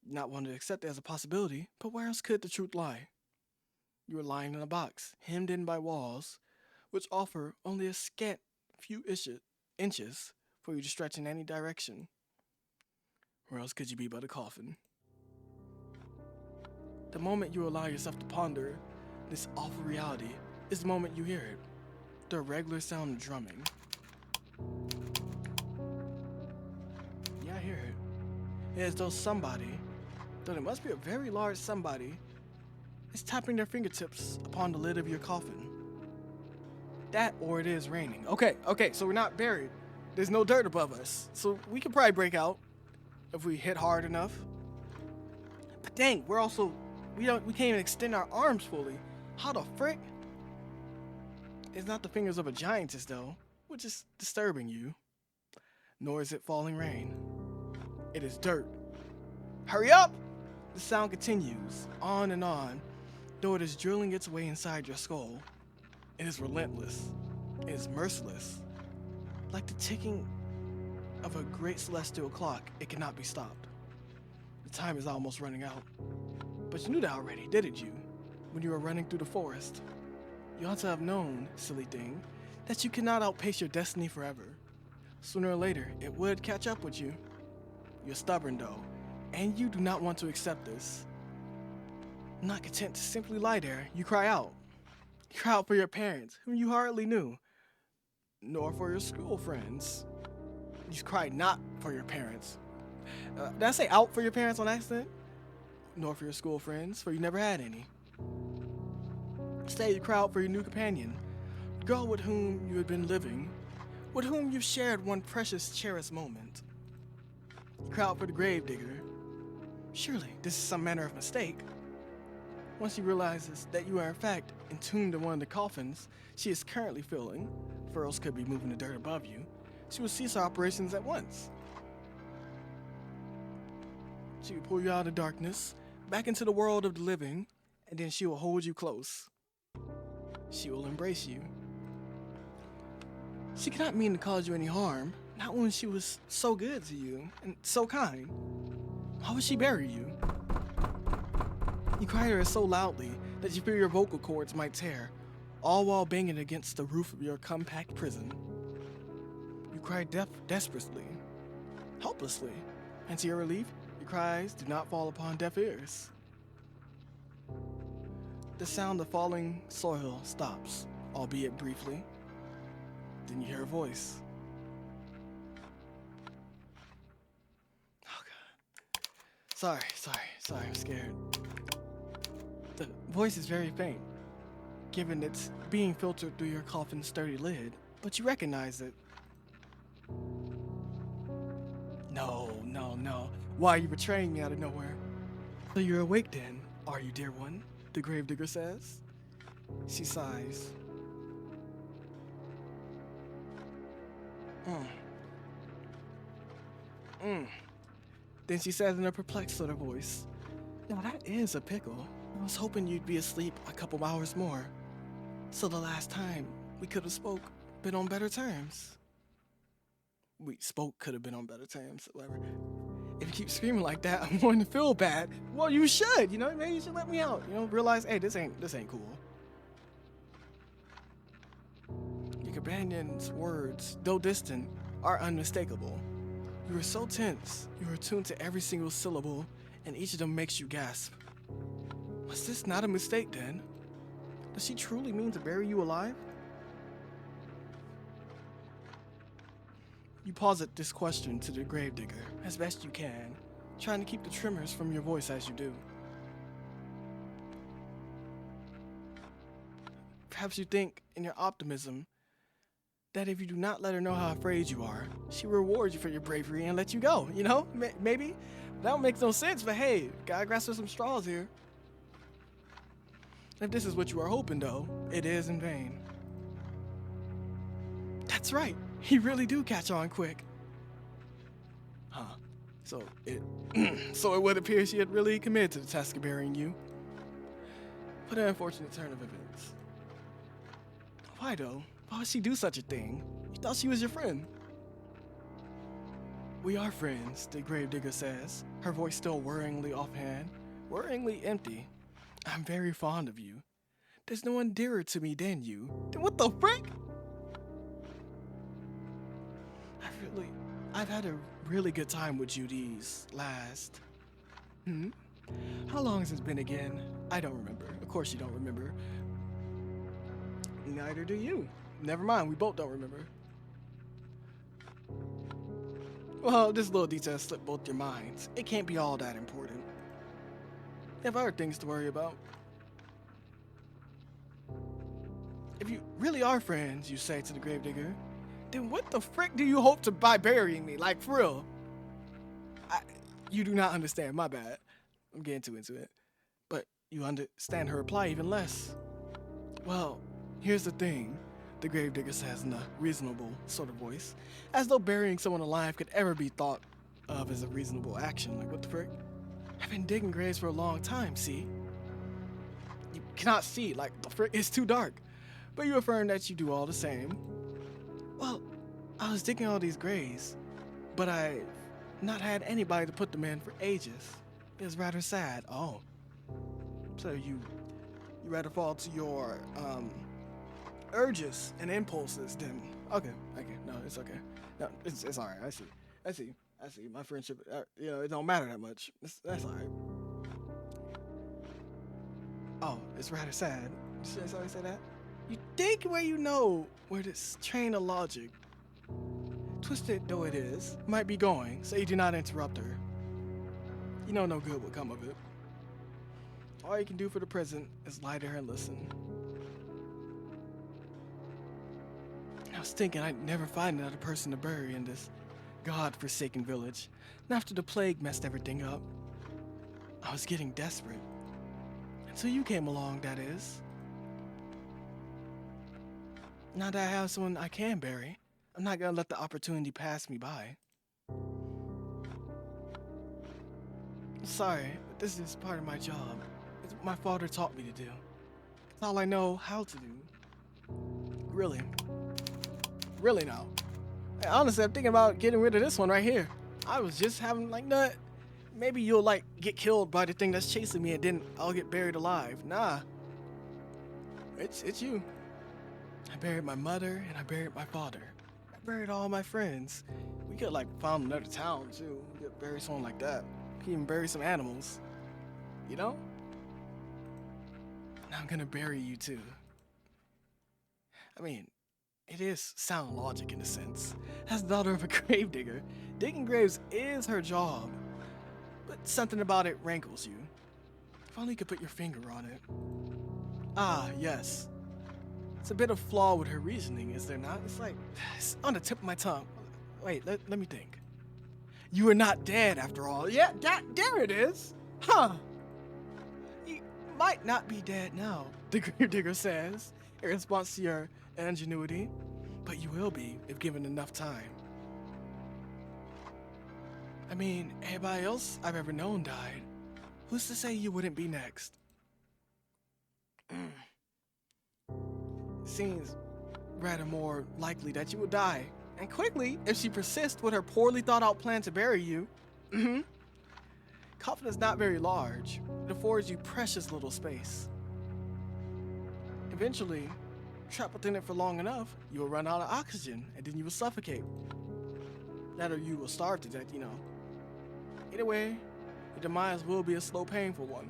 Not wanting to accept it as a possibility, but where else could the truth lie? You are lying in a box, hemmed in by walls, which offer only a scant few inches for you to stretch in any direction. Where else could you be but a coffin? The moment you allow yourself to ponder this awful reality is the moment you hear it. The irregular sound of drumming. Yeah, I hear it. It is though somebody, though it must be a very large somebody, is tapping their fingertips upon the lid of your coffin. That or it is raining. Okay, so we're not buried. There's no dirt above us. So we could probably break out if we hit hard enough. But dang, we can't even extend our arms fully. How the frick? It's not the fingers of a giantess though, which is disturbing you. Nor is it falling rain. It is dirt. Hurry up! The sound continues, on and on, though it is drilling its way inside your skull. It is relentless. It is merciless. Like the ticking of a great celestial clock, it cannot be stopped. The time is almost running out. But you knew that already, didn't you? When you were running through the forest. You ought to have known, silly thing, that you cannot outpace your destiny forever. Sooner or later, it would catch up with you. You're stubborn though, and you do not want to accept this. Not content to simply lie there, you cry out. You cry out for your parents, whom you hardly knew, nor for your school friends. You cry not for your parents. Did I say out for your parents on accident? Nor for your school friends, for you never had any. Instead, you cry out for your new companion, the girl with whom you had been living, with whom you shared one precious, cherished moment. You cry out for the gravedigger. Surely, this is some manner of mistake. Once she realizes that you are in fact entombed in one of the coffins she is currently filling, furrows could be moving the dirt above you, she will cease her operations at once. She will pull you out of the darkness, back into the world of the living, and then she will hold you close. she will embrace you. She cannot mean to cause you any harm, not when she was so good to you and so kind. Why would she bury you? You cry to her so loudly that you fear your vocal cords might tear, all while banging against the roof of your compact prison. You cry desperately, helplessly, and to your relief, your cries do not fall upon deaf ears. The sound of falling soil stops, albeit briefly. Then you hear a voice. Oh God. Sorry, I'm scared. The voice is very faint, given it's being filtered through your coffin's sturdy lid, but you recognize it. No. Why are you betraying me out of nowhere? So you're awake then, are you, dear one? The gravedigger says. She sighs. Then she says in a perplexed sort of voice, "Now that is a pickle. I was hoping you'd be asleep a couple hours more. So the last time we could have spoke, been on better terms." We spoke could have been on better terms, whatever. If you keep screaming like that, I'm going to feel bad. Well, you should, maybe you should let me out. Realize, hey, this ain't cool. Your companion's words, though distant, are unmistakable. You are so tense, you are attuned to every single syllable, and each of them makes you gasp. Was this not a mistake then? Does she truly mean to bury you alive? You posit this question to the gravedigger as best you can, trying to keep the tremors from your voice as you do. Perhaps you think, in your optimism, that if you do not let her know how afraid you are, she will reward you for your bravery and let you go, Maybe. That don't make no sense, but hey, gotta grasp for some straws here. If this is what you are hoping, though, it is in vain. That's right. He really do catch on quick. Huh. So it would appear she had really committed to the task of burying you. What an unfortunate turn of events. Why though? Why would she do such a thing? You thought she was your friend. We are friends, the gravedigger says, her voice still worryingly offhand, worryingly empty. I'm very fond of you. There's no one dearer to me than you. Then what the frick? I've had a really good time with you these last... How long has it been again? I don't remember. Of course you don't remember. Neither do you. Never mind, we both don't remember. Well, this little detail slipped both your minds. It can't be all that important. You have other things to worry about. If you really are friends, you say to the gravedigger, then what the frick do you hope to by burying me? Like, for real? You do not understand, my bad. I'm getting too into it. But you understand her reply even less. Well, here's the thing, the gravedigger says in a reasonable sort of voice, as though burying someone alive could ever be thought of as a reasonable action. Like, what the frick? I've been digging graves for a long time, see? You cannot see, like, the frick, it's too dark. But you affirm that you do all the same. Well, I was digging all these graves, but I've not had anybody to put them in for ages. It was rather sad. Oh. So you rather fall to your, urges and impulses then. Okay. No, it's okay. No, it's alright. I see. My friendship, it don't matter that much. That's alright. Oh, it's rather sad. Should I say that? You think where this train of logic, twisted though it is, might be going, so you do not interrupt her. You know no good will come of it. All you can do for the present is lie to her and listen. I was thinking I'd never find another person to bury in this God-forsaken village, and after the plague messed everything up, I was getting desperate. Until you came along, that is. Now that I have someone I can bury, I'm not gonna let the opportunity pass me by. Sorry, but this is part of my job. It's what my father taught me to do. It's all I know how to do. really. Really now. Hey, honestly, I'm thinking about getting rid of this one right here. I was just having like nut. Maybe you'll like get killed by the thing that's chasing me and then I'll get buried alive. Nah. It's you. I buried my mother and I buried my father. I buried all my friends. We could like found another town too. We could bury someone like that. We could even bury some animals. You know? And I'm gonna bury you too. I mean, it is sound logic in a sense. As the daughter of a gravedigger, digging graves is her job. But something about it rankles you. If only you could put your finger on it. Ah, yes. It's a bit of flaw with her reasoning, is there not? It's like, it's on the tip of my tongue. Wait, let me think. You are not dead after all. Yeah, there it is. Huh. You might not be dead now, the gravedigger says, in response to your ingenuity. But you will be if given enough time. I mean, everybody else I've ever known died. Who's to say you wouldn't be next? Seems rather more likely that you will die, and quickly if she persists with her poorly thought out plan to bury you. Coffin is not very large. It affords you precious little space. Eventually, trapped within it for long enough, you will run out of oxygen, and then you will suffocate. That or you will starve to death, you know. Either way, your demise will be a slow, painful one.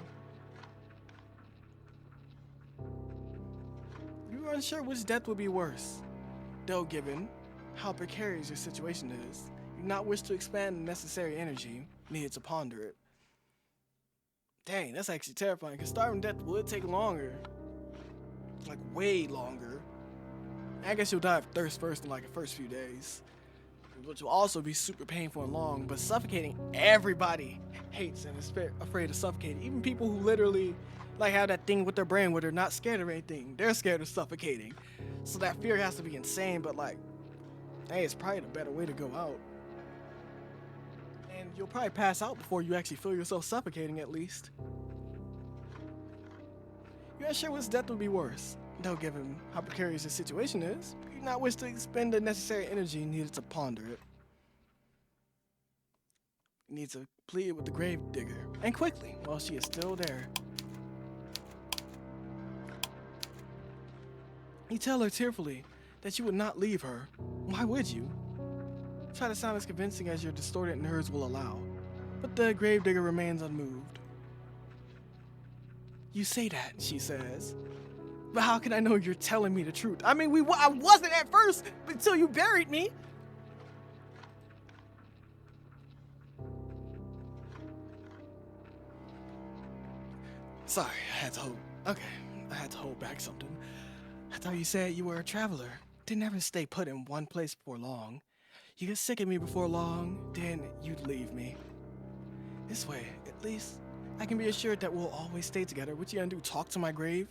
You are unsure which death would be worse, though given how precarious your situation is, you do not wish to expend the necessary energy needed to ponder it. Dang, that's actually terrifying, because starving death would take longer. Like, way longer. I guess you'll die of thirst first in like the first few days, which will also be super painful and long, but suffocating, everybody hates and is afraid of suffocating. Even people who literally like have that thing with their brain where they're not scared of anything. They're scared of suffocating. So that fear has to be insane, but like, hey, it's probably the better way to go out. And you'll probably pass out before you actually feel yourself suffocating at least. You're not sure which death would be worse, though given how precarious the situation is, you do not wish to expend the necessary energy needed to ponder it. You need to plead with the gravedigger, and quickly, while she is still there. You tell her tearfully that you would not leave her. Why would you? Try to sound as convincing as your distorted nerves will allow, but the gravedigger remains unmoved. You say that, she says, but how can I know you're telling me the truth? I mean, I wasn't at first until you buried me. Sorry, I had to hold back something. I thought you said you were a traveler. Didn't ever stay put in one place for long. You get sick of me before long, then you'd leave me. This way, at least, I can be assured that we'll always stay together. What you gonna do, talk to my grave?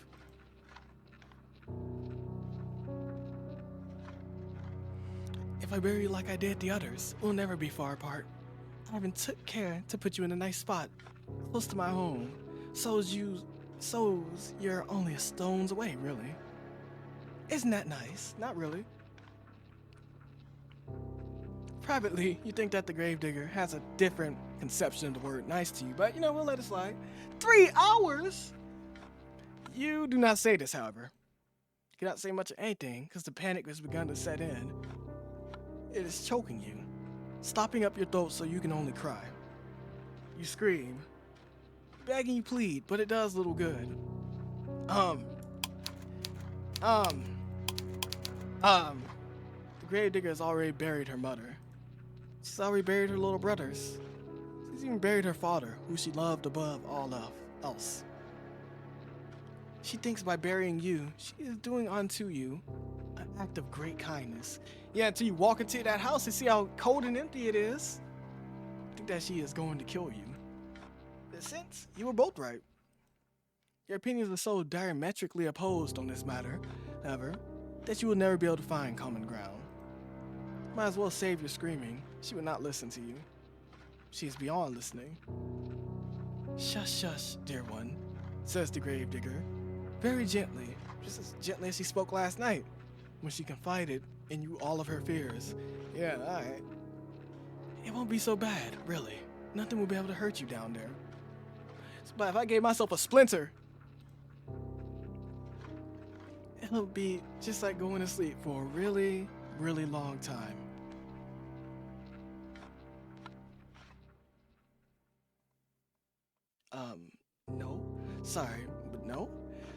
If I bury you like I did the others, we'll never be far apart. I even took care to put you in a nice spot, close to my home. So's you're only a stone's away, really. Isn't that nice? Not really. Privately, you think that the gravedigger has a different conception of the word nice to you, but you know, we'll let it slide. 3 hours? You do not say this, however. You cannot say much of anything, because the panic has begun to set in. It is choking you, stopping up your throat so you can only cry. You scream, begging you plead, but it does little good. The gravedigger has already buried her mother. She's already buried her little brothers. She's even buried her father, who she loved above all else. She thinks by burying you, she is doing unto you an act of great kindness. Yeah, until you walk into that house and see how cold and empty it is. I think that she is going to kill you. In a sense, you were both right. Your opinions are so diametrically opposed on this matter, however, that you will never be able to find common ground. Might as well save your screaming. She would not listen to you. She is beyond listening. Shush, shush, dear one, says the gravedigger, very gently, just as gently as she spoke last night. when she confided in you all of her fears. Yeah, alright. It won't be so bad, really. Nothing will be able to hurt you down there. But if I gave myself a splinter, it'll be just like going to sleep for a really, really long time. No. Sorry, but no.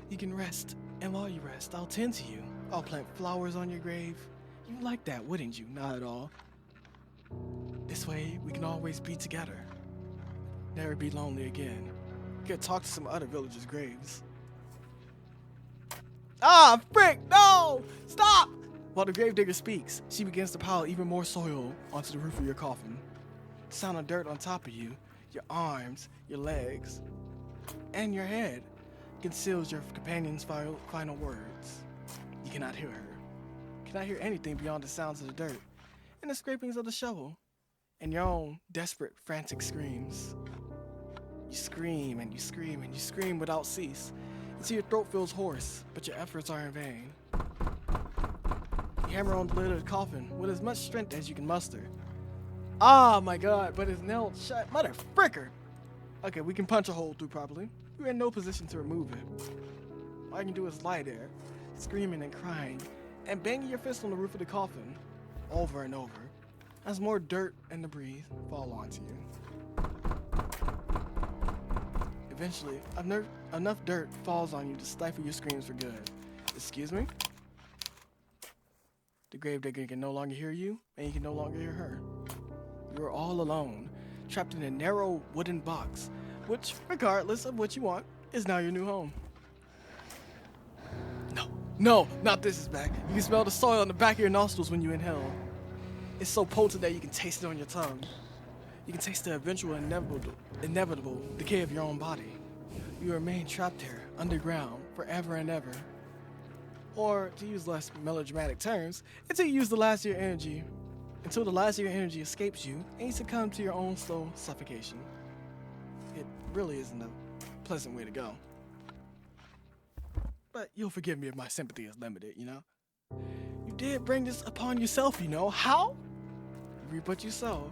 You can rest, and while you rest, I'll tend to you. I'll plant flowers on your grave. You'd like that, wouldn't you? Not at all. This way, we can always be together. Never be lonely again. You could talk to some other villagers' graves. Ah, frick! No! Stop! While the gravedigger speaks, she begins to pile even more soil onto the roof of your coffin. The sound of dirt on top of you, your arms, your legs, and your head conceals your companion's final words. You cannot hear her. You cannot hear anything beyond the sounds of the dirt and the scrapings of the shovel and your own desperate, frantic screams. You scream and you scream and you scream without cease until your throat feels hoarse, but your efforts are in vain. You hammer on the lid of the coffin with as much strength as you can muster. Ah, my God, but it's nailed shut. Mother fricker! Okay, we can punch a hole through properly. You're in no position to remove it. All you can do is lie there, screaming and crying, and banging your fist on the roof of the coffin over and over as more dirt and debris fall onto you. Eventually, enough dirt falls on you to stifle your screams for good. Excuse me? The gravedigger can no longer hear you, and you can no longer hear her. You are all alone, trapped in a narrow wooden box, which, regardless of what you want, is now your new home. No, not this is back. You can smell the soil on the back of your nostrils when you inhale. It's so potent that you can taste it on your tongue. You can taste the eventual inevitable decay of your own body. You remain trapped here, underground, forever and ever. Or, to use less melodramatic terms, until you use the last of your energy. Until the last of your energy escapes you, and you succumb to your own slow suffocation. It really isn't a pleasant way to go. But you'll forgive me if my sympathy is limited, you know? You did bring this upon yourself, you know? How? You reap what you sow.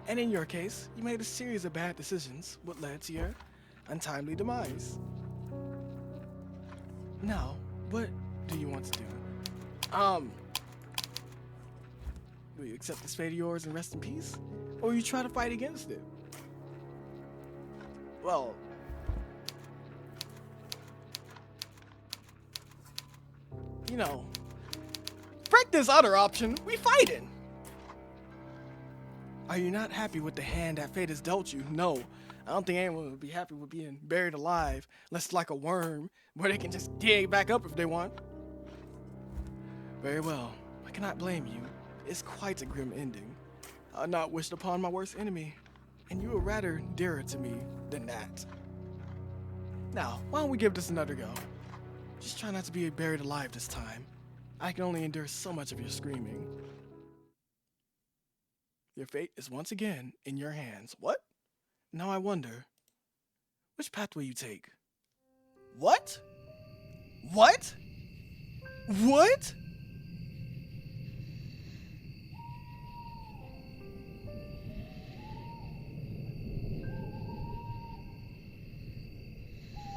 And in your case, you made a series of bad decisions, what led to your untimely demise. Now, what do you want to do? Will you accept this fate of yours and rest in peace? Or will you try to fight against it? Well, you know, break this other option, we fighting. Are you not happy with the hand that fate has dealt you? No, I don't think anyone would be happy with being buried alive, unless it's like a worm, where they can just dig back up if they want. Very well, I cannot blame you. It's quite a grim ending. I've not wished upon my worst enemy, and you are rather dearer to me than that. Now, why don't we give this another go? Just try not to be buried alive this time. I can only endure so much of your screaming. Your fate is once again in your hands. What? Now I wonder, which path will you take? What? What? What?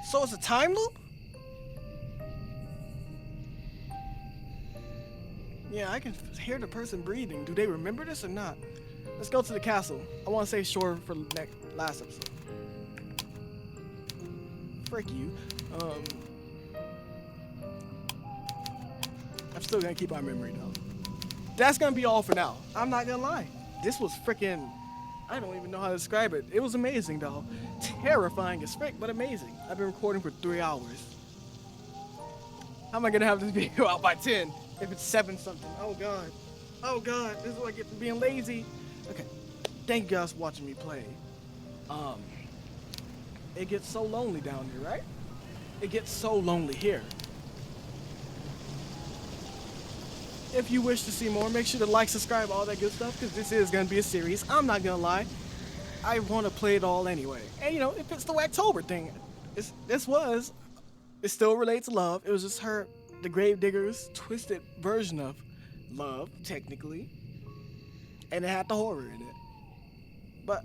So it's a time loop? Yeah, I can hear the person breathing. Do they remember this or not? Let's go to the castle. I want to say shore for the last episode. Frick you. I'm still gonna keep my memory though. That's gonna be all for now. I'm not gonna lie. This was freaking, I don't even know how to describe it. It was amazing though. Terrifying as frick, but amazing. I've been recording for 3 hours. How am I gonna have this video out by 10 if it's 7 something? Oh God. Oh God, this is what I get for being lazy. Okay, thank you guys for watching me play. It gets so lonely down here, right? It gets so lonely here. If you wish to see more, make sure to like, subscribe, all that good stuff, because this is going to be a series. I'm not going to lie. I want to play it all anyway. And, you know, if it's the Wack-Tober thing, it still relates to love. It was just her the Gravedigger's twisted version of love, technically, and it had the horror in it. But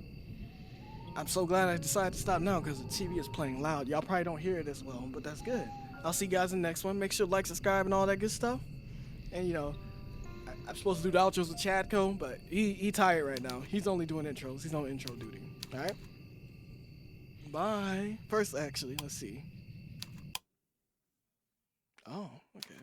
I'm so glad I decided to stop now because the TV is playing loud. Y'all probably don't hear it as well, but that's good. I'll see you guys in the next one. Make sure to like, subscribe, and all that good stuff. And you know, I'm supposed to do the outros with Chadco, but he tired right now. He's only doing intros. He's on intro duty. All right. Bye. First, actually, let's see. Oh, okay.